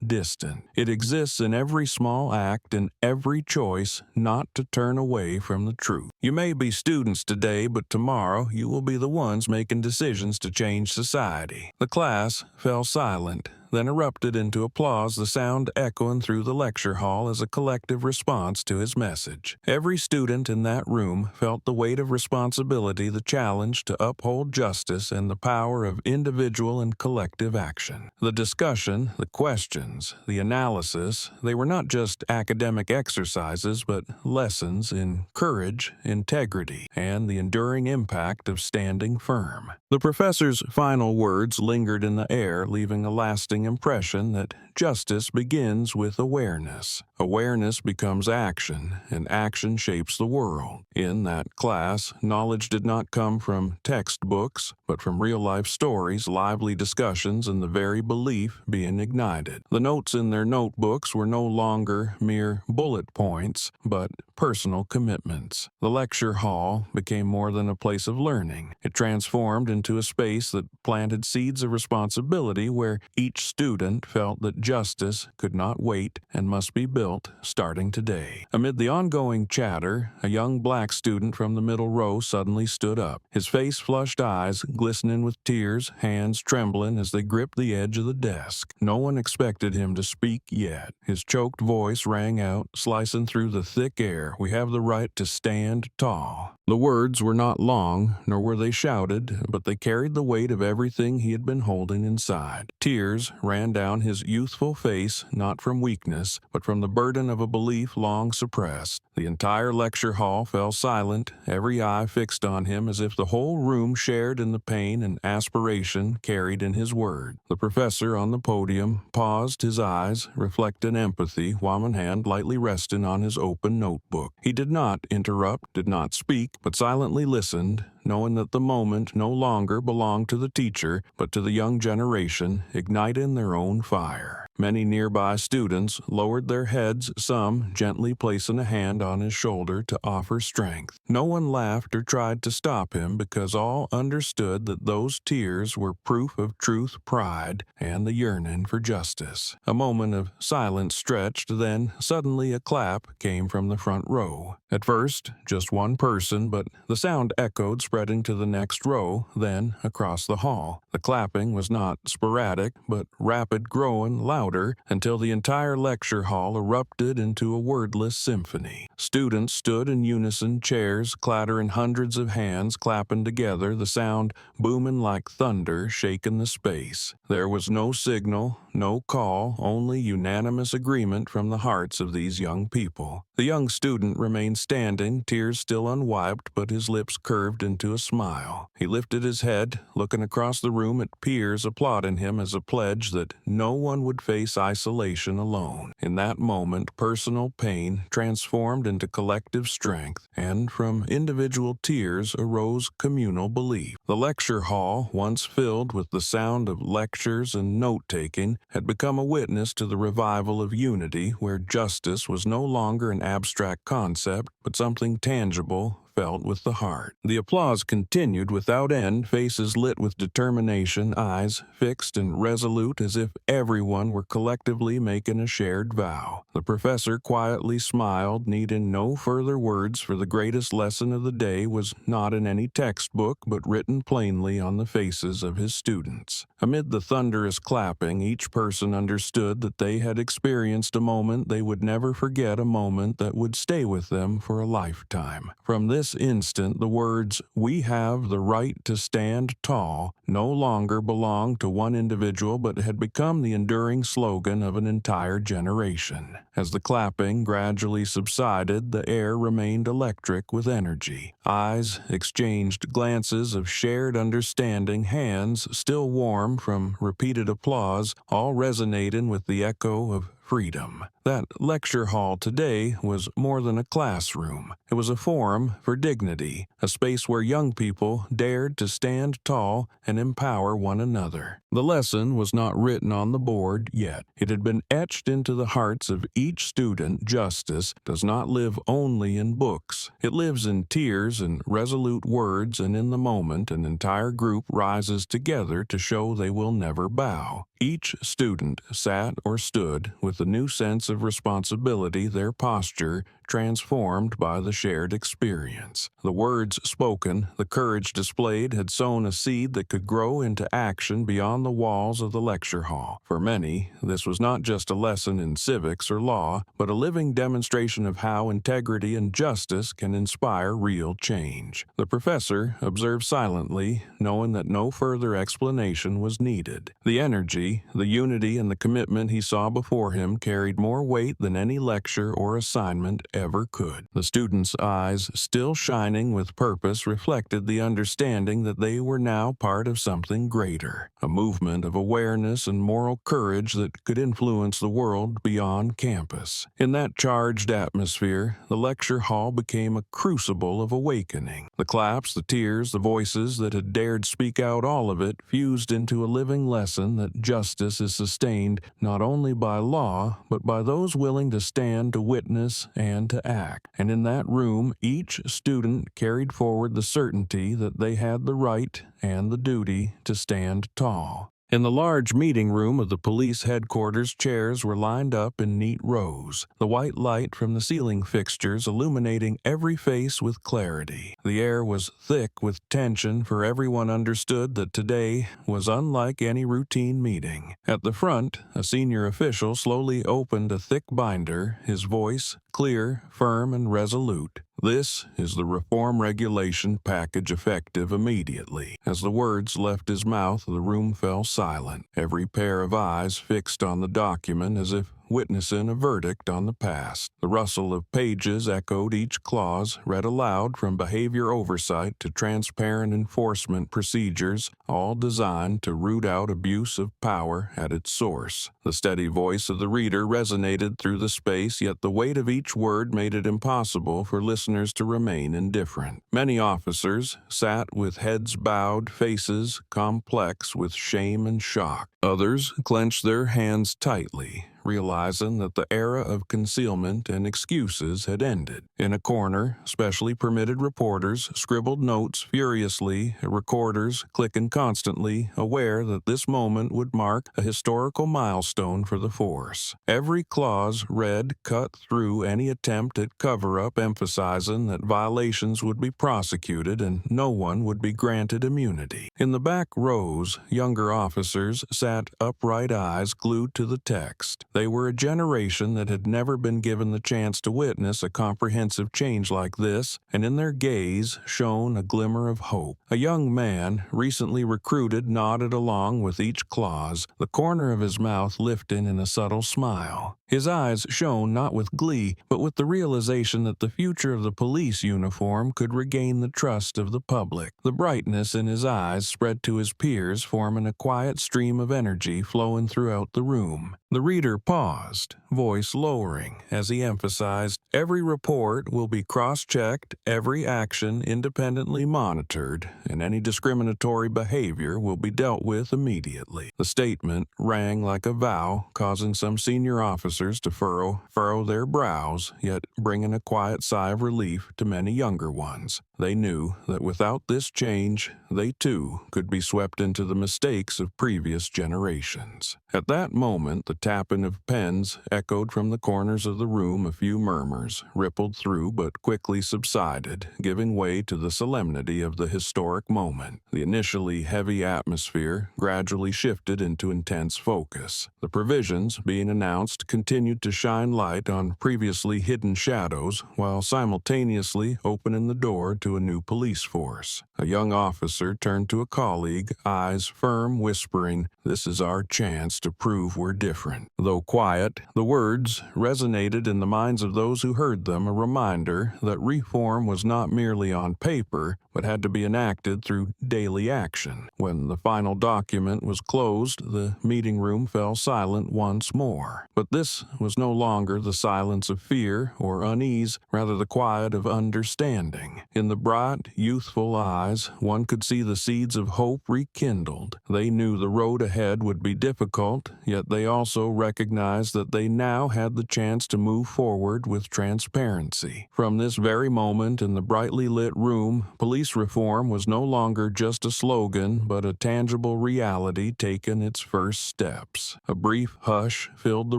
[SPEAKER 1] distant. It exists in every small act and every choice not to turn away from the truth. You may be students today, but tomorrow you will be the ones making decisions to change society. The class fell silent, then erupted into applause, the sound echoing through the lecture hall as a collective response to his message. Every student in that room felt the weight of responsibility, the challenge to uphold justice, and the power of individual and collective action. The discussion, the questions, the analysis, they were not just academic exercises, but lessons in courage, integrity, and the enduring impact of standing firm. The professor's final words lingered in the air, leaving a lasting impression that justice begins with awareness. Awareness becomes action, and action shapes the world. In that class, knowledge did not come from textbooks, but from real-life stories, lively discussions, and the very belief being ignited. The notes in their notebooks were no longer mere bullet points, but personal commitments. The lecture hall became more than a place of learning. It transformed into a space that planted seeds of responsibility, where each student felt that justice could not wait and must be built starting today. Amid the ongoing chatter, a young black student from the middle row suddenly stood up, his face-flushed eyes glistening with tears, hands trembling as they gripped the edge of the desk. No one expected him to speak yet. His choked voice rang out, slicing through the thick air, "We have the right to stand tall." The words were not long, nor were they shouted, but they carried the weight of everything he had been holding inside. Tears ran down his youthful face, not from weakness, but from the burden of a belief long suppressed. The entire lecture hall fell silent, every eye fixed on him, as if the whole room shared in the pain and aspiration carried in his word. The professor on the podium paused, his eyes reflected empathy, while one hand lightly resting on his open notebook. He did not interrupt, did not speak, but silently listened, knowing that the moment no longer belonged to the teacher, but to the young generation, igniting their own fire. Many nearby students lowered their heads, some gently placing a hand on his shoulder to offer strength. No one laughed or tried to stop him, because all understood that those tears were proof of truth, pride, and the yearning for justice. A moment of silence stretched, then suddenly a clap came from the front row. At first, just one person, but the sound echoed, spreading to the next row, then across the hall. The clapping was not sporadic, but rapid, growing louder, until the entire lecture hall erupted into a wordless symphony. Students stood in unison, chairs clattering, hundreds of hands clapping together, the sound booming like thunder, shaking the space. There was no signal, no call, only unanimous agreement from the hearts of these young people. The young student remained standing, tears still unwiped, but his lips curved into a smile. He lifted his head, looking across the room at peers applauding him as a pledge that no one would face isolation alone. In that moment, personal pain transformed into collective strength, and from individual tears arose communal belief. The lecture hall, once filled with the sound of lectures and note-taking, had become a witness to the revival of unity, where justice was no longer an abstract concept, but something tangible, felt with the heart. The applause continued without end, faces lit with determination, eyes fixed and resolute, as if everyone were collectively making a shared vow. The professor quietly smiled, needing no further words, for the greatest lesson of the day was not in any textbook, but written plainly on the faces of his students. Amid the thunderous clapping, each person understood that they had experienced a moment they would never forget, a moment that would stay with them for a lifetime. From this instant, the words, "We have the right to stand tall," no longer belonged to one individual, but had become the enduring slogan of an entire generation. As the clapping gradually subsided, the air remained electric with energy. Eyes exchanged glances of shared understanding, hands still warm from repeated applause, all resonating with the echo of freedom. That lecture hall today was more than a classroom. It was a forum for dignity, a space where young people dared to stand tall and empower one another. The lesson was not written on the board yet. It had been etched into the hearts of each student. Justice does not live only in books. It lives in tears and resolute words, and in the moment an entire group rises together to show they will never bow. Each student sat or stood with a new sense of responsibility, their posture transformed by the shared experience. The words spoken, the courage displayed had sown a seed that could grow into action beyond the walls of the lecture hall. For many, this was not just a lesson in civics or law, but a living demonstration of how integrity and justice can inspire real change. The professor observed silently, knowing that no further explanation was needed. The energy, the unity, and the commitment he saw before him carried more weight than any lecture or assignment ever could. The students' eyes, still shining with purpose, reflected the understanding that they were now part of something greater, a movement of awareness and moral courage that could influence the world beyond campus. In that charged atmosphere, the lecture hall became a crucible of awakening. The claps, the tears, the voices that had dared speak out, all of it fused into a living lesson that justice is sustained not only by law, but by those willing to stand to witness and to act. And in that room, each student carried forward the certainty that they had the right and the duty to stand tall. In the large meeting room of the police headquarters, chairs were lined up in neat rows, the white light from the ceiling fixtures illuminating every face with clarity. The air was thick with tension, for everyone understood that today was unlike any routine meeting. At the front, a senior official slowly opened a thick binder, his voice clear, firm, and resolute. "This is the reform regulation package effective immediately." As the words left his mouth, the room fell silent, every pair of eyes fixed on the document as if witnessing a verdict on the past. The rustle of pages echoed each clause, read aloud from behavior oversight to transparent enforcement procedures, all designed to root out abuse of power at its source. The steady voice of the reader resonated through the space, yet the weight of each word made it impossible for listeners to remain indifferent. Many officers sat with heads bowed, faces complex with shame and shock. Others clenched their hands tightly, realizing that the era of concealment and excuses had ended. In a corner, specially permitted reporters scribbled notes furiously, recorders clicking constantly, aware that this moment would mark a historical milestone for the force. Every clause read cut through any attempt at cover-up, emphasizing that violations would be prosecuted and no one would be granted immunity. In the back rows, younger officers sat upright, eyes glued to the text. They were a generation that had never been given the chance to witness a comprehensive change like this, and in their gaze shone a glimmer of hope. A young man, recently recruited, nodded along with each clause, the corner of his mouth lifting in a subtle smile. His eyes shone not with glee, but with the realization that the future of the police uniform could regain the trust of the public. The brightness in his eyes spread to his peers, forming a quiet stream of energy flowing throughout the room. The reader paused, voice lowering, as he emphasized, "Every report will be cross-checked, every action independently monitored, and any discriminatory behavior will be dealt with immediately." The statement rang like a vow, causing some senior officers to furrow their brows, yet bringing a quiet sigh of relief to many younger ones. They knew that without this change, they too could be swept into the mistakes of previous generations. At that moment, the tapping of pens echoed from the corners of the room. A few murmurs rippled through but quickly subsided, giving way to the solemnity of the historic moment. The initially heavy atmosphere gradually shifted into intense focus. The provisions being announced continued to shine light on previously hidden shadows, while simultaneously opening the door to a new police force. A young officer turned to a colleague, eyes firm, whispering, "This is our chance to prove we're different." Though quiet, the words resonated in the minds of those who heard them, a reminder that reform was not merely on paper, but had to be enacted through daily action. When the final document was closed, the meeting room fell silent once more. But this was no longer the silence of fear or unease, rather the quiet of understanding. In the bright, youthful eyes, one could see the seeds of hope rekindled. They knew the road ahead would be difficult, yet they also recognized that they now had the chance to move forward with transparency. From this very moment in the brightly lit room, police reform was no longer just a slogan, but a tangible reality taking its first steps. A brief hush filled the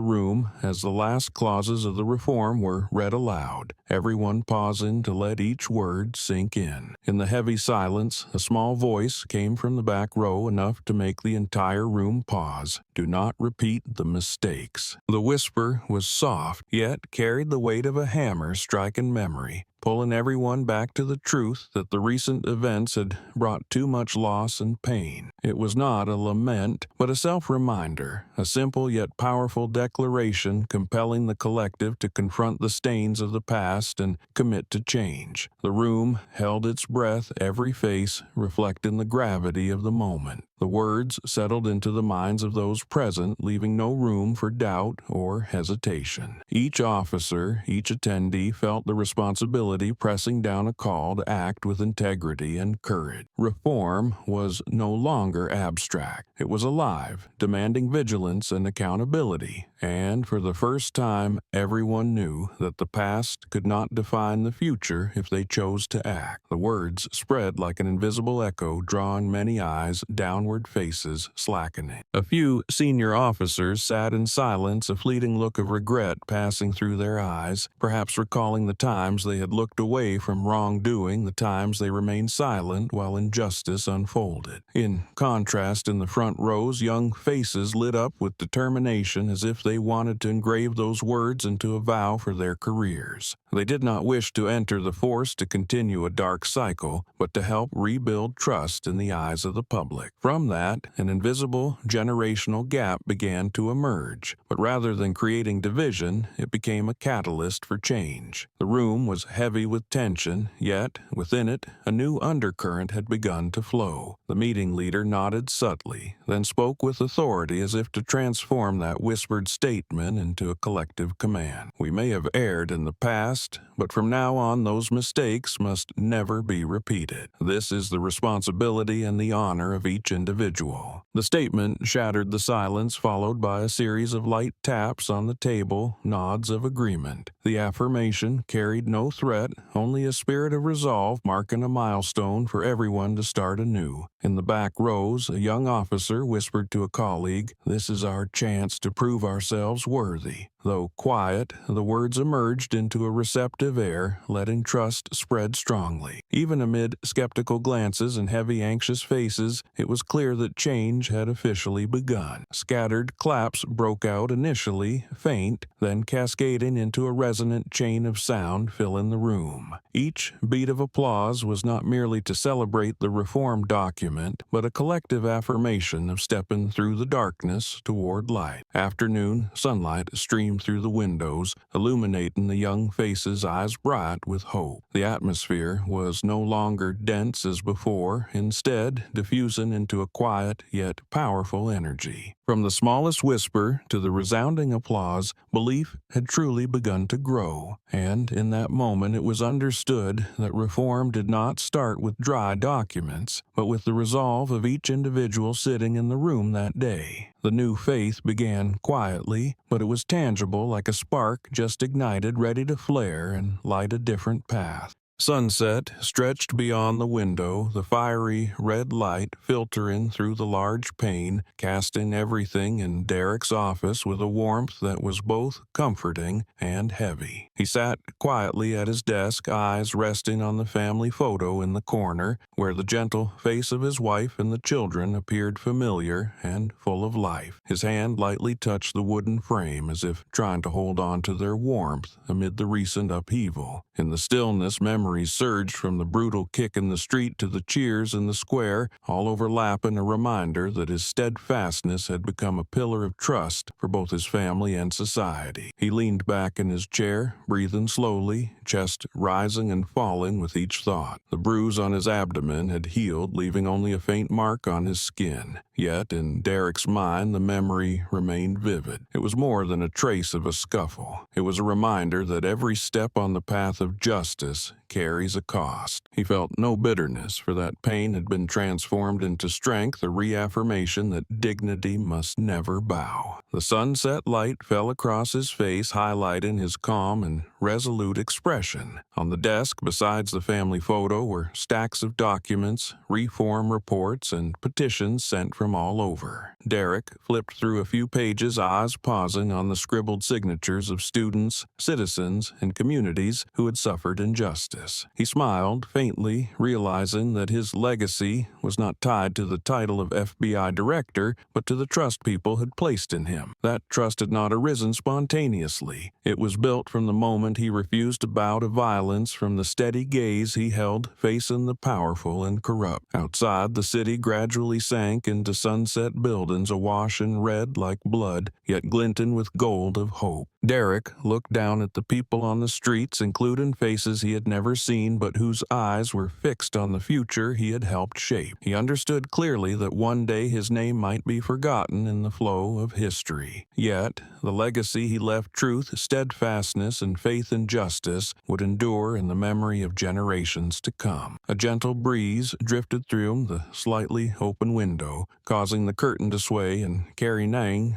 [SPEAKER 1] room as the last clauses of the reform were read aloud, everyone pausing to let each word sink in. In the heavy silence, a small voice came from the back row, enough to make the entire room pause. "Do not repeat the mistakes." The whisper was soft, yet carried the weight of a hammer striking memory, pulling everyone back to the truth that the recent events had brought too much loss and pain. It was not a lament, but a self-reminder, a simple yet powerful declaration compelling the collective to confront the stains of the past and commit to change. The room held its breath, every face reflecting the gravity of the moment. The words settled into the minds of those present, leaving no room for doubt or hesitation. Each officer, each attendee felt the responsibility pressing down a call to act with integrity and courage. Reform was no longer abstract. It was alive, demanding vigilance and accountability. And for the first time, everyone knew that the past could not define the future if they chose to act. The words spread like an invisible echo, drawing many eyes, downward faces slackening. A few senior officers sat in silence, a fleeting look of regret passing through their eyes, perhaps recalling the times they had looked away from wrongdoing, the times they remained silent while injustice unfolded. In contrast, in the front rows, young faces lit up with determination, as if they wanted to engrave those words into a vow for their careers. They did not wish to enter the force to continue a dark cycle, but to help rebuild trust in the eyes of the public. From that, an invisible generational gap began to emerge, but rather than creating division, it became a catalyst for change. The room was heavy with tension, yet, within it, a new undercurrent had begun to flow. The meeting leader nodded subtly, then spoke with authority as if to transform that whispered statement into a collective command. "We may have erred in the past, but from now on those mistakes must never be repeated. This is the responsibility and the honor of each individual." The statement shattered the silence, followed by a series of light taps on the table, nods of agreement. The affirmation carried no threat, only a spirit of resolve, marking a milestone for everyone to start anew. In the back rows, a young officer whispered to a colleague, "This is our chance to prove ourselves worthy." Though quiet, the words emerged into a receptive air, letting trust spread strongly. Even amid skeptical glances and heavy, anxious faces, it was clear that change had officially begun. Scattered claps broke out, initially faint, then cascading into a resonant chain of sound filling the room. Each beat of applause was not merely to celebrate the reform document, but a collective affirmation of stepping through the darkness toward light. Afternoon sunlight streamed through the windows, illuminating the young faces, eyes bright with hope. The atmosphere was no longer dense as before, instead diffusing into a quiet yet powerful energy. From the smallest whisper to the resounding applause, belief had truly begun to grow, and in that moment it was understood that reform did not start with dry documents, but with the resolve of each individual sitting in the room that day. The new faith began quietly, but it was tangible, like a spark just ignited, ready to flare and light a different path. Sunset stretched beyond the window, the fiery red light filtering through the large pane, casting everything in Derrick's office with a warmth that was both comforting and heavy. He sat quietly at his desk, eyes resting on the family photo in the corner, where the gentle face of his wife and the children appeared familiar and full of life. His hand lightly touched the wooden frame, as if trying to hold on to their warmth amid the recent upheaval. In the stillness, memories surged, from the brutal kick in the street to the cheers in the square, all overlapping a reminder that his steadfastness had become a pillar of trust for both his family and society. He leaned back in his chair, breathing slowly, chest rising and falling with each thought. The bruise on his abdomen had healed, leaving only a faint mark on his skin. Yet, in Derrick's mind, the memory remained vivid. It was more than a trace of a scuffle. It was a reminder that every step on the path of justice carries a cost. He felt no bitterness, for that pain had been transformed into strength, a reaffirmation that dignity must never bow. The sunset light fell across his face, highlighting his calm and resolute expression. On the desk, besides the family photo, were stacks of documents, reform reports, and petitions sent from all over. Derrick flipped through a few pages, eyes pausing on the scribbled signatures of students, citizens, and communities who had suffered injustice. He smiled faintly, realizing that his legacy was not tied to the title of FBI director, but to the trust people had placed in him. That trust had not arisen spontaneously. It was built from the moment he refused to bow to violence, from the steady gaze he held facing the powerful and corrupt. Outside, the city gradually sank into sunset buildings awash in red like blood, yet glinting with gold of hope. Derrick looked down at the people on the streets, including faces he had never seen but whose eyes were fixed on the future he had helped shape. He understood clearly that one day his name might be forgotten in the flow of history. Yet, the legacy he left, truth, steadfastness, and faith in justice, would endure in the memory of generations to come. A gentle breeze drifted through the slightly open window, causing the curtain to sway and carrying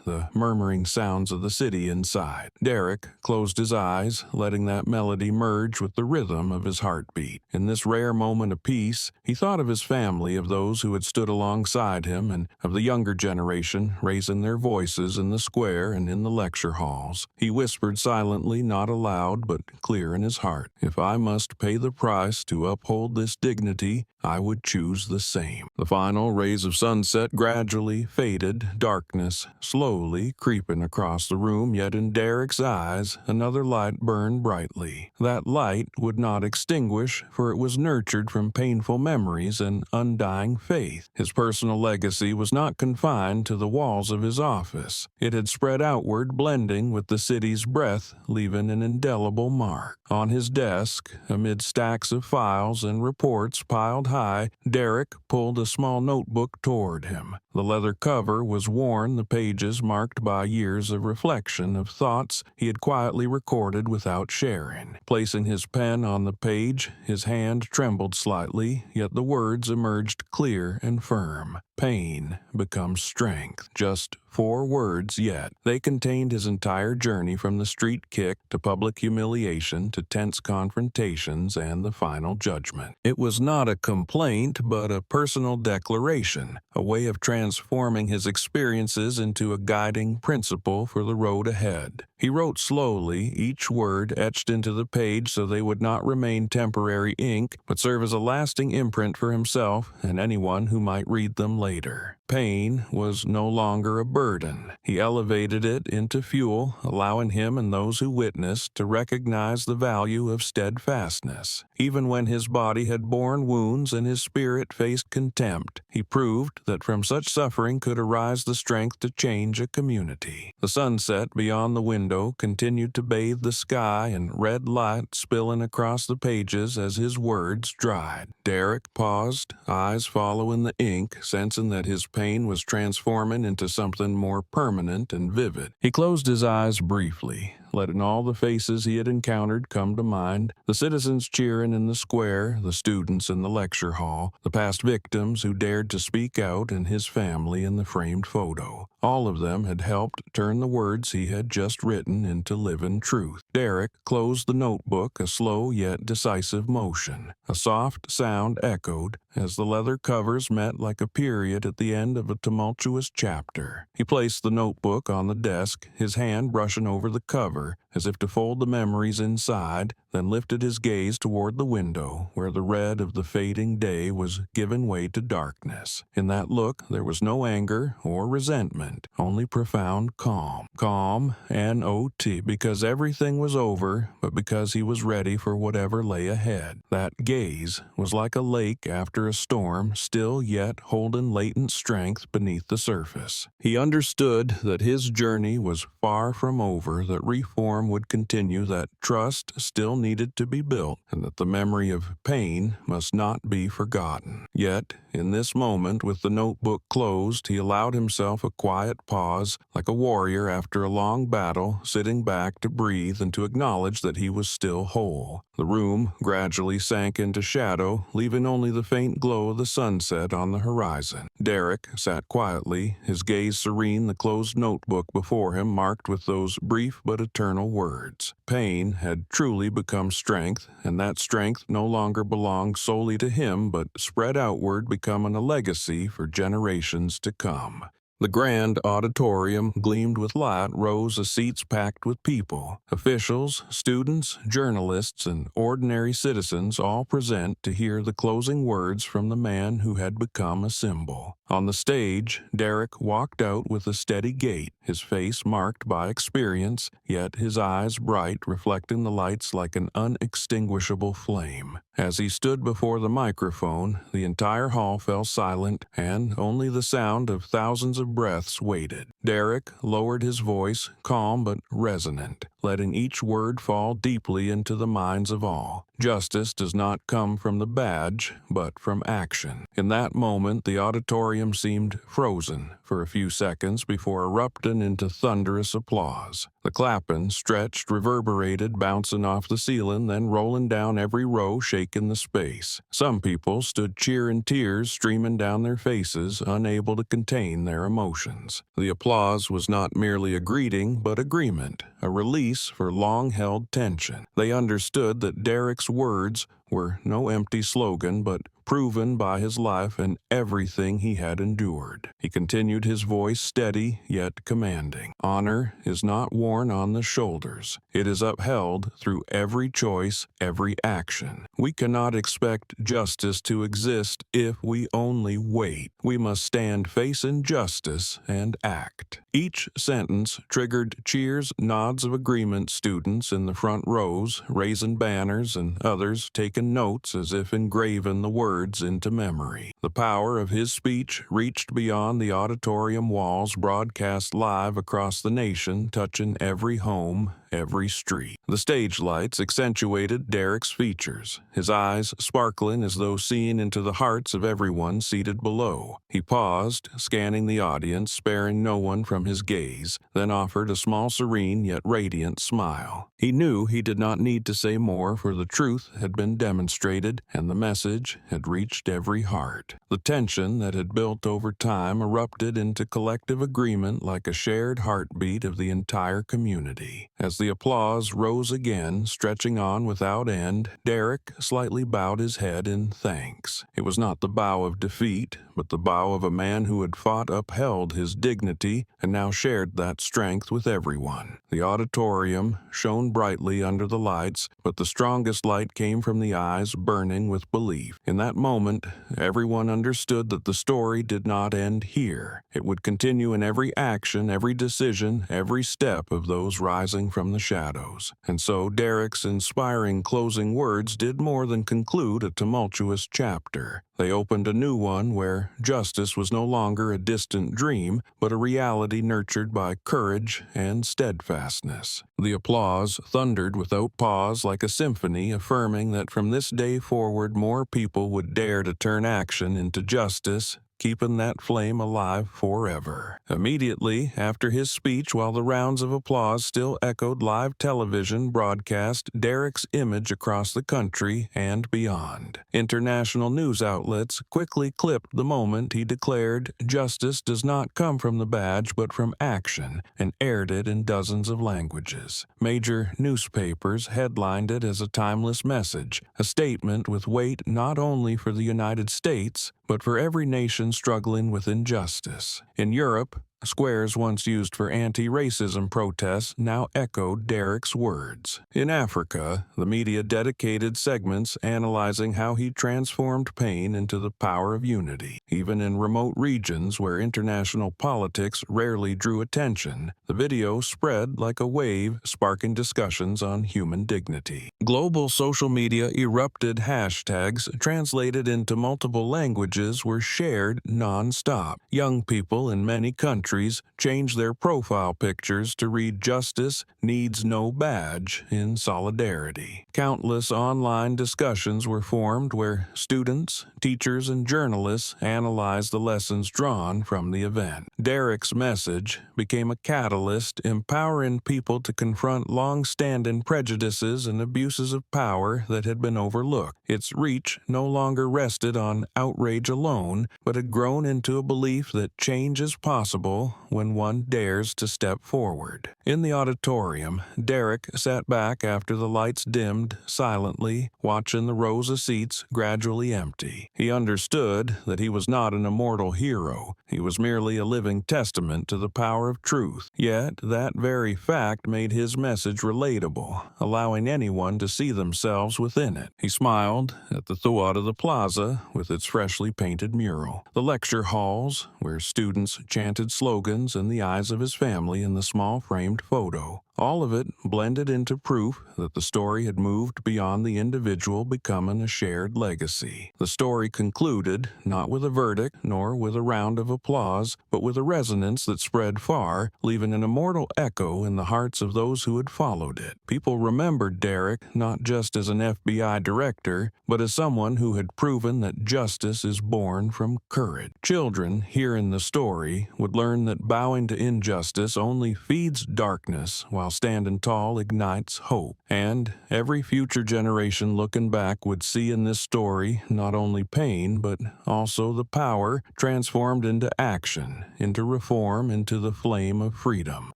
[SPEAKER 1] the murmuring sounds of the city inside. Derrick closed his eyes, letting that melody merge with the rhythm of his heartbeat. In this rare moment of peace, he thought of his family, of those who had stood alongside him, and of the younger generation raising their voices in the square and in the lecture halls. He whispered silently, not aloud, but clear in his heart, "If I must pay the price to uphold this dignity, I would choose the same." The final rays of sunset gradually faded, darkness slowly creeping across the room, yet in Derrick's eyes another light burned brightly. That light would not extinguish, for it was nurtured from painful memories and undying faith. His personal legacy was not confined to the walls of his office. It had spread outward, blending with the city's breath, leaving an indelible mark. On his desk, amid stacks of files and reports piled high, Derrick pulled a small notebook toward him. The leather cover was worn, the pages marked by years of reflection, of thoughts he had quietly recorded without sharing. Placing his pen on the page, his hand trembled slightly, yet the words emerged clear and firm. Pain becomes strength. Just 4 words, yet they contained his entire journey from the street kick to public humiliation to tense confrontations and the final judgment. It was not a complaint, but a personal declaration, a way of transforming his experiences into a guiding principle for the road ahead. He wrote slowly, each word etched into the page so they would not remain temporary ink, but serve as a lasting imprint for himself and anyone who might read them later. Pain was no longer a burden. He elevated it into fuel, allowing him and those who witnessed to recognize the value of steadfastness. Even when his body had borne wounds and his spirit faced contempt, he proved that from such suffering could arise the strength to change a community. The sunset beyond the window continued to bathe the sky, and red light spilling across the pages as his words dried. Derrick paused, eyes following the ink, sensing that his pain was transforming into something more permanent and vivid. He closed his eyes briefly, letting all the faces he had encountered come to mind, the citizens cheering in the square, the students in the lecture hall, the past victims who dared to speak out, and his family in the framed photo. All of them had helped turn the words he had just written into living truth. Derrick closed the notebook, a slow yet decisive motion. A soft sound echoed as the leather covers met like a period at the end of a tumultuous chapter. He placed the notebook on the desk, his hand brushing over the cover, as if to fold the memories inside, then lifted his gaze toward the window, where the red of the fading day was giving way to darkness. In that look, there was no anger or resentment, only profound calm. Calm, N-O-T, because everything was over, but because he was ready for whatever lay ahead. That gaze was like a lake after a storm, still yet holding latent strength beneath the surface. He understood that his journey was far from over, that reform would continue, that trust still needed to be built, and that the memory of pain must not be forgotten. Yet, In this moment, with the notebook closed, he allowed himself a quiet pause, like a warrior after a long battle, sitting back to breathe and to acknowledge that he was still whole. The room gradually sank into shadow, leaving only the faint glow of the sunset on the horizon. Derrick sat quietly, his gaze serene, the closed notebook before him marked with those brief but eternal words. Pain had truly become strength, and that strength no longer belonged solely to him but spread outward, becoming a legacy for generations to come. The grand auditorium gleamed with light, rows of seats packed with people, officials, students, journalists, and ordinary citizens all present to hear the closing words from the man who had become a symbol. On the stage, Derrick walked out with a steady gait, his face marked by experience, yet his eyes bright, reflecting the lights like an unextinguishable flame. As he stood before the microphone, the entire hall fell silent, and only the sound of thousands of breaths waited. Derrick lowered his voice, calm but resonant, letting each word fall deeply into the minds of all. Justice does not come from the badge, but from action. In that moment, the auditorium seemed frozen for a few seconds before erupting into thunderous applause. The clapping stretched, reverberated, bouncing off the ceiling, then rolling down every row, shaking the space. Some people stood cheering, tears streaming down their faces, unable to contain their emotions. The applause was not merely a greeting, but agreement, a release for long-held tension. They understood that Derrick's words were no empty slogan, but proven by his life and everything he had endured. He continued, his voice steady yet commanding. Honor is not worn on the shoulders. It is upheld through every choice, every action. We cannot expect justice to exist if we only wait. We must stand facing justice and act. Each sentence triggered cheers, nods of agreement, students in the front rows raising banners and others taking notes as if engraving the words into memory. The power of his speech reached beyond the auditorium walls, broadcast live across the nation, touching every home, every street. The stage lights accentuated Derrick's features, his eyes sparkling as though seeing into the hearts of everyone seated below. He paused, scanning the audience, sparing no one from his gaze, then offered a small, serene yet radiant smile. He knew he did not need to say more, for the truth had been demonstrated, and the message had reached every heart. The tension that had built over time erupted into collective agreement like a shared heartbeat of the entire community. As the applause rose again, stretching on without end, Derrick slightly bowed his head in thanks. It was not the bow of defeat, but the bow of a man who had fought, upheld his dignity, and now shared that strength with everyone. The auditorium shone brightly under the lights, but the strongest light came from the eyes burning with belief. In that moment, everyone understood that the story did not end here. It would continue in every action, every decision, every step of those rising from the shadows. And so Derrick's inspiring closing words did more than conclude a tumultuous chapter. They opened a new one where justice was no longer a distant dream, but a reality nurtured by courage and steadfastness. The applause thundered without pause like a symphony, affirming that from this day forward more people would dare to turn action into justice, keeping that flame alive forever. Immediately after his speech, while the rounds of applause still echoed, live television broadcast Derrick's image across the country and beyond. International news outlets quickly clipped the moment he declared, "Justice does not come from the badge but from action," and aired it in dozens of languages. Major newspapers headlined it as a timeless message, a statement with weight not only for the United States, but for every nation struggling with injustice. In Europe, squares once used for anti-racism protests now echoed Derrick's words. In Africa, the media dedicated segments analyzing how he transformed pain into the power of unity. Even in remote regions where international politics rarely drew attention, the video spread like a wave, sparking discussions on human dignity. Global social media erupted. Hashtags translated into multiple languages were shared non-stop. Young people in many countries entries changed their profile pictures to read "Justice needs no badge" in solidarity. Countless online discussions were formed where students, teachers, and journalists analyzed the lessons drawn from the event. Derrick's message became a catalyst empowering people to confront long-standing prejudices and abuses of power that had been overlooked. Its reach no longer rested on outrage alone, but had grown into a belief that change is possible when one dares to step forward. In the auditorium, Derrick sat back after the lights dimmed, silently, watching the rows of seats gradually empty. He understood that he was not an immortal hero. He was merely a living testament to the power of truth. Yet, that very fact made his message relatable, allowing anyone to see themselves within it. He smiled at the thought of the plaza with its freshly painted mural, the lecture halls where students chanted slogans, and the eyes of his family in the small framed photo. All of it blended into proof that the story had moved beyond the individual, becoming a shared legacy. The story concluded not with a verdict nor with a round of applause, but with a resonance that spread far, leaving an immortal echo in the hearts of those who had followed it. People remembered Derrick not just as an FBI director, but as someone who had proven that justice is born from courage. Children, hearing the story, would learn that bowing to injustice only feeds darkness, while standing tall ignites hope. And every future generation looking back would see in this story not only pain, but also the power transformed into action, into reform, into the flame of freedom.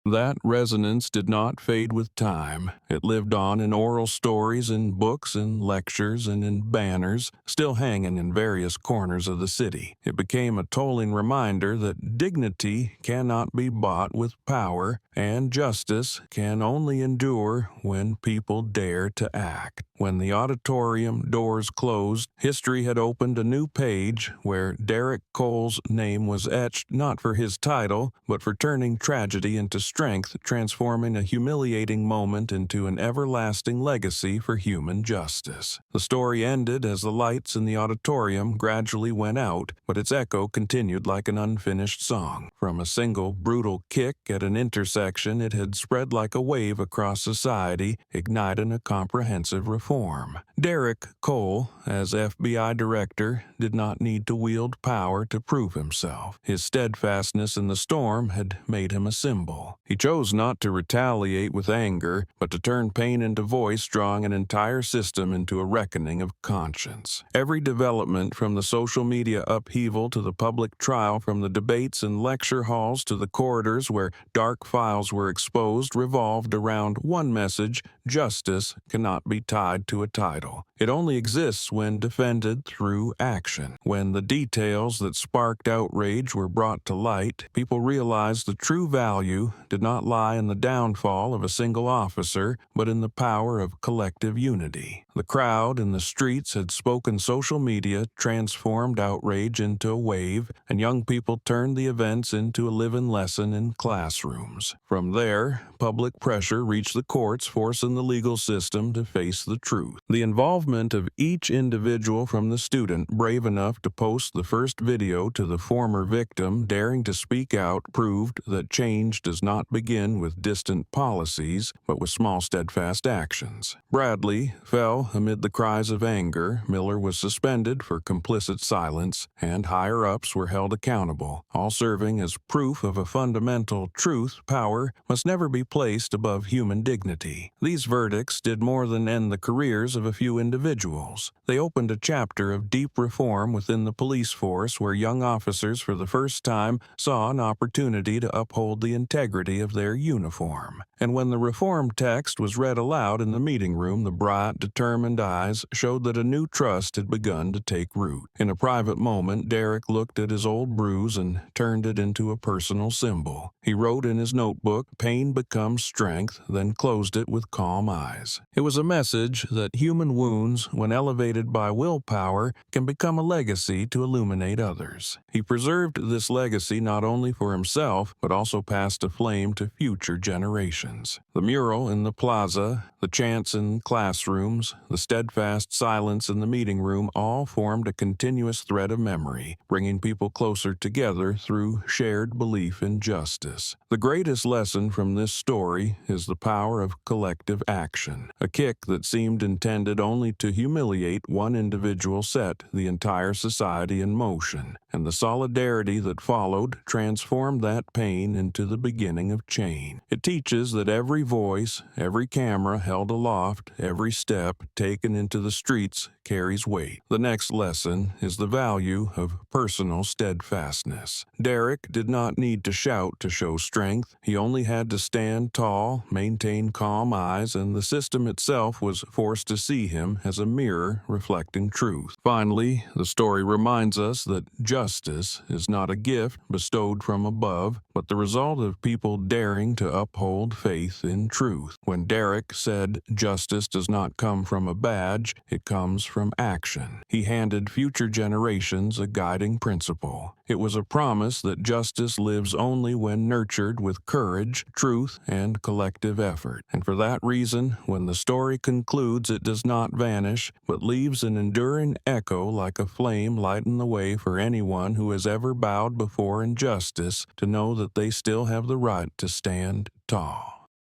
[SPEAKER 1] That resonance did not fade with time. It lived on in oral stories, in books, in lectures, and in banners, still hanging in various corners of the city. It became a tolling reminder that dignity cannot be bought with power, and justice can only endure when people dare to act. When the auditorium doors closed, history had opened a new page where Derrick Cole's name was etched not for his title, but for turning tragedy into strength, transforming a humiliating moment into an everlasting legacy for human justice. The story ended as the lights in the auditorium gradually went out, but its echo continued like an unfinished song. From a single brutal kick at an intersection, it had spread like a wave across society, igniting a comprehensive reform. Derrick Cole, as FBI director, did not need to wield power to prove himself. His steadfastness in the storm had made him a symbol. He chose not to retaliate with anger, but to turn pain into voice, drawing an entire system into a reckoning of conscience. Every development, from the social media upheaval to the public trial, from the debates in lecture halls to the corridors where dark files were exposed, revolved around one message: justice cannot be tied to a title. It only exists when defended through action. When the details that sparked outrage were brought to light, people realized the true value did not lie in the downfall of a single officer, but in the power of collective unity. The crowd in the streets had spoken. Social media transformed outrage into a wave, and young people turned the events into a living lesson in classrooms. From there, public pressure reached the courts, forcing the legal system to face the truth. The involvement of each individual, from the student brave enough to post the first video to the former victim daring to speak out, proved that change does not begin with distant policies, but with small, steadfast actions. Bradley fell amid the cries of anger. Miller was suspended for complicit silence, and higher-ups were held accountable, all serving as proof of a fundamental truth: power must never be placed above human dignity. These verdicts did more than end the careers of a few individuals. They opened a chapter of deep reform within the police force, where young officers for the first time saw an opportunity to uphold the integrity of their uniform. And when the reform text was read aloud in the meeting room, the bright, determined eyes showed that a new trust had begun to take root. In a private moment, Derrick looked at his old bruise and turned it into a personal symbol. He wrote in his notebook, "Pain becomes strength," then closed it with calm eyes. It was a message that human wounds, when elevated by willpower, can become a legacy to illuminate others. He preserved this legacy not only for himself, but also passed a flame to future generations. The mural in the plaza, the chants in classrooms, the steadfast silence in the meeting room all formed a continuous thread of memory, bringing people closer together through shared belief in justice. The greatest lesson from this story is the power of collective action. A kick that seemed intended only to humiliate one individual set the entire society in motion, and the solidarity that followed transformed that pain into the beginning of change. It teaches that every voice, every camera held aloft, every step taken into the streets carries weight. The next lesson is the value of personal steadfastness. Derrick did not need to shout to show strength. He only had to stand tall, maintain calm eyes, and the system itself was forced to see him as a mirror reflecting truth. Finally, the story reminds us that justice is not a gift bestowed from above, but the result of people daring to uphold faith in truth. When Derrick said justice does not come from a badge, it comes from action, he handed future generations a guiding principle. It was a promise that justice lives only when nurtured with courage, truth, and collective effort. And for that reason, when the story concludes, it does not vanish, but leaves an enduring echo like a flame lighting the way for anyone who has ever bowed before injustice to know that they still have the right to stand tall.